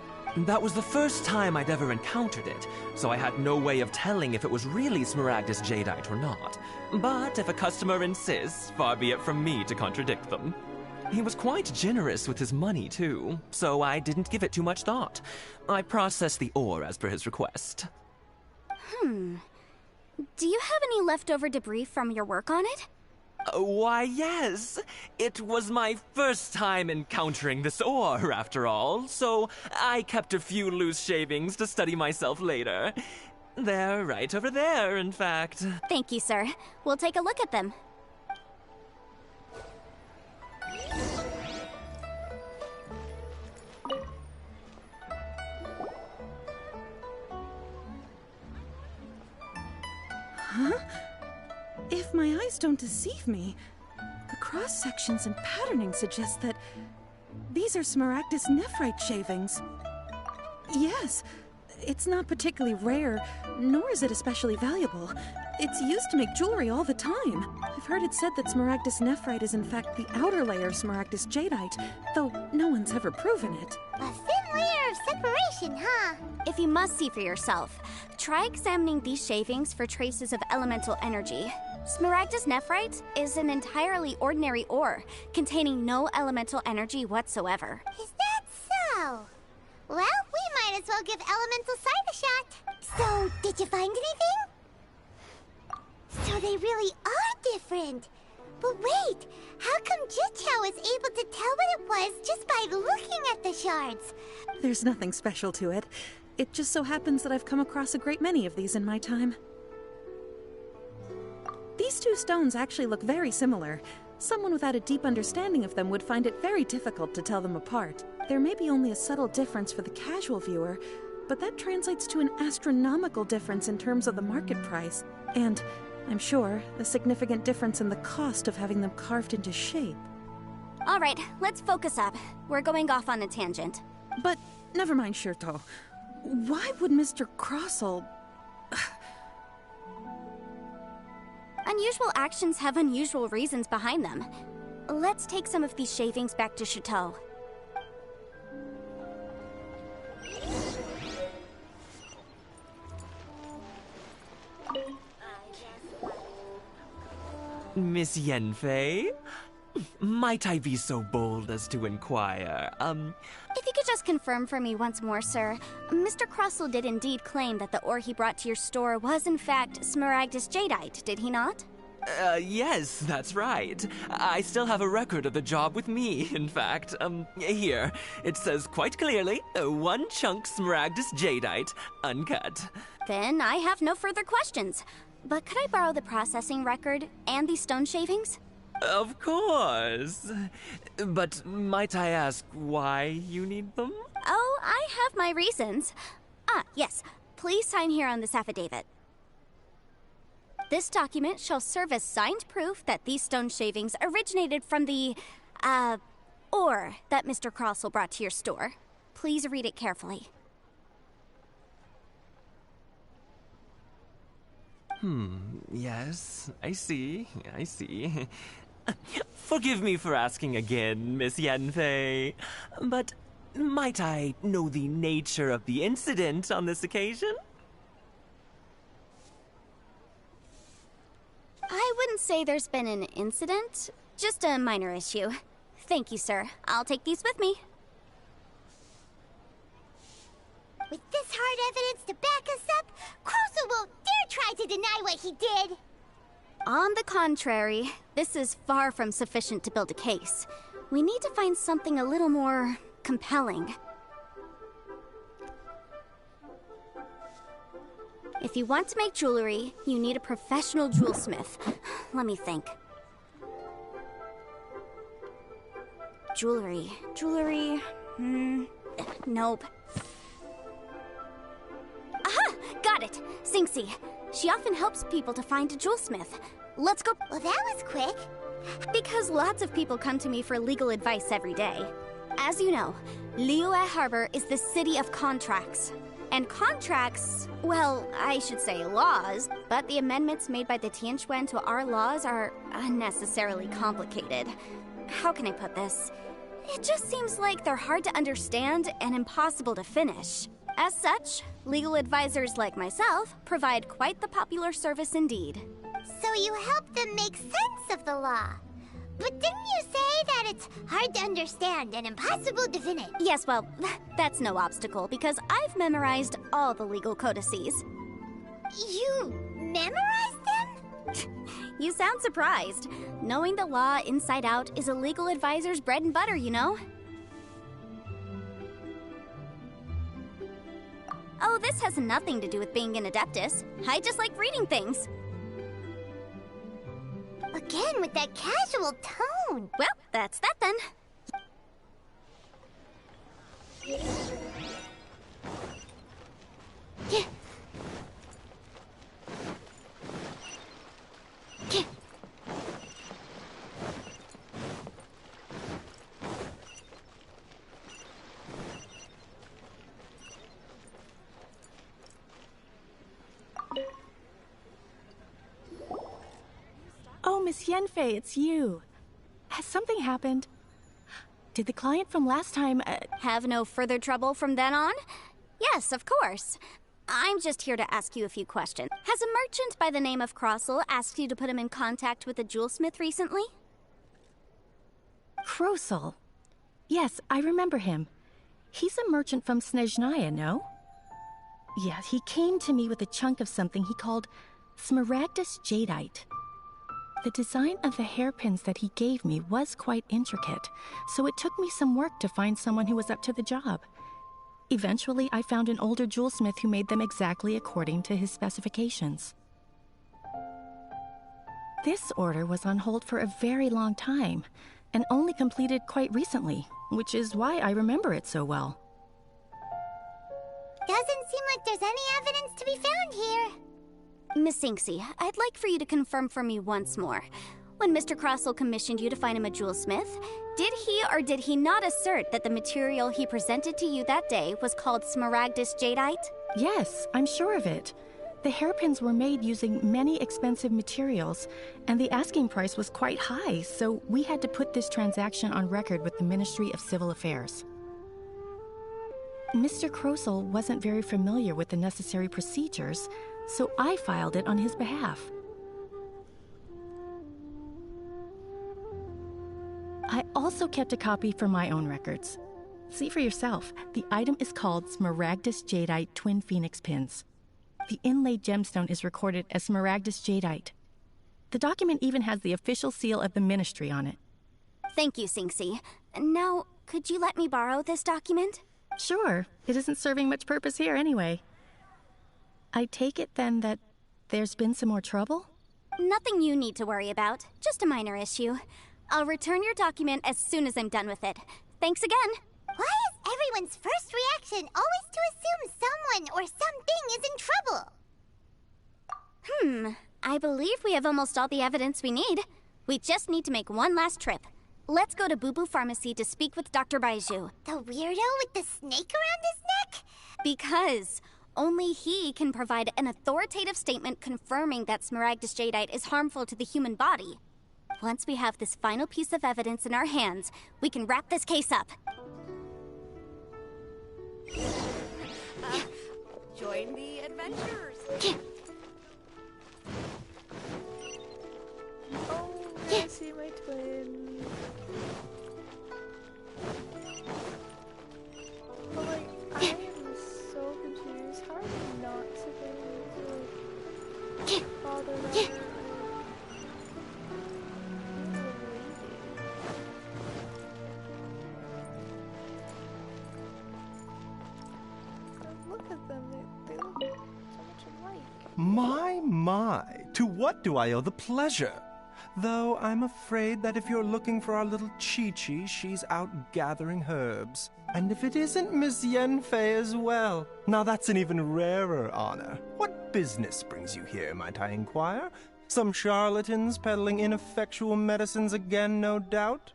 That was the first time I'd ever encountered it, so I had no way of telling if it was really Smaragdus Jadeite or not. But if a customer insists, far be it from me to contradict them. He was quite generous with his money, too, so I didn't give it too much thought. I processed the ore as per his request.
Do you have any leftover debris from your work on it?
Why, yes. It was my first time encountering this ore, after all, so I kept a few loose shavings to study myself later. They're right over there, in fact.
Thank you, sir. We'll take a look at them.
Huh? If my eyes don't deceive me, the cross-sections and patterning suggest that these are Smaragdus nephrite shavings. Yes, it's not particularly rare, nor is it especially valuable. It's used to make jewelry all the time. I've heard it said that Smaragdus nephrite is in fact the outer layer of Smaragdus jadeite, though no one's ever proven it.
A thin layer of separation, huh?
If you must see for yourself, try examining these shavings for traces of elemental energy. Smaragdus nephrite is an entirely ordinary ore, containing no elemental energy whatsoever.
Is that so? Well, we might as well give elemental sight a shot. So, did you find anything? So they really are different. But wait, how come Jichao was able to tell what it was just by looking at the shards?
There's nothing special to it. It just so happens that I've come across a great many of these in my time. These two stones actually look very similar. Someone without a deep understanding of them would find it very difficult to tell them apart. There may be only a subtle difference for the casual viewer, but that translates to an astronomical difference in terms of the market price. And, I'm sure, a significant difference in the cost of having them carved into shape.
All right, let's focus up. We're going off on a tangent.
But, never mind, Shirto. Why would Mr. Crossel...
Unusual actions have unusual reasons behind them. Let's take some of these shavings back to Chateau.
Miss Yanfei? Might I be so bold as to inquire,
If you could just confirm for me once more, sir. Mr. Crossel did indeed claim that the ore he brought to your store was in fact Smaragdus Jadeite, did he not?
Yes, that's right. I still have a record of the job with me, in fact. Here. It says quite clearly, 1 chunk Smaragdus Jadeite, uncut.
Then I have no further questions. But could I borrow the processing record and these stone shavings?
Of course. But might I ask why you need them?
Oh, I have my reasons. Yes. Please sign here on this affidavit. This document shall serve as signed proof that these stone shavings originated from the, ore that Mr. Crossel brought to your store. Please read it carefully.
Yes, I see. Forgive me for asking again, Miss Yanfei, but might I know the nature of the incident on this occasion?
I wouldn't say there's been an incident, just a minor issue. Thank you, sir. I'll take these with me.
With this hard evidence to back us up, Crossel won't dare try to deny what he did!
On the contrary, this is far from sufficient to build a case. We need to find something a little more compelling. If you want to make jewelry, you need a professional jewelsmith. Let me think. Jewelry. Nope. Aha! Got it! Xingxi. She often helps people to find a jewelsmith. Let's go.
Well, that was quick.
Because lots of people come to me for legal advice every day. As you know, Liyue Harbor is the city of contracts. And contracts, well, I should say laws, but the amendments made by the Tianquan to our laws are unnecessarily complicated. How can I put this? It just seems like they're hard to understand and impossible to finish. As such, legal advisors like myself provide quite the popular service indeed.
So you help them make sense of the law. But didn't you say that it's hard to understand and impossible to finish?
Yes, well, that's no obstacle because I've memorized all the legal codices.
You memorized them?
You sound surprised. Knowing the law inside out is a legal advisor's bread and butter, you know? Oh, this has nothing to do with being an Adeptus. I just like reading things.
Again, with that casual tone.
Well, that's that then.
Oh, Miss Yenfei, it's you. Has something happened? Did the client from last time,
Have no further trouble from then on? Yes, of course. I'm just here to ask you a few questions. Has a merchant by the name of Crossel asked you to put him in contact with a jewelsmith recently?
Crossel? Yes, I remember him. He's a merchant from Snezhnaya, no? Yeah, he came to me with a chunk of something he called Smaragdus Jadeite. The design of the hairpins that he gave me was quite intricate, so it took me some work to find someone who was up to the job. Eventually, I found an older jewelsmith who made them exactly according to his specifications. This order was on hold for a very long time, and only completed quite recently, which is why I remember it so well.
Doesn't seem like there's any evidence to be found here.
Miss Inksy, I'd like for you to confirm for me once more. When Mr. Crossel commissioned you to find him a jewelsmith, did he or did he not assert that the material he presented to you that day was called Smaragdus Jadeite?
Yes, I'm sure of it. The hairpins were made using many expensive materials, and the asking price was quite high, so we had to put this transaction on record with the Ministry of Civil Affairs. Mr. Crossel wasn't very familiar with the necessary procedures, so I filed it on his behalf. I also kept a copy for my own records. See for yourself, the item is called Smaragdus Jadeite Twin Phoenix Pins. The inlaid gemstone is recorded as Smaragdus Jadeite. The document even has the official seal of the ministry on it.
Thank you, Sinxi. Now, could you let me borrow this document?
Sure, it isn't serving much purpose here anyway. I take it then that there's been some more trouble?
Nothing you need to worry about, just a minor issue. I'll return your document as soon as I'm done with it. Thanks again.
Why is everyone's first reaction always to assume someone or something is in trouble?
I believe we have almost all the evidence we need. We just need to make one last trip. Let's go to Boo Boo Pharmacy to speak with Dr. Baiju.
The weirdo with the snake around his neck?
Because only he can provide an authoritative statement confirming that Smaragdus Jadeite is harmful to the human body. Once we have this final piece of evidence in our hands, we can wrap this case up.
Join the adventurers.
Oh, I see my twin. But like, I am so confused. How are they not supposed to like bother that? Look at them, they look so much alike.
My, to what do I owe the pleasure? Though I'm afraid that if you're looking for our little Chi-Chi, she's out gathering herbs. And if it isn't Miss Yenfei as well, now that's an even rarer honor. What business brings you here, might I inquire? Some charlatans peddling ineffectual medicines again, no doubt?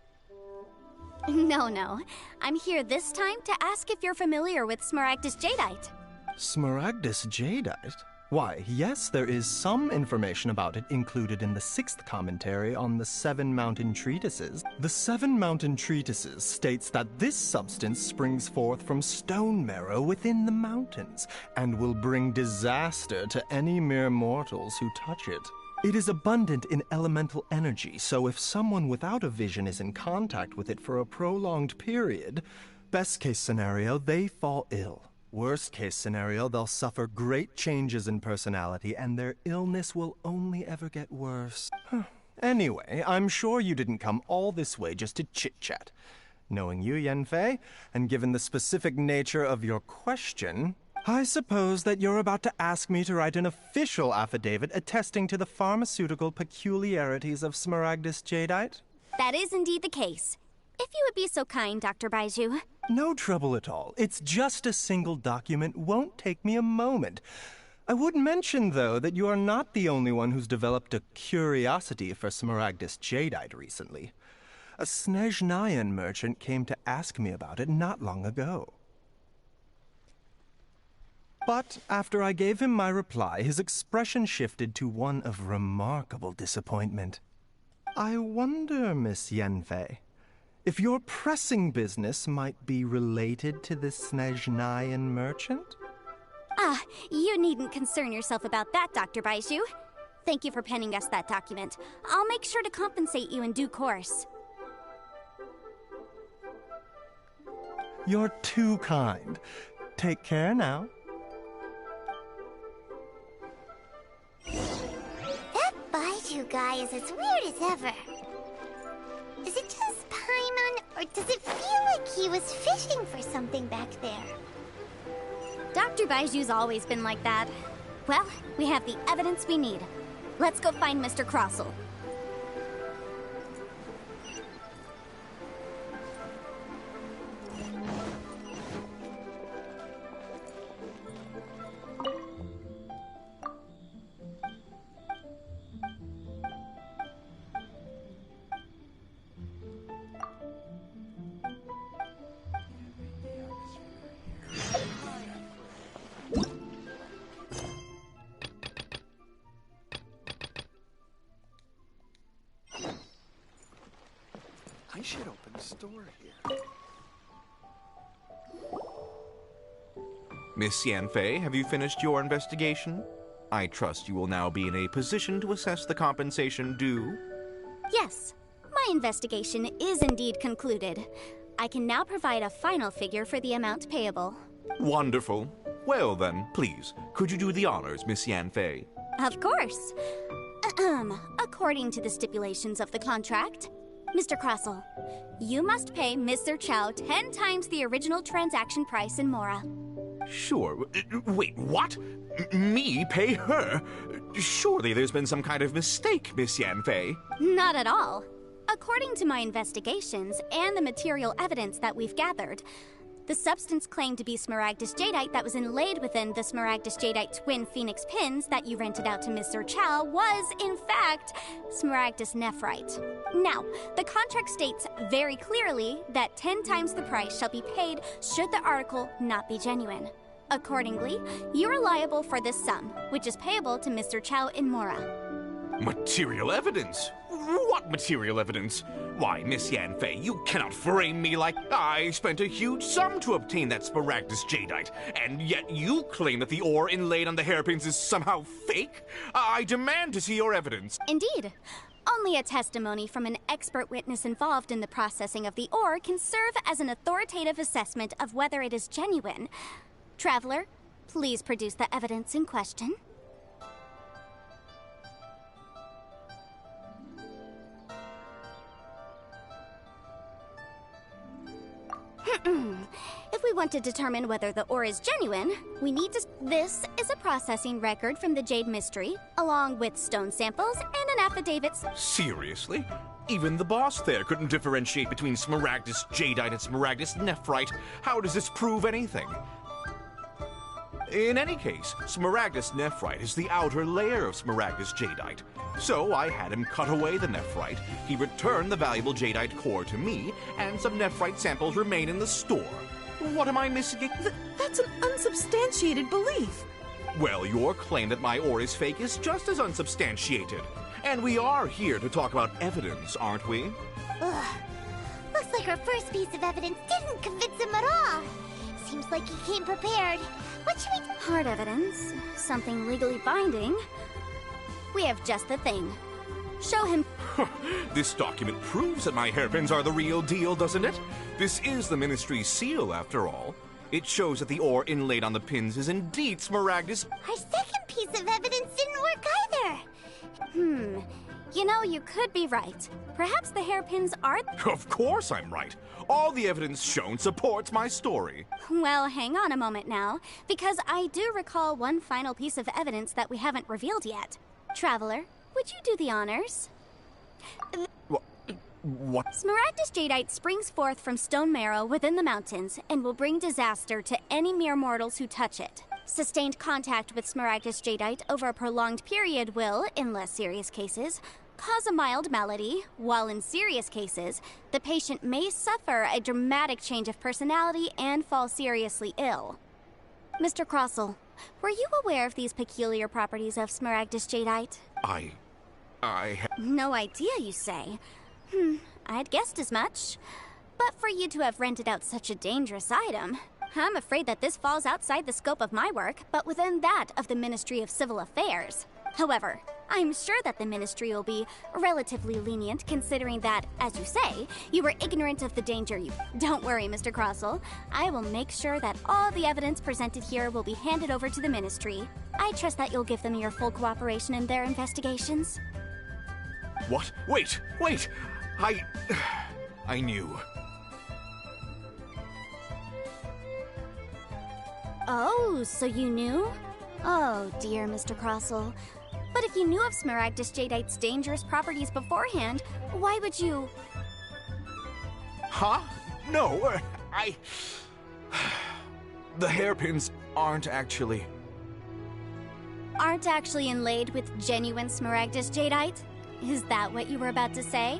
No. I'm here this time to ask if you're familiar with Smaragdus Jadeite.
Smaragdus Jadeite? Why, yes, there is some information about it included in the 6th commentary on the 7 Mountain Treatises. The 7 Mountain Treatises states that this substance springs forth from stone marrow within the mountains, and will bring disaster to any mere mortals who touch it. It is abundant in elemental energy, so if someone without a vision is in contact with it for a prolonged period, best case scenario, they fall ill. Worst case scenario, they'll suffer great changes in personality, and their illness will only ever get worse. Anyway, I'm sure you didn't come all this way just to chit-chat. Knowing you, Yanfei, and given the specific nature of your question, I suppose that you're about to ask me to write an official affidavit attesting to the pharmaceutical peculiarities of Smaragdus Jadeite?
That is indeed the case. If you would be so kind, Dr. Baiju.
No trouble at all. It's just a single document. Won't take me a moment. I would mention, though, that you are not the only one who's developed a curiosity for Smaragdus Jadeite recently. A Snezhnayan merchant came to ask me about it not long ago. But after I gave him my reply, his expression shifted to one of remarkable disappointment. I wonder, Miss Yanfei, if your pressing business might be related to this Snezhnayan merchant?
You needn't concern yourself about that, Dr. Baiju. Thank you for penning us that document. I'll make sure to compensate you in due course.
You're too kind. Take care now.
That Baiju guy is as weird as ever. Is it just Paimon, or does it feel like he was fishing for something back there?
Dr. Baiju's always been like that. Well, we have the evidence we need. Let's go find Mr. Crossell.
I should open a store here.
Miss Yanfei, have you finished your investigation? I trust you will now be in a position to assess the compensation due.
Yes, my investigation is indeed concluded. I can now provide a final figure for the amount payable.
Wonderful. Well then, please, could you do the honors, Miss Yanfei?
Of course. According to the stipulations of the contract, Mr. Crossell, you must pay Ms. Zerchow 10 times the original transaction price in Mora.
Sure. Wait, what? Me pay her? Surely there's been some kind of mistake, Miss Yanfei.
Not at all. According to my investigations and the material evidence that we've gathered, the substance claimed to be Smaragdus Jadeite that was inlaid within the Smaragdus Jadeite twin phoenix pins that you rented out to Miss Zerchow was, in fact, Smaragdus Nephrite. Now, the contract states very clearly that 10 times the price shall be paid should the article not be genuine. Accordingly, you are liable for this sum, which is payable to Miss Zerchow in Mora.
Material evidence? What material evidence? Why, Miss Yanfei, you cannot frame me like I spent a huge sum to obtain that Smaragdus Jadeite, and yet you claim that the ore inlaid on the hairpins is somehow fake? I demand to see your evidence.
Indeed. Only a testimony from an expert witness involved in the processing of the ore can serve as an authoritative assessment of whether it is genuine. Traveler, please produce the evidence in question. If we want to determine whether the ore is genuine, we need to... This is a processing record from the Jade Mystery, along with stone samples and an affidavit...
Seriously? Even the boss there couldn't differentiate between Smaragdus Jadeite and Smaragdus Nephrite. How does this prove anything? In any case, Smaragdus nephrite is the outer layer of Smaragdus jadeite. So I had him cut away the nephrite, he returned the valuable jadeite core to me, and some nephrite samples remain in the store. What am I missing?
That's an unsubstantiated belief.
Well, your claim that my ore is fake is just as unsubstantiated. And we are here to talk about evidence, aren't we?
Ugh. Looks like our first piece of evidence didn't convince him at all. Seems like he came prepared. What should we do?
Hard evidence. Something legally binding. We have just the thing. Show him.
This document proves that my hairpins are the real deal, doesn't it? This is the Ministry's seal, after all. It shows that the ore inlaid on the pins is indeed Smaragdus.
Our second piece of evidence didn't work either.
You know, you could be right. Perhaps the hairpins are...
Of course I'm right. All the evidence shown supports my story.
Well, hang on a moment now, because I do recall one final piece of evidence that we haven't revealed yet. Traveler, would you do the honors?
What?
Smaragdus jadeite springs forth from stone marrow within the mountains and will bring disaster to any mere mortals who touch it. Sustained contact with Smaragdus jadeite over a prolonged period will, in less serious cases, cause a mild malady, while in serious cases, the patient may suffer a dramatic change of personality and fall seriously ill. Mr. Crossell, were you aware of these peculiar properties of Smaragdus jadeite?
I...
No idea, you say? I'd guessed as much. But for you to have rented out such a dangerous item, I'm afraid that this falls outside the scope of my work, but within that of the Ministry of Civil Affairs. However, I'm sure that the Ministry will be relatively lenient, considering that, as you say, you were ignorant of the danger you... Don't worry, Mr. Crossell. I will make sure that all the evidence presented here will be handed over to the Ministry. I trust that you'll give them your full cooperation in their investigations.
What? Wait! I knew.
Oh, so you knew? Oh, dear, Mr. Crossell. But if you knew of Smaragdus jadeite's dangerous properties beforehand, why would you...
Huh? No, The hairpins aren't actually...
Aren't actually inlaid with genuine Smaragdus jadeite? Is that what you were about to say?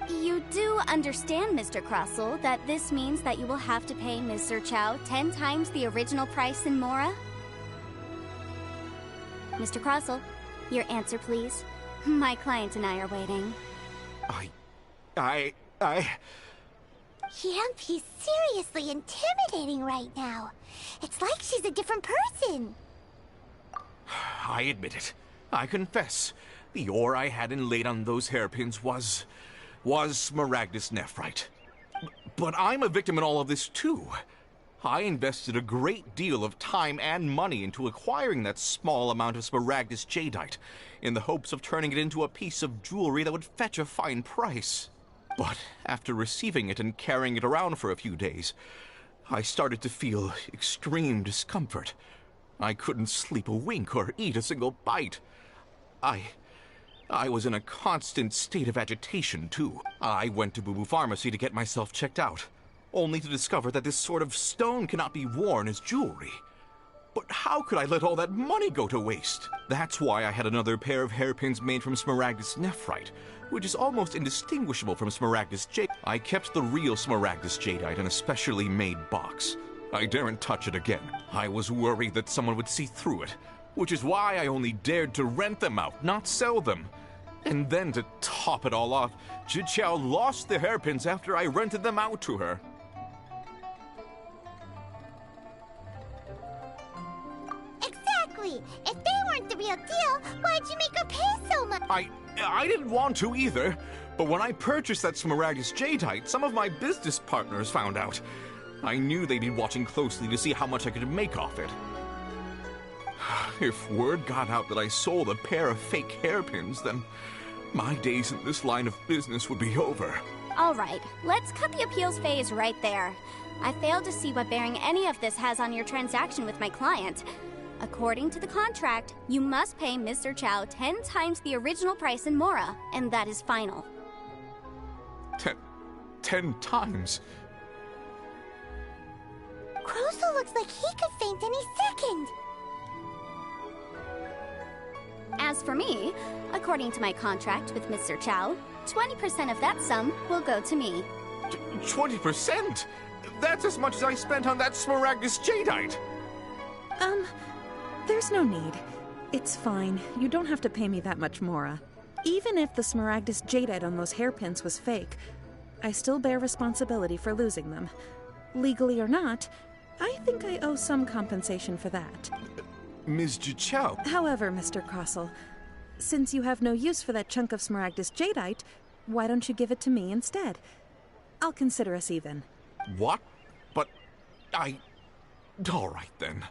You do understand, Mr. Crossell, that this means that you will have to pay Ms. Zerchow 10 times the original price in Mora? Mr. Crossell, your answer, please. My client and I are waiting.
He's seriously intimidating right now. It's like she's a different person.
I admit it. I confess. The ore I had inlaid on those hairpins was Smaragdus nephrite. But I'm a victim in all of this, too. I invested a great deal of time and money into acquiring that small amount of Smaragdus jadeite, in the hopes of turning it into a piece of jewelry that would fetch a fine price. But after receiving it and carrying it around for a few days, I started to feel extreme discomfort. I couldn't sleep a wink or eat a single bite. I was in a constant state of agitation, too. I went to Boo Boo Pharmacy to get myself checked out, only to discover that this sort of stone cannot be worn as jewelry. But how could I let all that money go to waste? That's why I had another pair of hairpins made from Smaragdus nephrite, which is almost indistinguishable from Smaragdus jadeite. I kept the real Smaragdus jadeite in a specially made box. I daren't touch it again. I was worried that someone would see through it, which is why I only dared to rent them out, not sell them. And then to top it all off, Zhiqiao lost the hairpins after I rented them out to her.
Exactly! If they weren't the real deal, why'd you make her pay so much?
I didn't want to either, but when I purchased that Smaragdus jadeite, some of my business partners found out. I knew they'd be watching closely to see how much I could make off it. If word got out that I sold a pair of fake hairpins, then my days in this line of business would be over.
All right, let's cut the appeals phase right there. I failed to see what bearing any of this has on your transaction with my client. According to the contract, you must pay Ms. Zerchow 10 times the original price in Mora, and that is final.
10 times?
Crossell looks like he could faint any second.
As for me, according to my contract with Mr. Chow, 20% of that sum will go to me.
20%? That's as much as I spent on that Smaragdus Jadeite!
There's no need. It's fine. You don't have to pay me that much, Mora. Even if the Smaragdus Jadeite on those hairpins was fake, I still bear responsibility for losing them. Legally or not, I think I owe some compensation for that.
Ms. Jichao.
However, Mr. Crossell, since you have no use for that chunk of Smaragdus Jadeite, why don't you give it to me instead? I'll consider us even.
What? But all right then.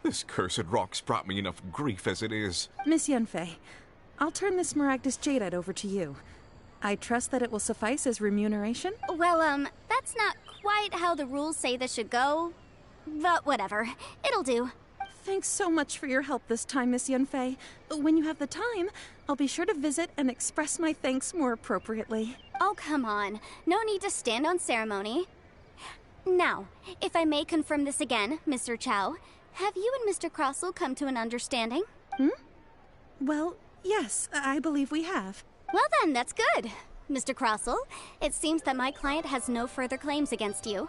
This cursed rock's brought me enough grief as it is.
Miss Yanfei, I'll turn this Smaragdus Jadeite over to you. I trust that it will suffice as remuneration?
Well, that's not quite how the rules say this should go. But whatever. It'll do.
Thanks so much for your help this time, Miss Yanfei. When you have the time, I'll be sure to visit and express my thanks more appropriately.
Oh, come on. No need to stand on ceremony. Now, if I may confirm this again, Mr. Chow, have you and Mr. Crossell come to an understanding?
Well, yes, I believe we have.
Well then, that's good. Mr. Crossell, it seems that my client has no further claims against you.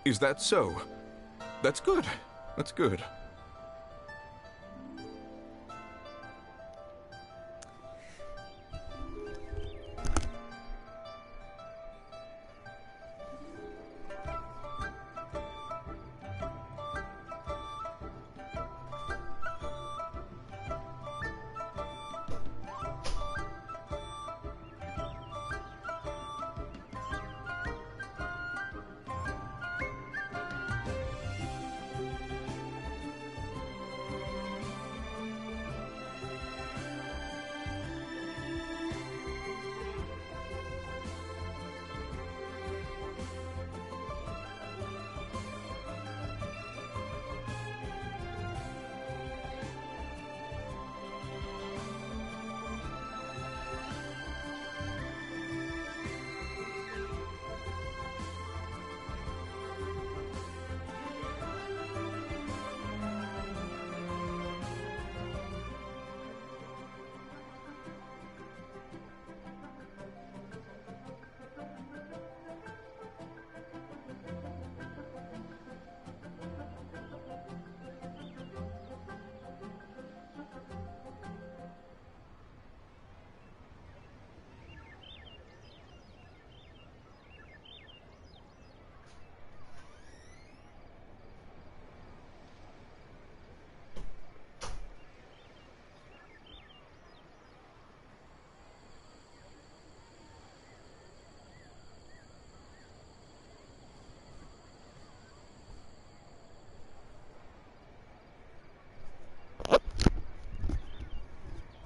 Is that so? That's good. That's good.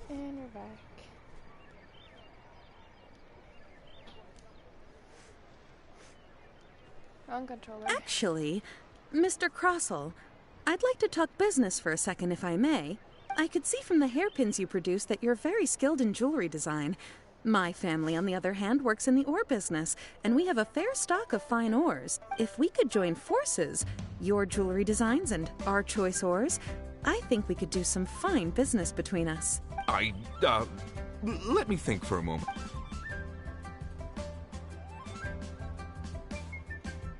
And we're back. Wrong controller.
Actually, Mr. Crossell, I'd like to talk business for a second if I may. I could see from the hairpins you produce that you're very skilled in jewelry design. My family, on the other hand, works in the ore business, and we have a fair stock of fine ores. If we could join forces, your jewelry designs and our choice ores, I think we could do some fine business between us.
Let me think for a moment.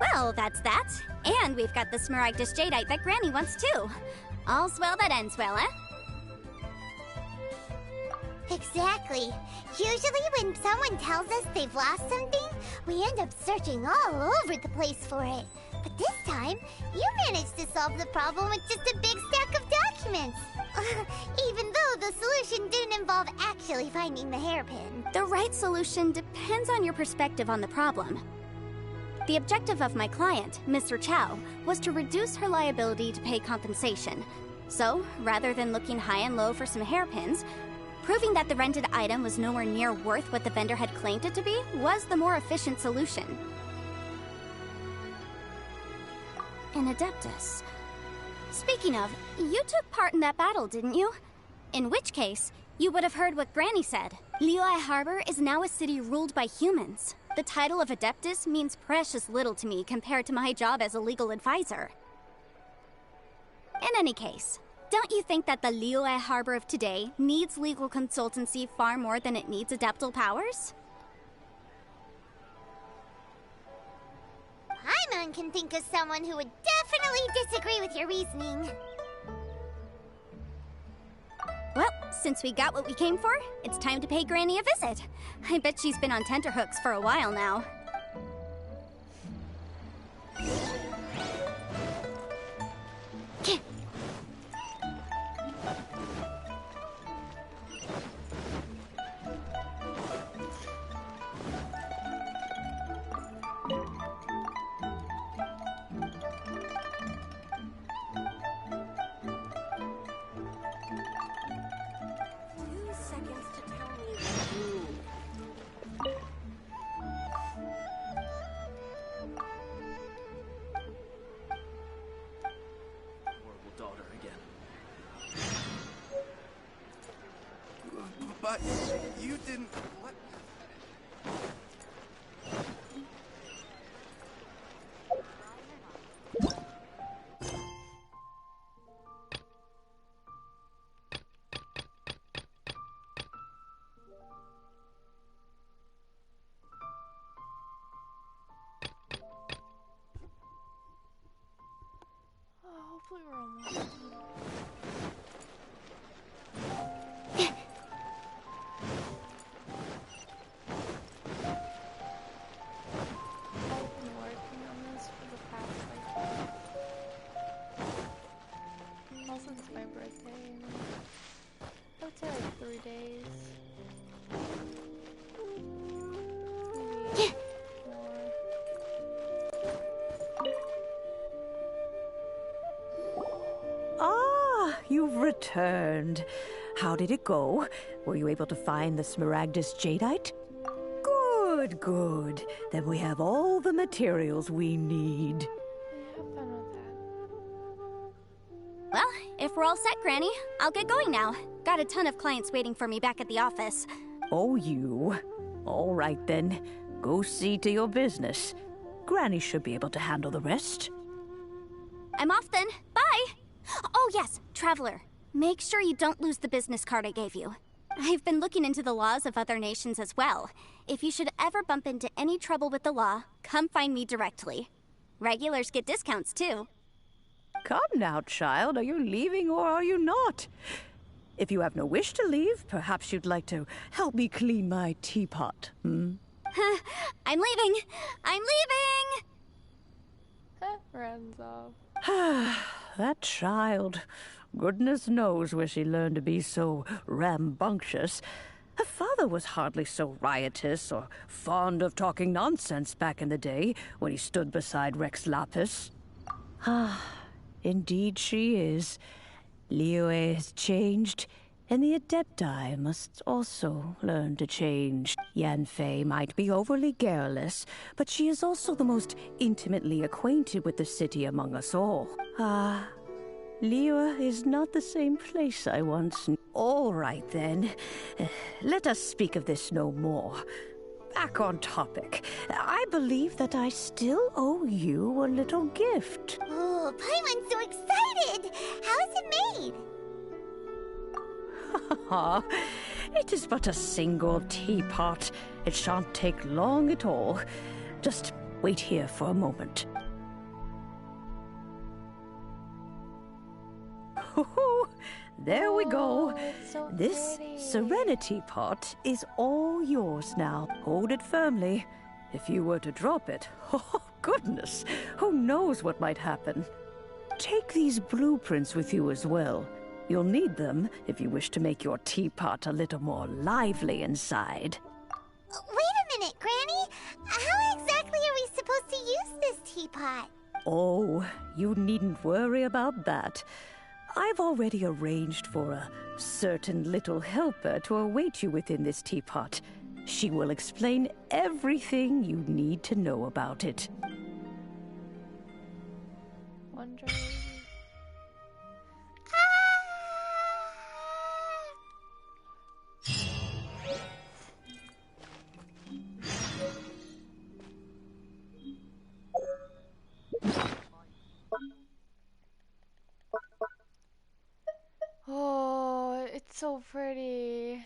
Well, that's that. And we've got the Smaragdus Jadeite that Granny wants too. All's well that ends well, eh?
Exactly. Usually when someone tells us they've lost something, we end up searching all over the place for it. But this time, you managed to solve the problem with just a big stack of documents. Even though the solution didn't involve actually finding the hairpin.
The right solution depends on your perspective on the problem. The objective of my client, Mr. Chow, was to reduce her liability to pay compensation. So, rather than looking high and low for some hairpins, proving that the rented item was nowhere near worth what the vendor had claimed it to be was the more efficient solution. An Adeptus. Speaking of, you took part in that battle, didn't you? In which case, you would have heard what Granny said. Liyue Harbor is now a city ruled by humans. The title of Adeptus means precious little to me compared to my job as a legal advisor. In any case, don't you think that the Liyue Harbor of today needs legal consultancy far more than it needs adeptal powers?
Paimon can think of someone who would definitely disagree with your reasoning.
Well, since we got what we came for, it's time to pay Granny a visit. I bet she's been on tenterhooks for a while now.
But you didn't let...
Oh, hopefully we're almost done. Since my birthday, I would say like 3 days. Maybe more.
Ah, you've returned. How did it go? Were you able to find the Smaragdus Jadeite? Good, good. Then we have all the materials we need.
Well, if we're all set, Granny, I'll get going now. Got a ton of clients waiting for me back at the office.
Oh, you. All right, then. Go see to your business. Granny should be able to handle the rest.
I'm off then. Bye! Oh, yes, Traveler. Make sure you don't lose the business card I gave you. I've been looking into the laws of other nations as well. If you should ever bump into any trouble with the law, come find me directly. Regulars get discounts, too.
Come now, child. Are you leaving or are you not? If you have no wish to leave, perhaps you'd like to help me clean my teapot, hmm?
I'm leaving! I'm leaving!
Runs off.
That child. Goodness knows where she learned to be so rambunctious. Her father was hardly so riotous or fond of talking nonsense back in the day when he stood beside Rex Lapis. Indeed she is. Liyue has changed, and the Adepti must also learn to change. Yanfei might be overly garrulous, but she is also the most intimately acquainted with the city among us all. Liyue is not the same place I once knew. All right, then. Let us speak of this no more. Back on topic. I believe that I still owe you a little gift.
Oh, Paimon's so excited! How is it made?
It is but a single teapot. It shan't take long at all. Just wait here for a moment. There we go.
So
This
pretty.
Serenity pot is all yours now. Hold it firmly. If you were to drop it, oh goodness, who knows what might happen. Take these blueprints with you as well. You'll need them if you wish to make your teapot a little more lively inside.
Wait a minute, Granny. How exactly are we supposed to use this teapot?
Oh, you needn't worry about that. I've already arranged for a certain little helper to await you within this teapot. She will explain everything you need to know about it.
Wondering. It's so pretty.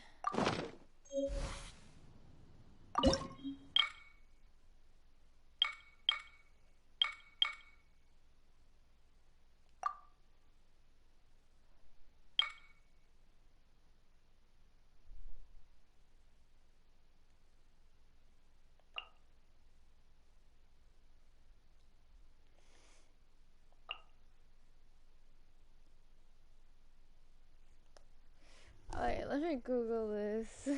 Alright, let me Google this.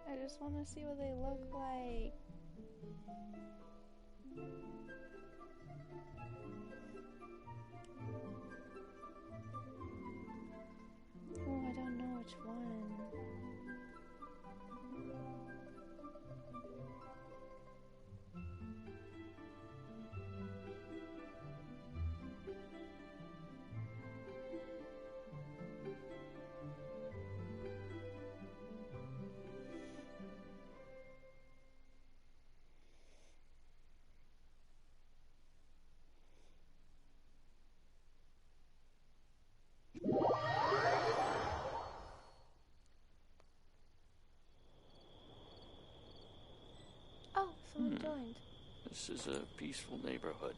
I just want to see what they look like. Oh, I don't know which one. Oh, someone joined.
This is a peaceful neighborhood.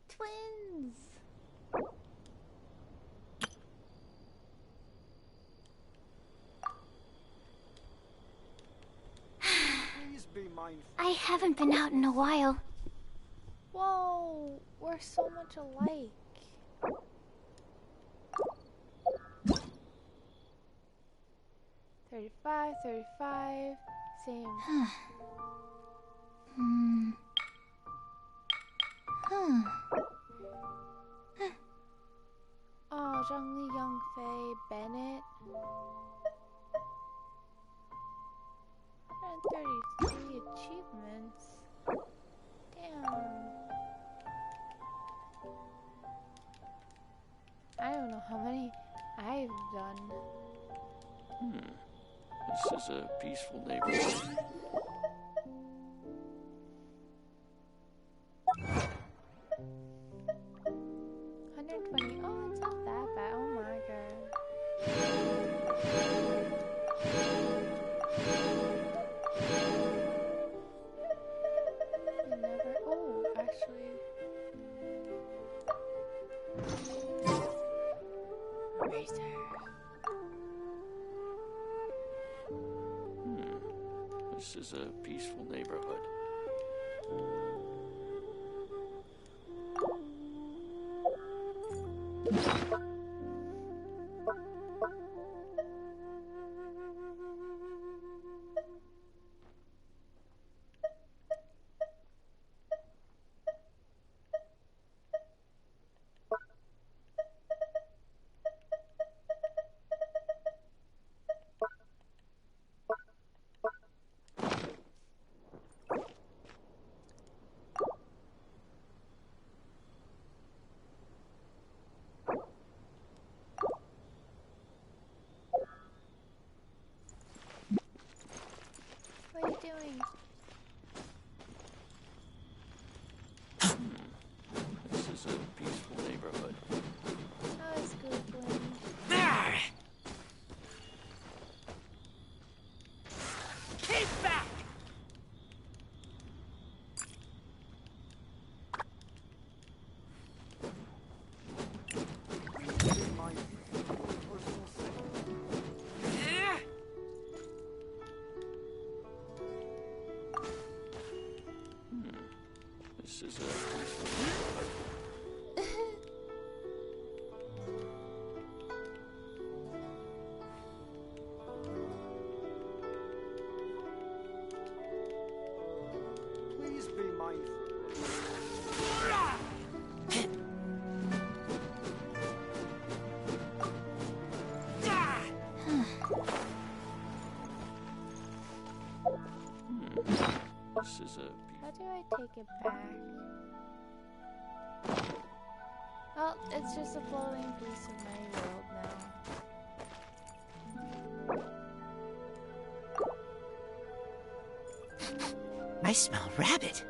Twins!
I haven't been out in a while.
Whoa, we're so much alike. $35, $35, same. Oh, Zhongli, Yongfei, Bennett. 133 achievements. Damn. I don't know how many I've done.
This is a peaceful neighborhood.
120. Oh, it's not that bad. Oh my god. Never. Oh, actually. Razor.
This is a peaceful neighborhood. This is a
How do I take it back? Well, it's just a floating piece of my world now.
I smell rabbit.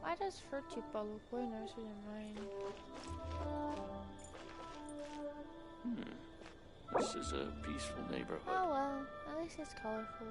Why does Furtupa look way nicer than mine?
This is a peaceful neighborhood.
Oh well, at least it's colorful.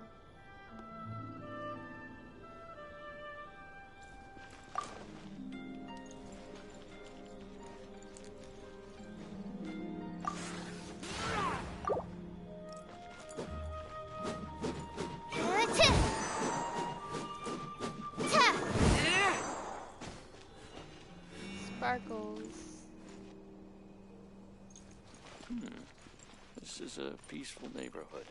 Sparkles.
This is a peaceful neighborhood.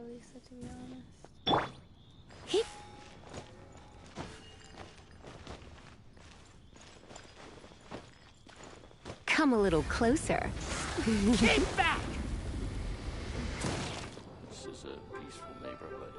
Lisa, to be honest.
Come a little closer.
Keep back!
This is a peaceful neighborhood.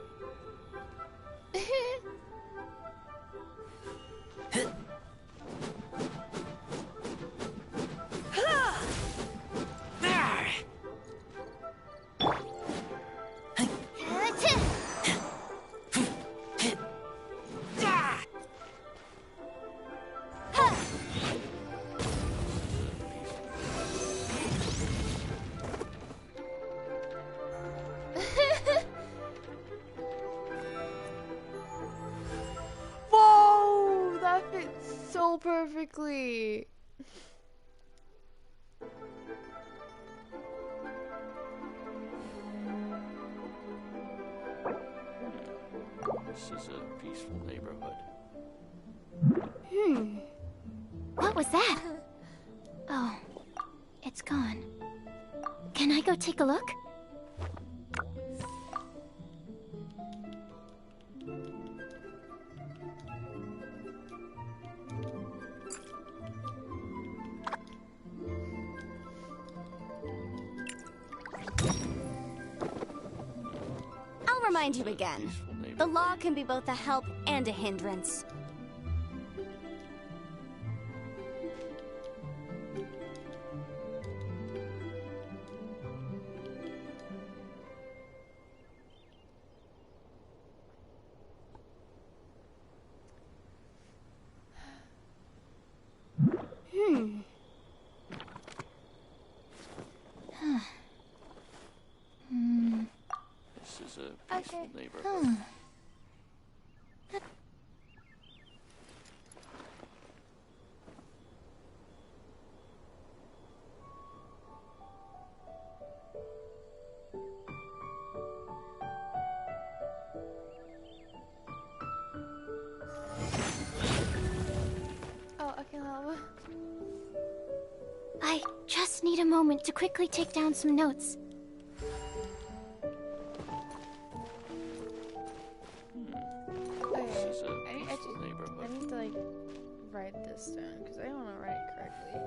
Whoa! That fits so perfectly.
This is a peaceful neighborhood.
What was that? Oh, it's gone. Can I go take a look?
I'll remind you again. The law can be both a help and a hindrance.
This is a peaceful neighborhood.
Oh, okay, Lava.
I just need a moment to quickly take down some notes.
This is a
I
peaceful neighborhood.
need to like write this down because I don't want to write it correctly.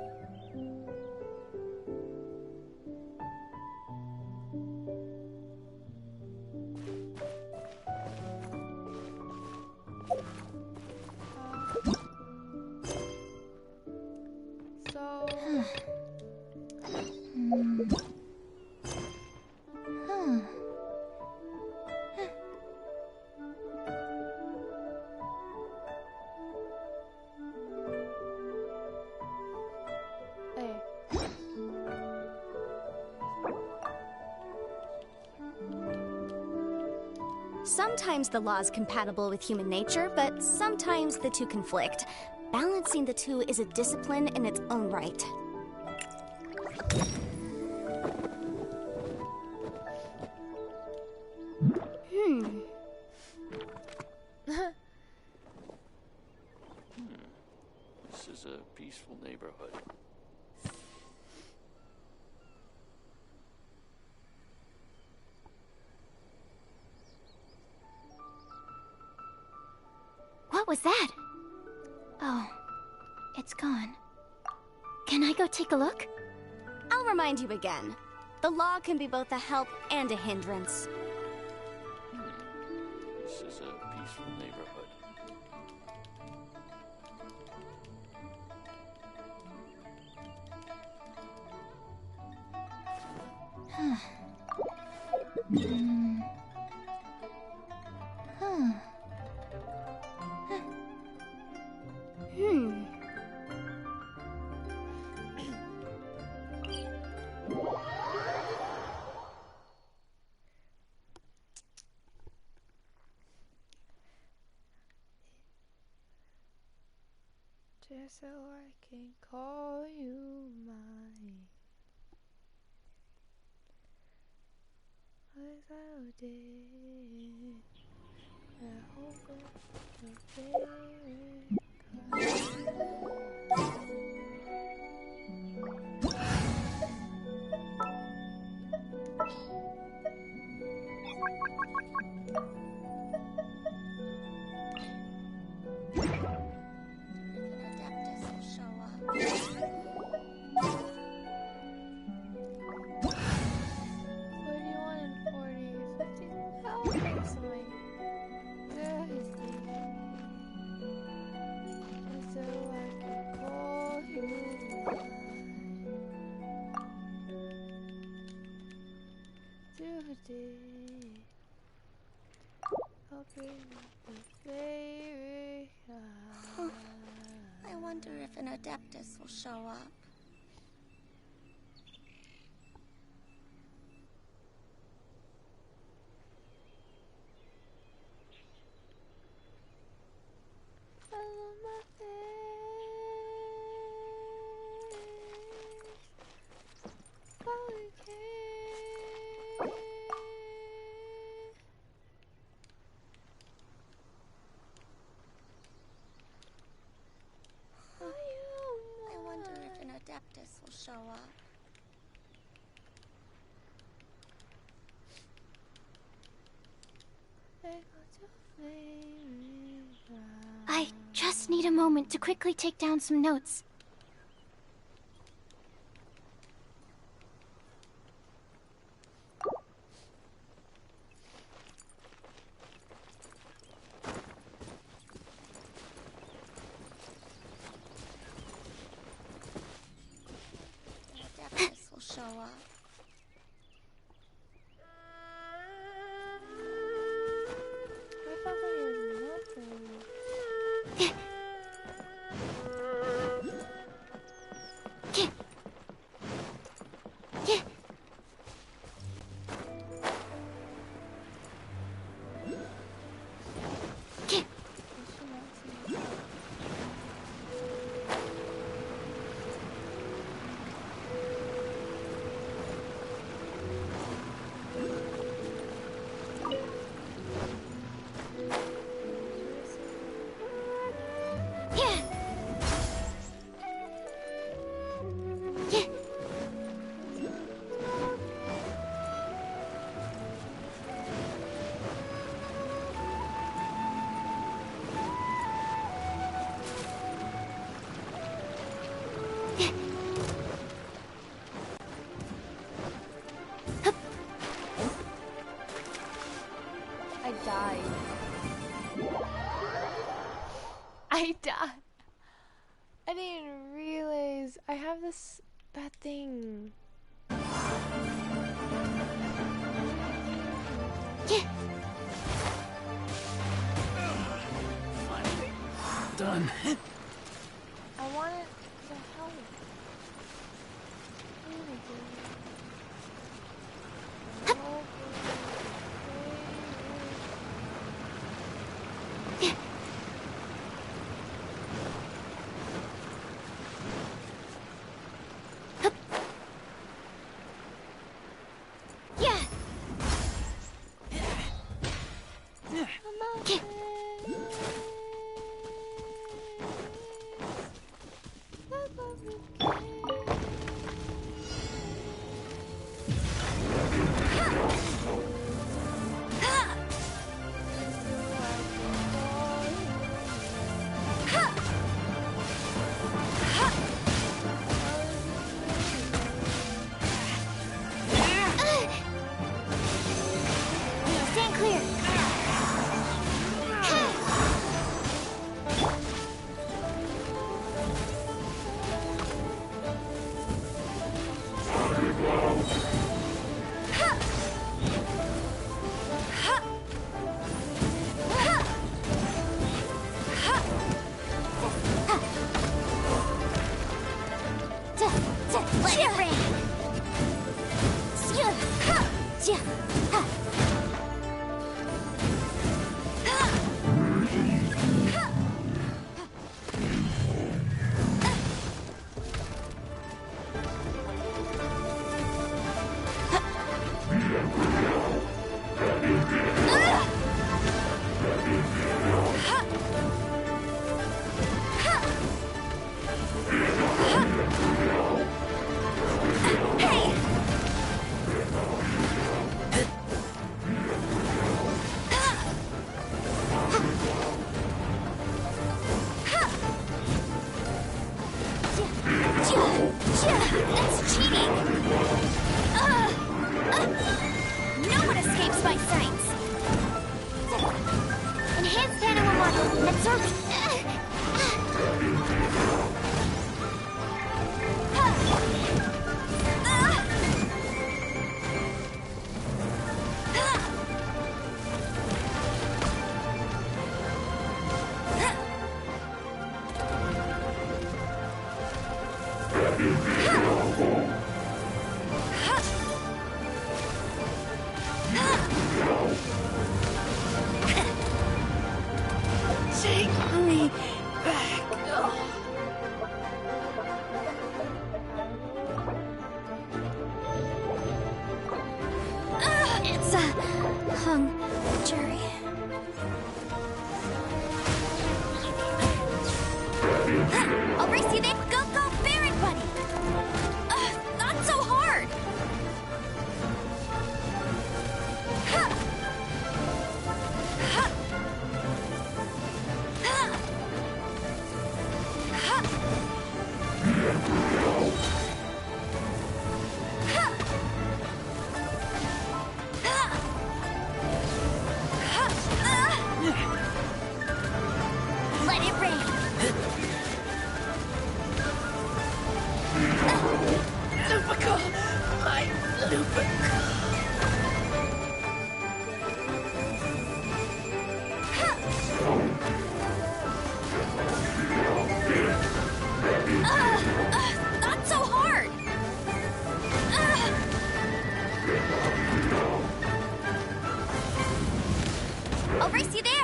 So hey.
Sometimes the law is compatible with human nature, but sometimes the two conflict. Balancing the two is a discipline in its own right.
This is a peaceful neighborhood.
What was that? Oh, it's gone. Can I go take a look?
I'll remind you again. The law can be both a help and a hindrance.
This is a peaceful neighborhood.
Just so I can call you mine. As I did, I hope that your
I wonder if an Adeptus will show up. I wonder if an Adeptus will show up.
I just need a moment to quickly take down some notes.
Adeptus will show up.
I died. I didn't realize I have this bad thing.
Finally done.
I wanted to help.
Stand clear. Let it rain. That's cheating! No one escapes my sights! Enhanced animal model, absorb...
Take me back.
It's a hung jury. I'll race you then. Go, go, Baron Buddy. Not so hard. Let it rain.
Lupical! My Lupical!
Not so hard. I'll race you there.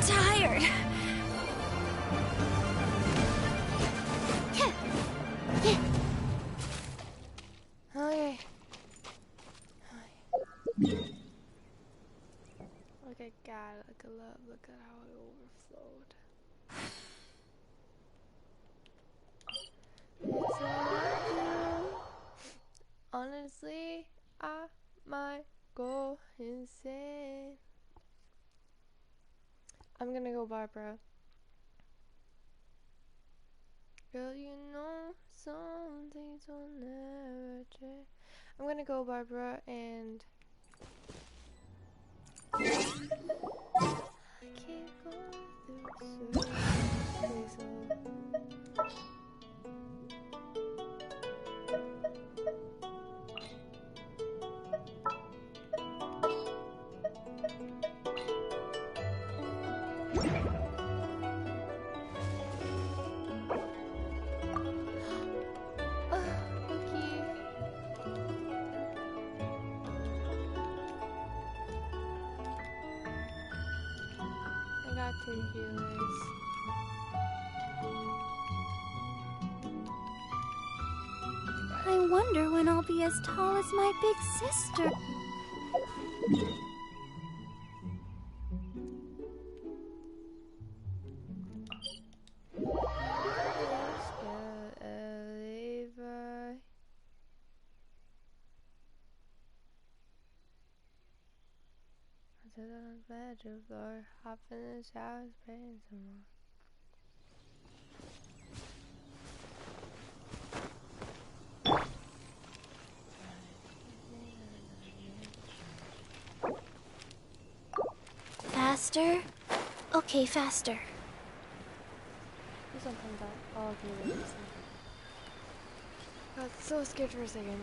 Tired.
Okay. Look at God, look at love, look at how it overflowed. It's all honestly, I might go insane. I'm gonna go Barbara. Girl, you know some things will never change. I'm gonna go Barbara and I keep going through two healers.
I wonder when I'll be as tall as my big sister.
I sit on the bedroom floor, hop in the shower, spraying some more.
Faster? Okay, faster.
Sometimes I'll do it. I got so scared for a second.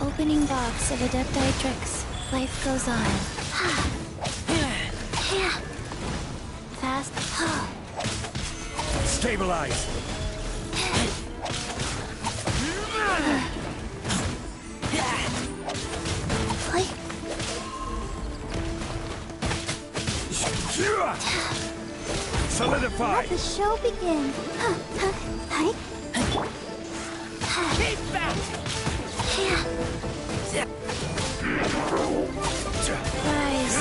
Opening box of Idk Life goes on. Fast.
Stabilize! Solidify!
Let the show begin.
Keep back!
Rise.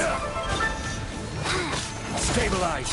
Stabilize!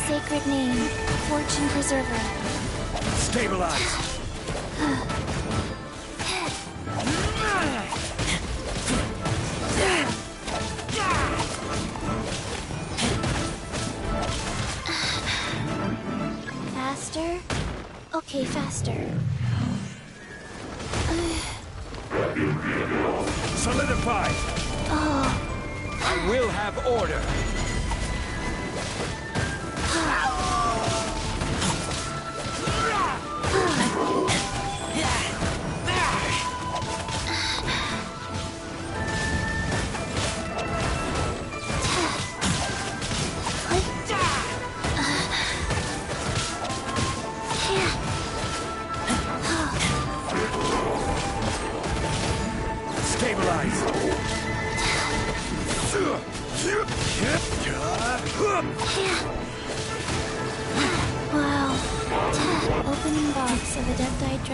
Sacred name, Fortune Preserver.
Stabilize!
Faster? Okay, faster.
Solidify! I will have order!
Wow. Opening box of Idk.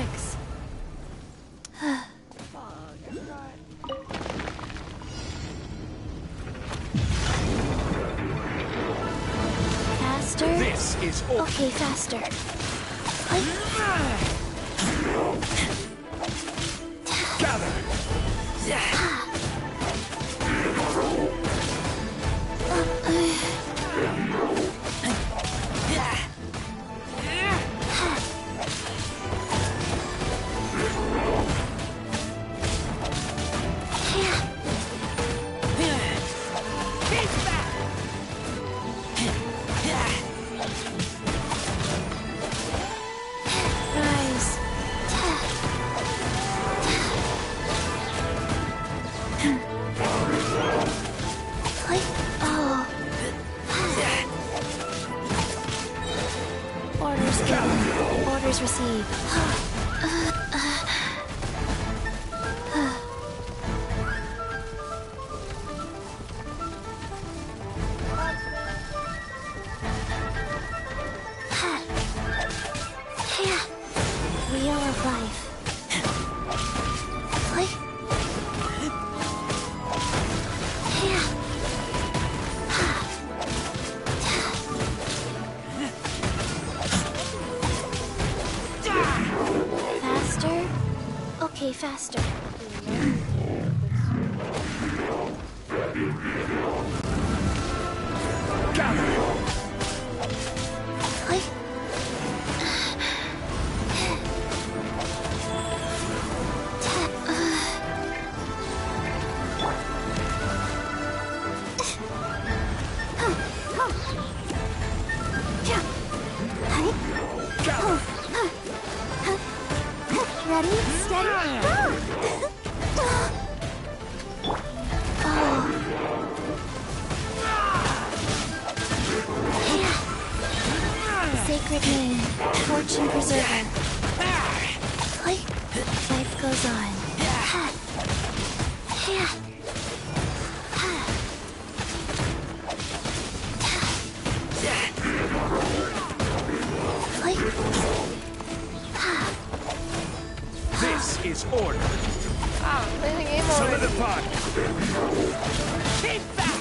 Faster?
This is all.
Okay, faster.
Gather!
Rise. Oh. Orders given. Orders received. Okay, faster.
Ready, steady, go!
Sacred name, fortune preserver. Life goes on.
This is order.
Ah, play the game already.
Solidify. Keep back.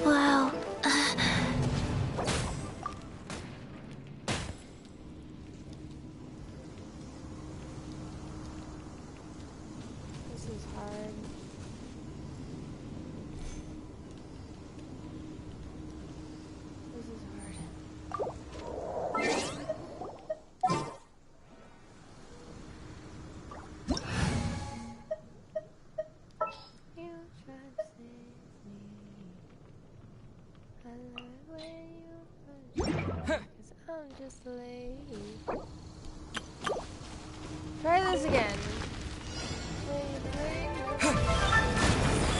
Wow.
This is hard. This is hard. You tried to save me. I love it when you punch me, 'cause I'm just late. Try this again.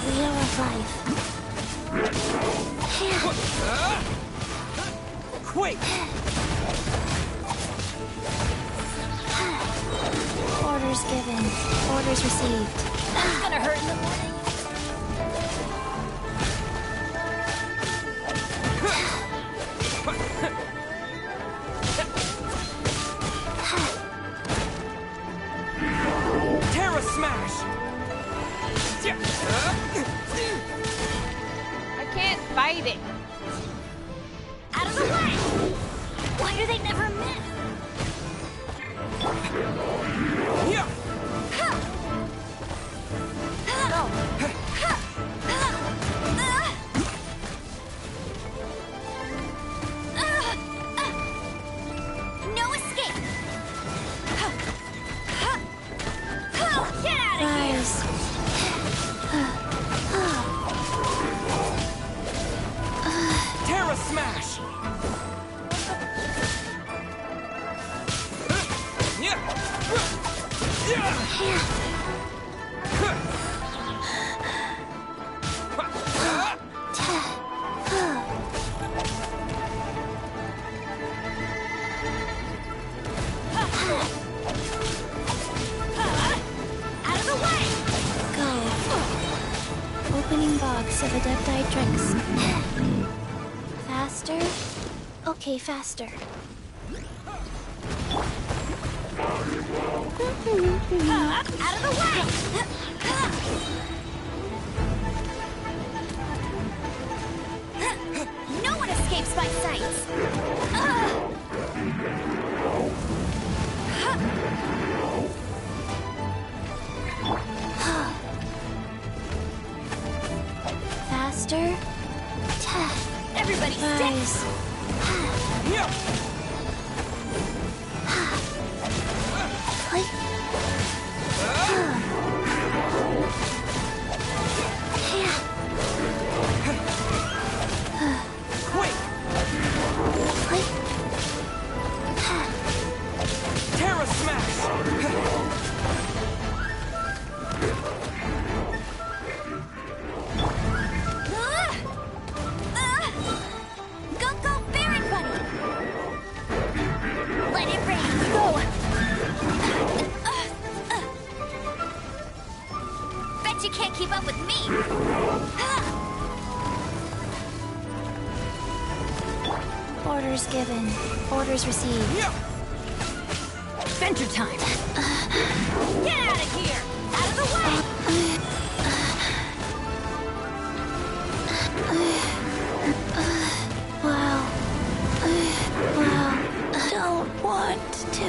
Wheel of life.
Quick!
Orders given. Orders received.
That's gonna hurt in the morning.
Terra Smash!
I can't fight it.
Out of the way! Why do they never miss?
Yeah.
No escape! Get out of
Rise.
Terra Smash!
Out of the way!
Go. Opening box of Adepti tricks. Faster? Okay, faster.
Out of the way! No one escapes my sights!
Faster?
Everybody
Rise.
Terra Smash!
Go, Baron Buddy! Let it rain! Go! Bet you can't keep up with me!
Orders given. Orders received.
Adventure time! Get out of here! Out of the way!
Wow. Wow. Don't want to.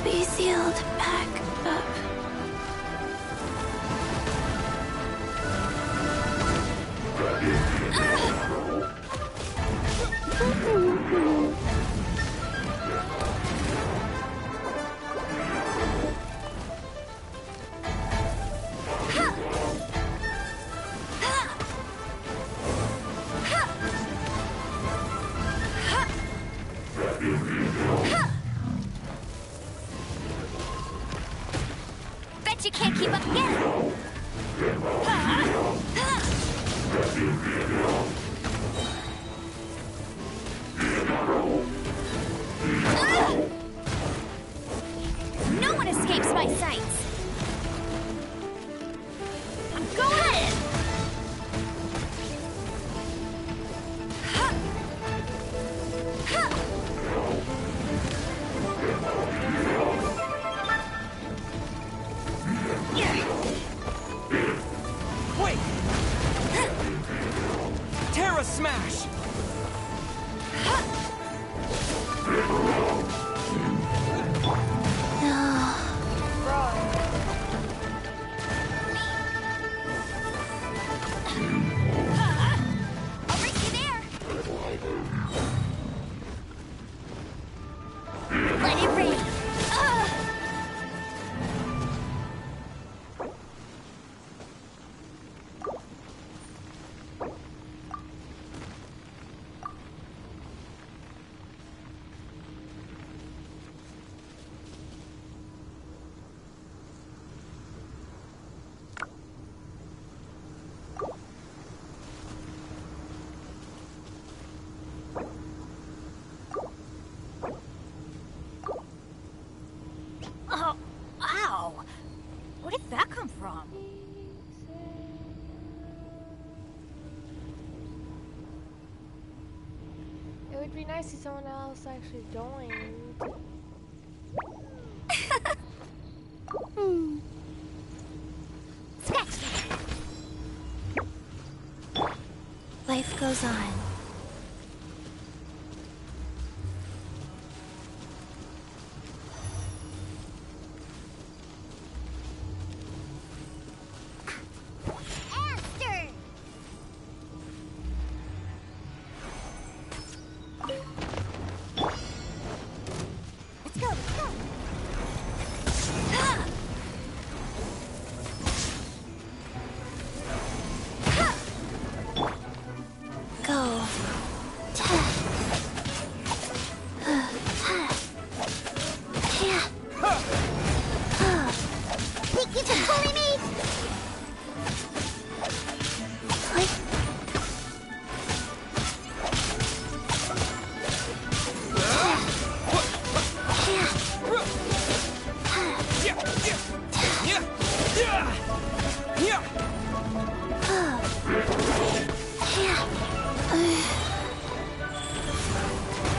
No one escapes my sights! Go ahead!
Wait! Terra Smash!
Let it rain!
Oh, ow! Where did that come from?
It would be nice if someone else actually joined.
Life goes on. Go.
Think you can bully me?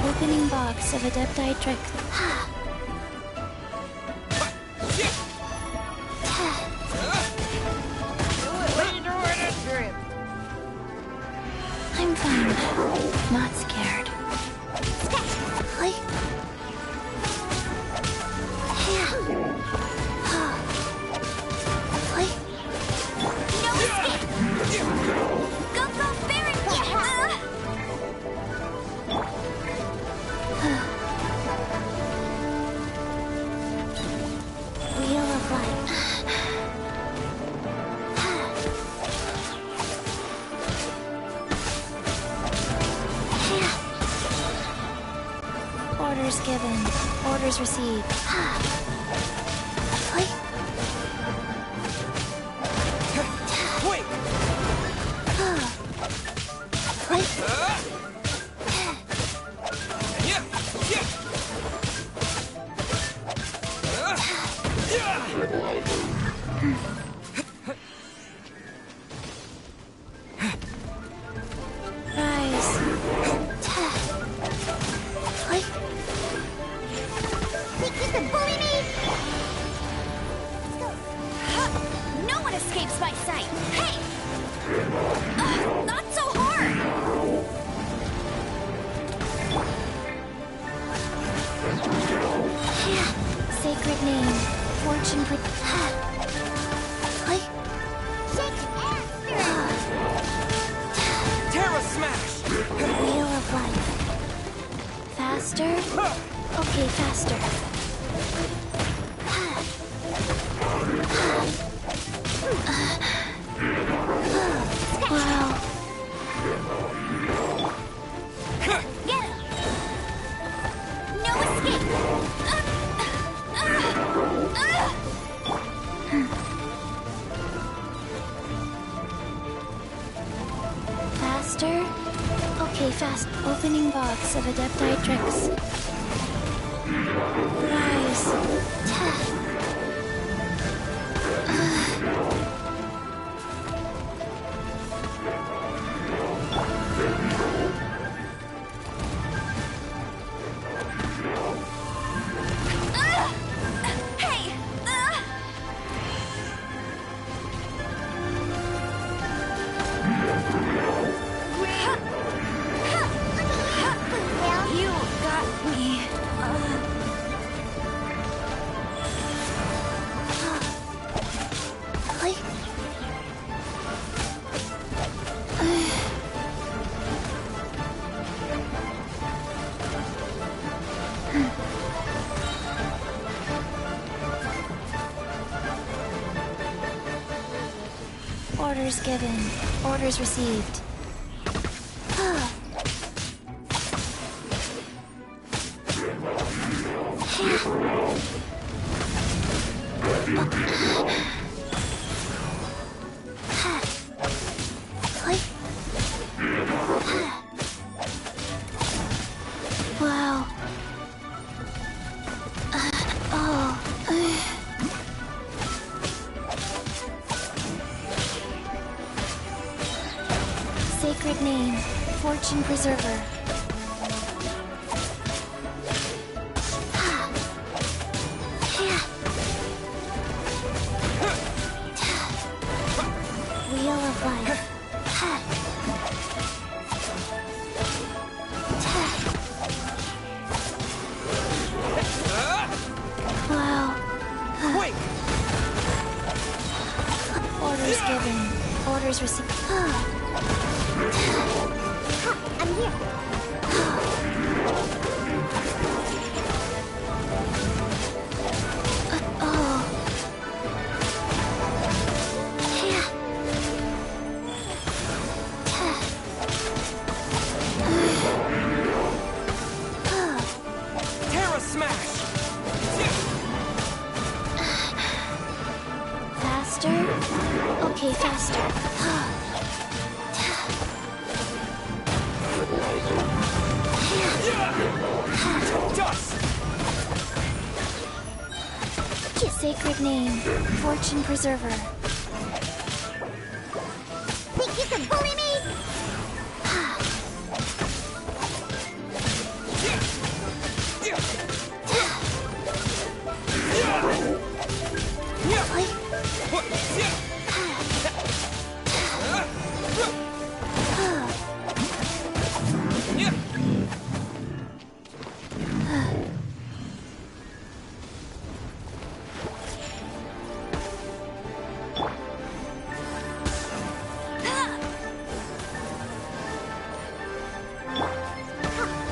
Opening box of Adepti Trick. I'm fine. Not scared.
Go, go, very fast!
Wheel of Life. Orders given. Orders received.
Wait!
Rise.
Think you can bully me?
No one escapes my sight. Hey! Not so hard! Sacred name. Fortune for...
Terra Smash!
Wheel of Life. Faster? Okay, faster. Wow.
Get him! No escape!
Faster? Okay, fast. Opening box of Adepti tricks. Rise.
Hey!
You got me. Orders given. Orders received. Wow. Sacred name, Fortune Preserver. Wheel of Life. Wow.
Quick!
Orders given. Orders received.
I'm here.
Terra Smash!
Faster? Okay, faster.
Dust!
Sacred name, Fortune Preserver.
Think you can bully me?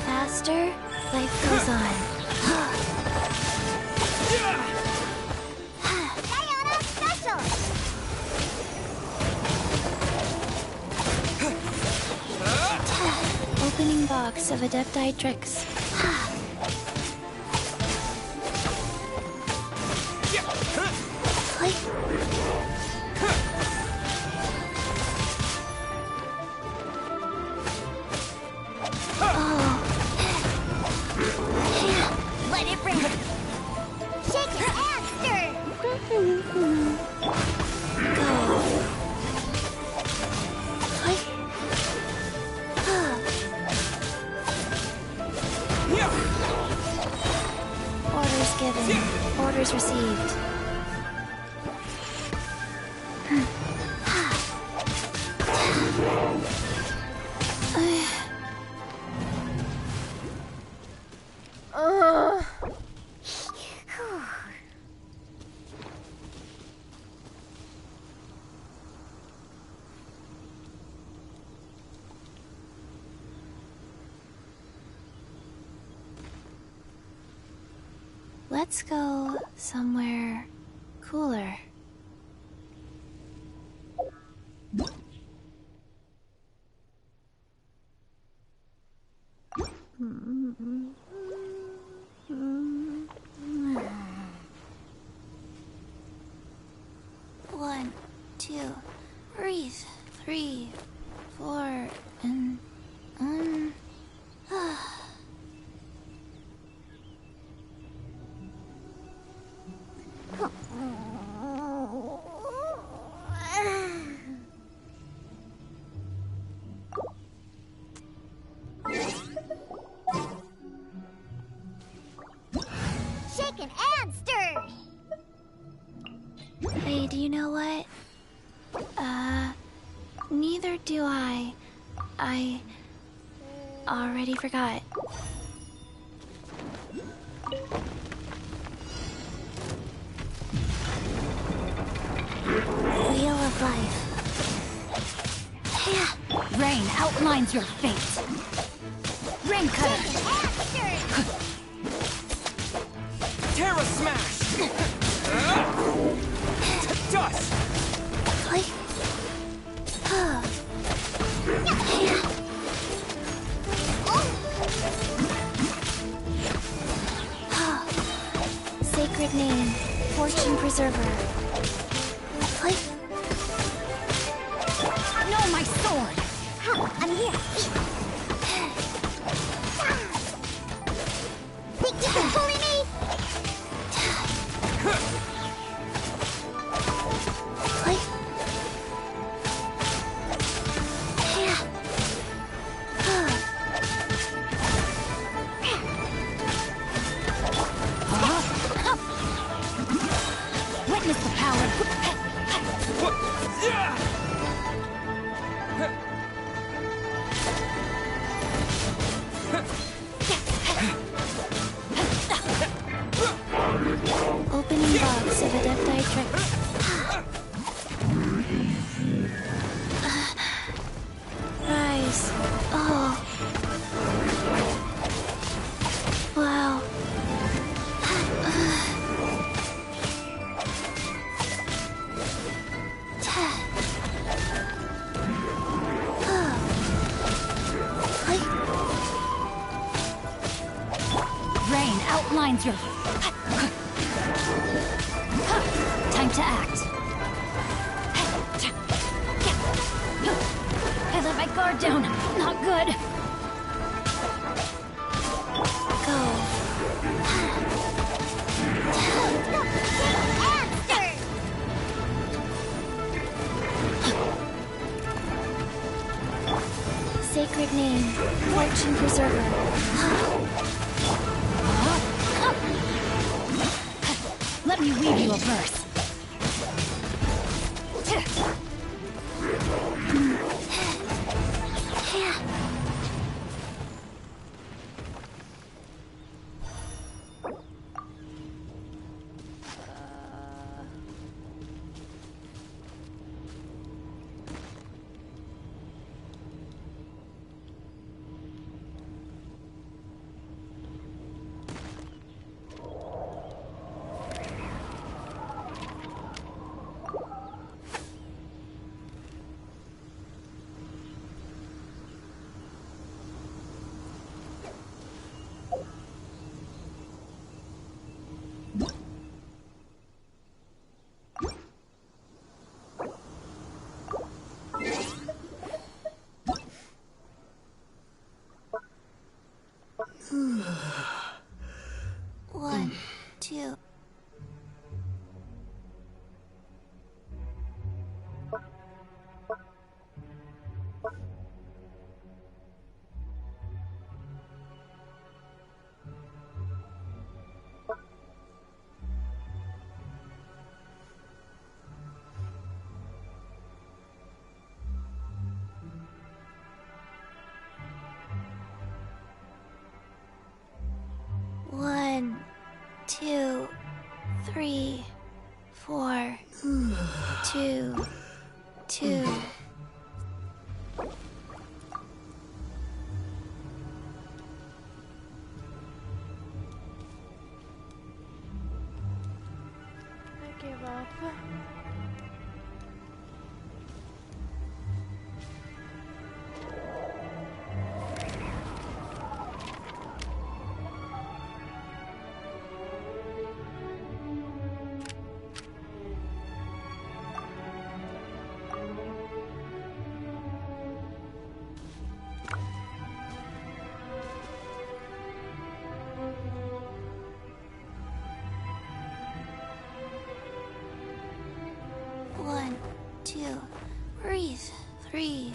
Faster, life goes on.
Diana Special!
Opening box of Adepti tricks.
Let it rip! Shake your ass, stir!
Orders given. Orders received. Let's go somewhere cooler. One, two, breathe. 3, 4, and do I already forgot. Wheel of Life. Rain outlines your fate. Rain Cutter.
Terra Smash! Dust!
Sacred Name, Fortune Preserver. No, my sword!
I'm here. Think you can bully me?
Witness the power. Opening box of Adepti trick. Rise. Oh. Wow. Rain outlines your... Time to act. I let my guard down. Not good. Go. Sacred Name, Fortune Preserver. Let me weave you a verse. One, two. One, two, three, four, two, two.
I give up. One, two, breathe. 3,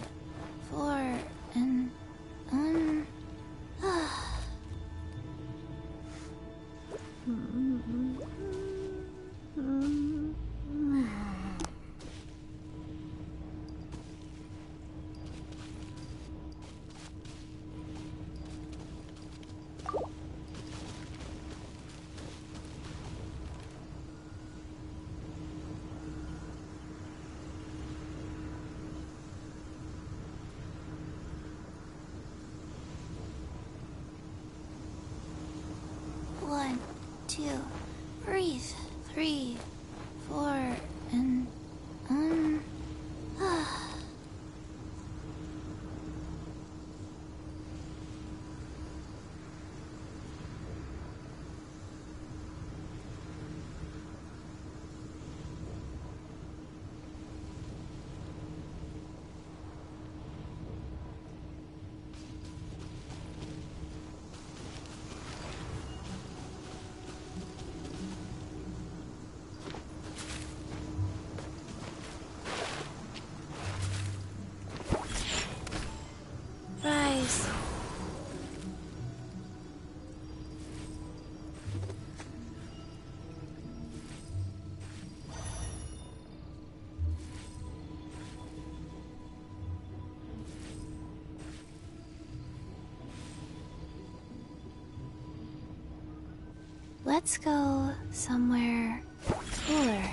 4, and
2. Breathe. 3, 4, and... Rise. Let's go somewhere cooler.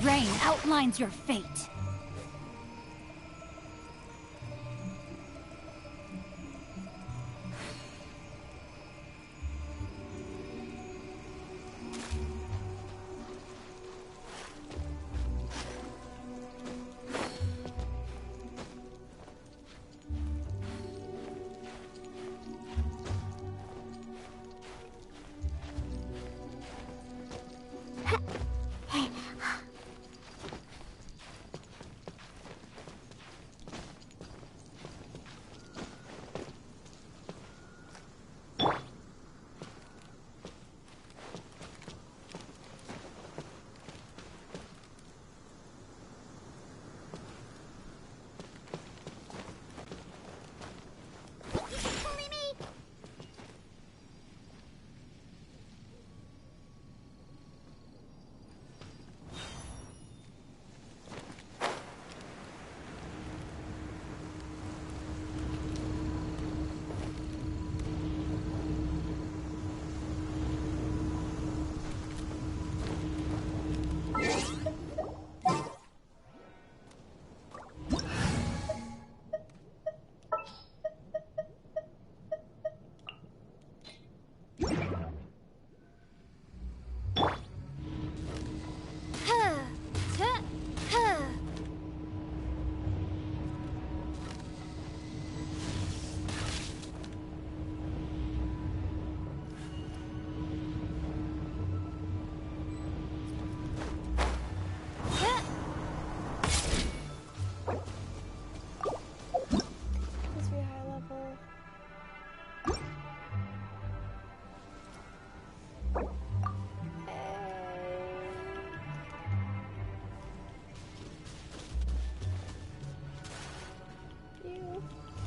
Rain outlines your fate.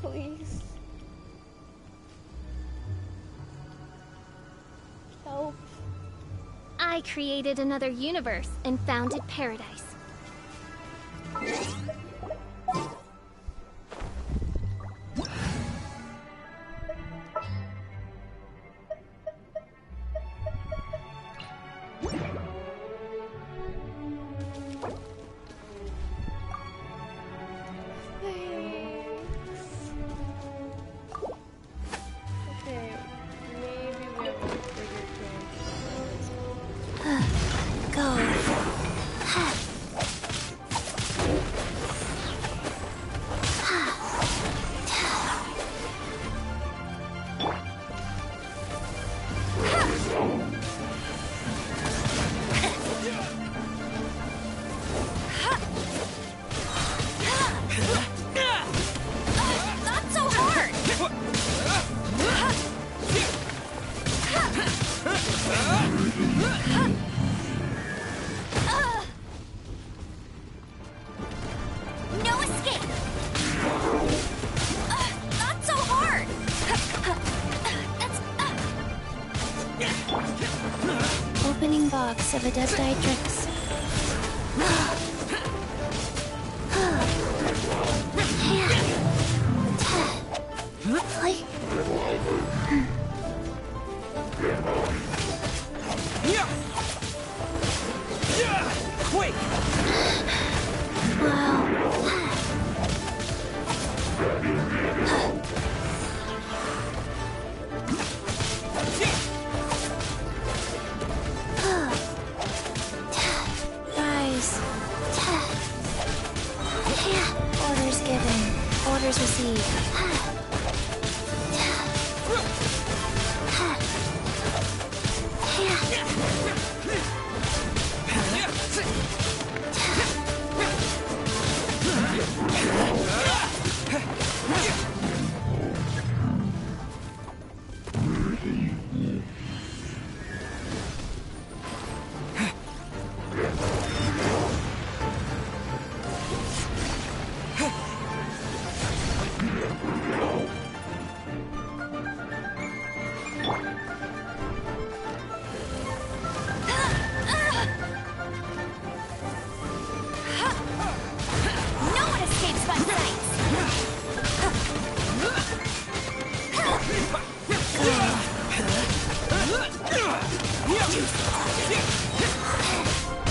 Please. Help.
I created another universe and founded paradise. Box of Idk I'm. Orders received.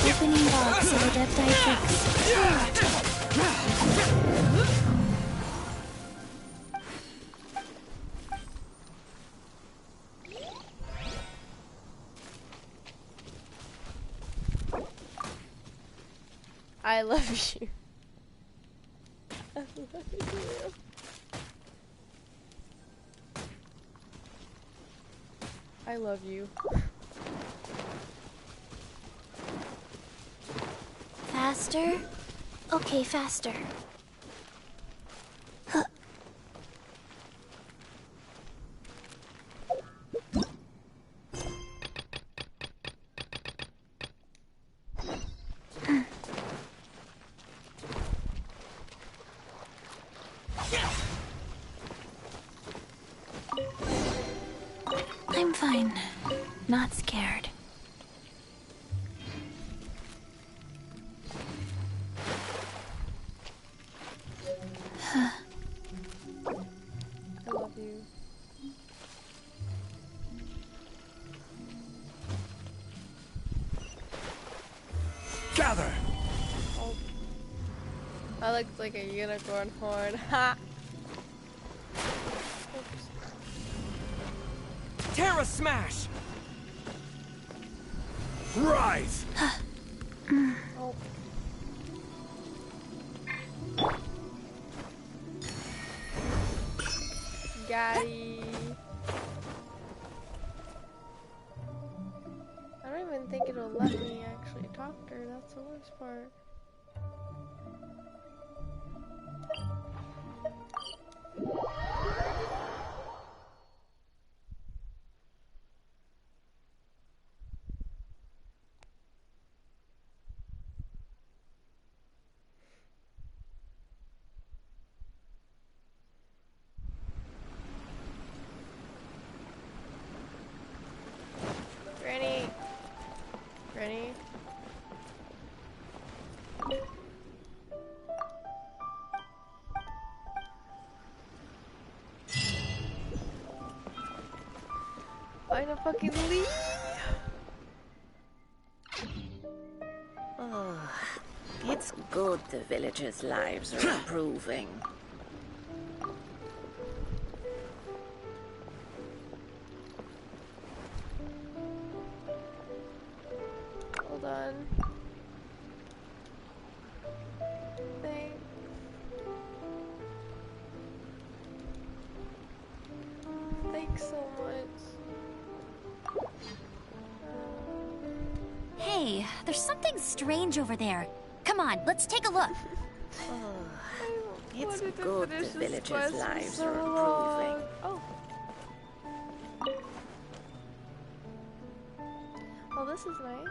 Opening box of Adepti Fix.
I love you. I love you. I love you.
Faster? Okay, faster. Huh.
I'm fine. Not scared.
I love you.
Gather!
Oh. I looked like a unicorn horn. Ha!
Terra Smash! Rise!
Oh. Gary. I don't even think it'll let me actually talk to her. That's the worst part. Granny. Granny. Find a fucking leaf.
Oh, it's good the villagers' lives are improving.
Hold on. Thanks. Thanks so much.
Hey, there's something strange over there. Come on, let's take a look.
It's good the villagers' lives
so
are improving.
long. Oh. Well, this is nice.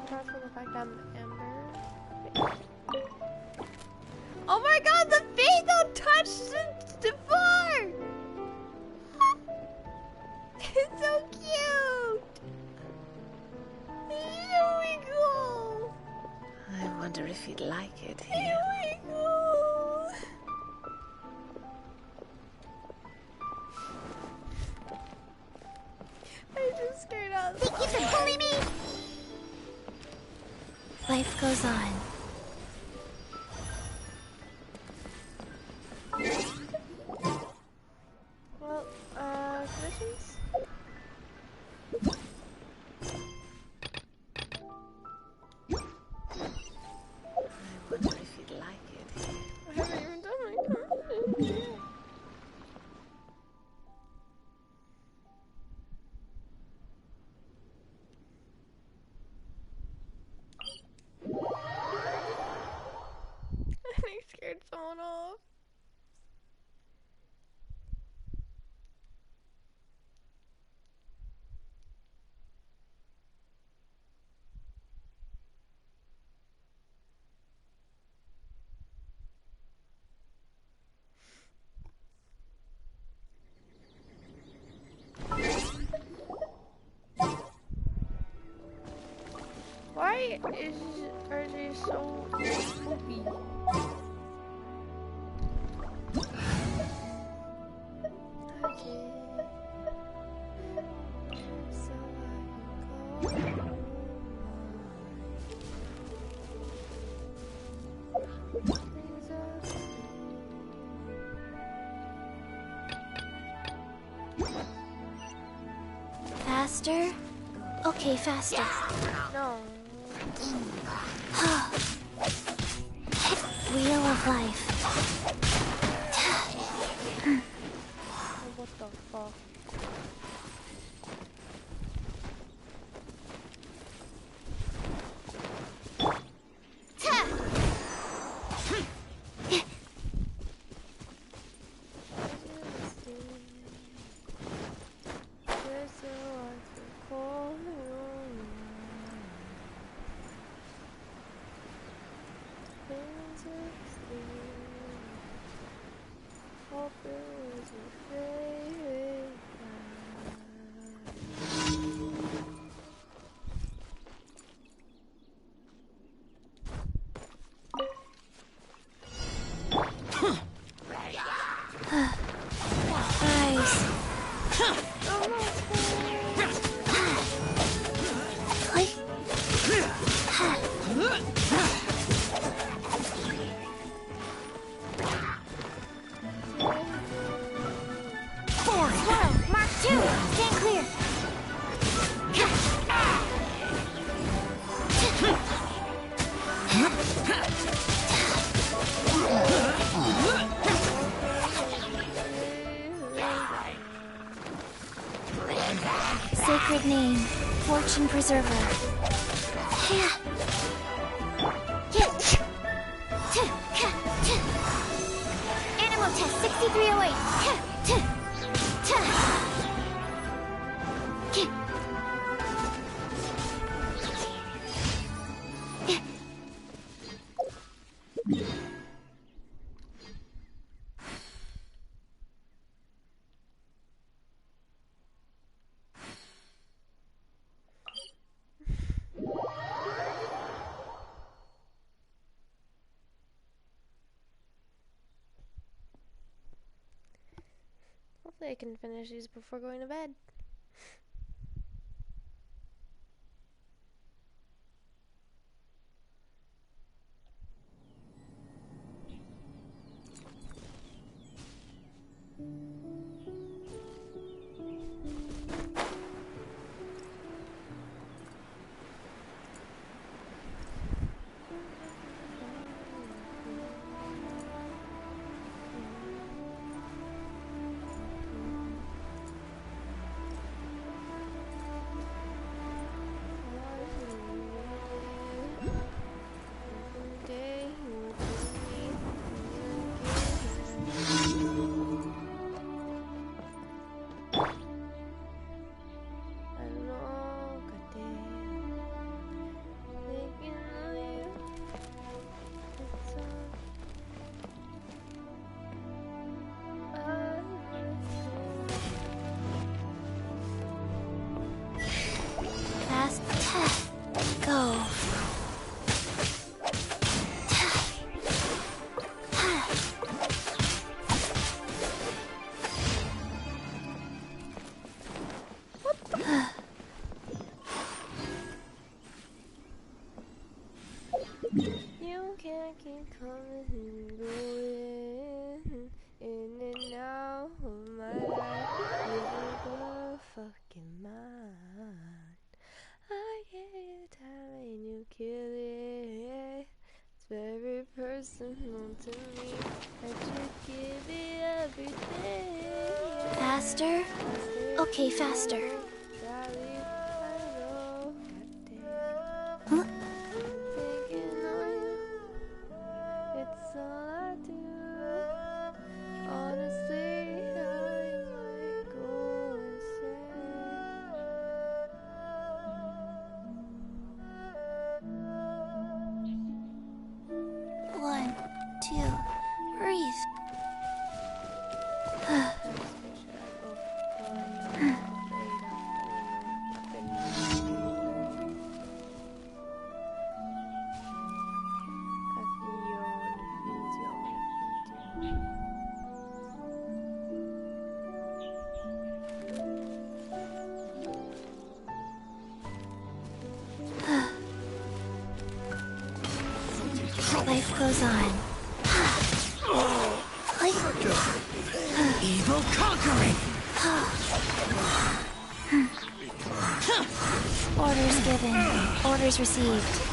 Apart from the fact I'm Ember. Oh my god, the face untouched the floor! It's so cute! Here we go!
I wonder if he'd like it
Here
here.
we go! I just scared out.
Thank you for pulling me!
Life goes on.
Well, commissions?
I wonder if he'd like it here.
Whatever you are they so poopy? Okay. So I can go.
Faster? Okay, faster.
No.
Wheel of life.
What the fuck?
Sacred name, Fortune Preserver.
Animal test 6308.
Hopefully I can finish these before going to bed.
Go.
You can't keep coming and going in and out of my life. You're the fucking mind. I give you time and you kill it. It's very personal to me. I just give it everything.
Faster? Okay, faster. Huh?
Thinking on you, it's all I do. Honestly, I might go insane.
1, 2, breathe.
Life goes on.
Evil conquering!
Orders given. Orders received.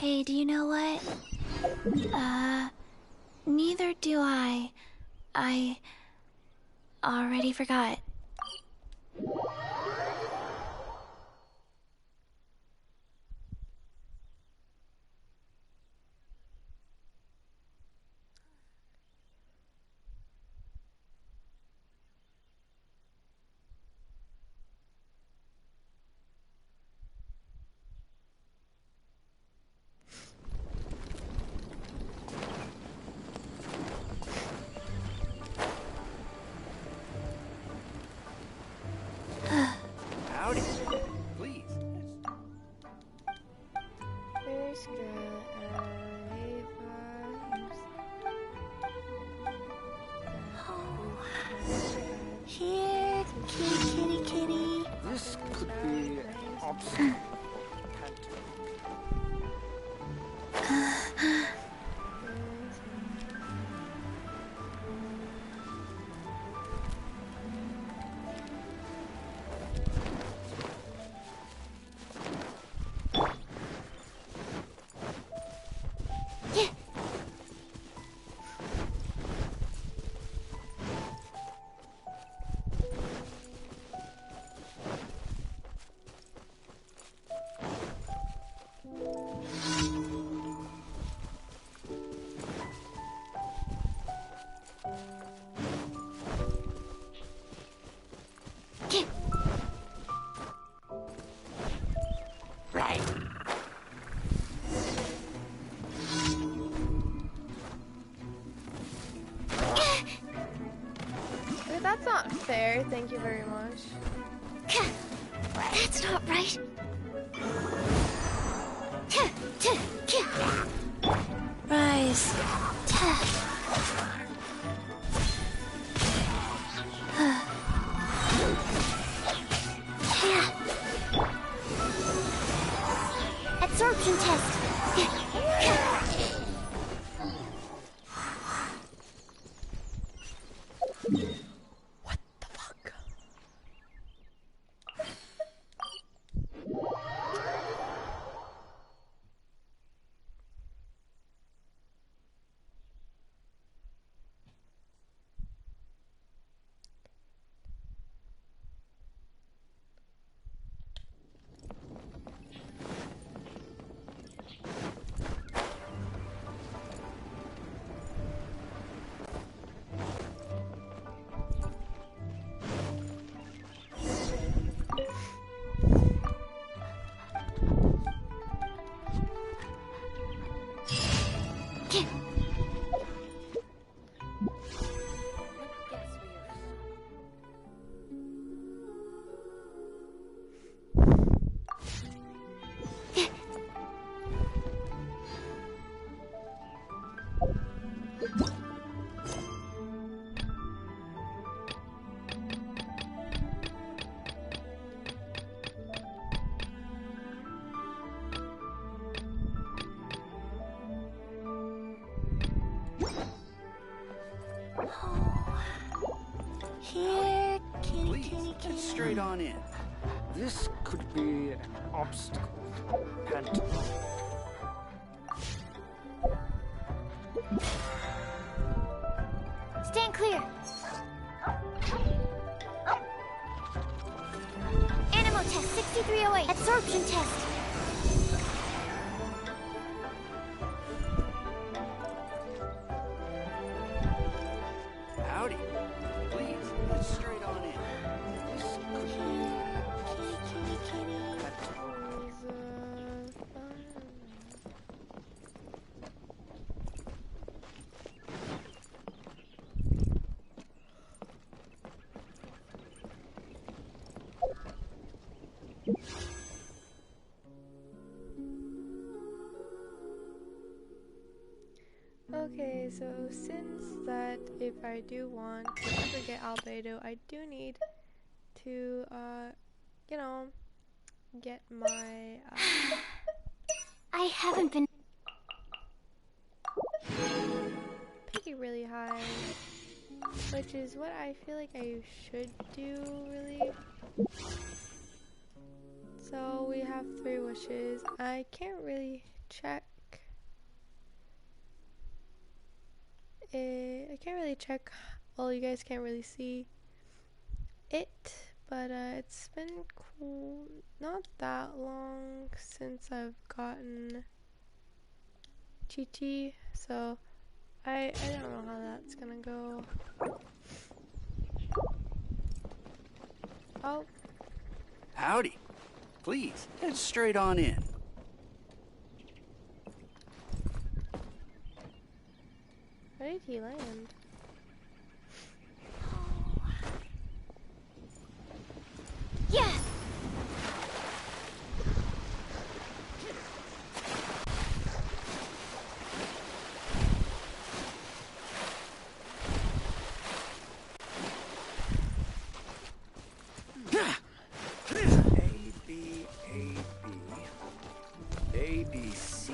Hey, do you know what? Neither do I. I already forgot.
Howdy. Please.
There's good
Here, kitty, kitty.
This could be an obstacle.
Right.
That's not fair, thank you very much.
That's not right.
Rise.
Absorption test.
Here, kitty,
Please,
kitty, kitty.
get straight on in. This could be an obstacle. Pantomime.
Stand clear. Animal test 6308. Absorption test.
Howdy. Please, get straight on in. This could be
Okay, so since that if I do want to ever get albedo, I do need to, you know, get my,
I haven't been
piggy really high, which is what I feel like I should do, really. So we have 3 wishes. I can't really check. I can't really check. Well, you guys can't really see it, but it's been cool. Not that long since I've gotten Chi-Chi, so I don't know how that's gonna go. Oh.
Howdy. Please, head straight on in.
Where did he land?
Yes!
A, B, C,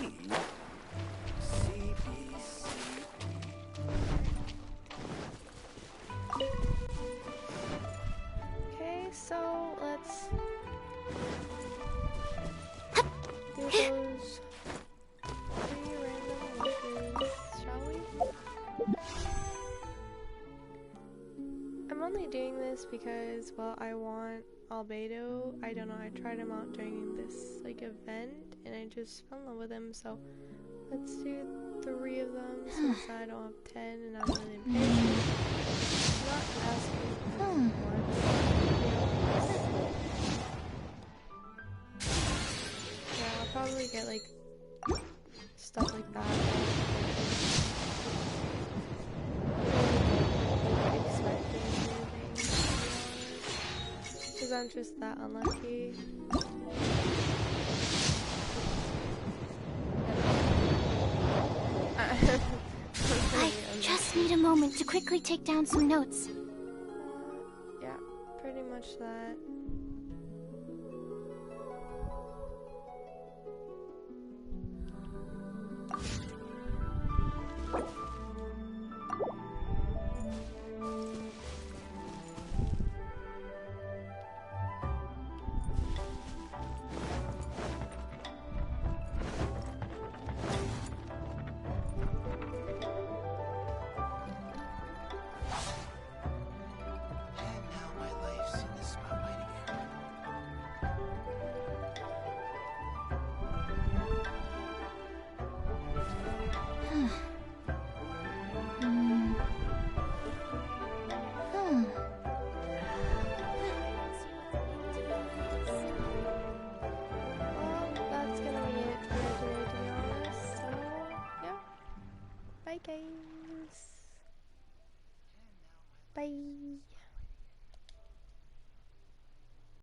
C, B, C,
Okay, so let's do those 3 random wishes, shall we? I'm only doing this because, well, I want albedo. I don't know, I tried him out during this, like, event, and I just fell in love with him, so let's do 3 of them, since I don't have 10, and I'm really impatient. I'm not asking for much. Yeah, I'll probably get, like, stuff like that. Because I'm just that unlucky.
I just need a moment to quickly take down some notes.
Yeah, pretty much that.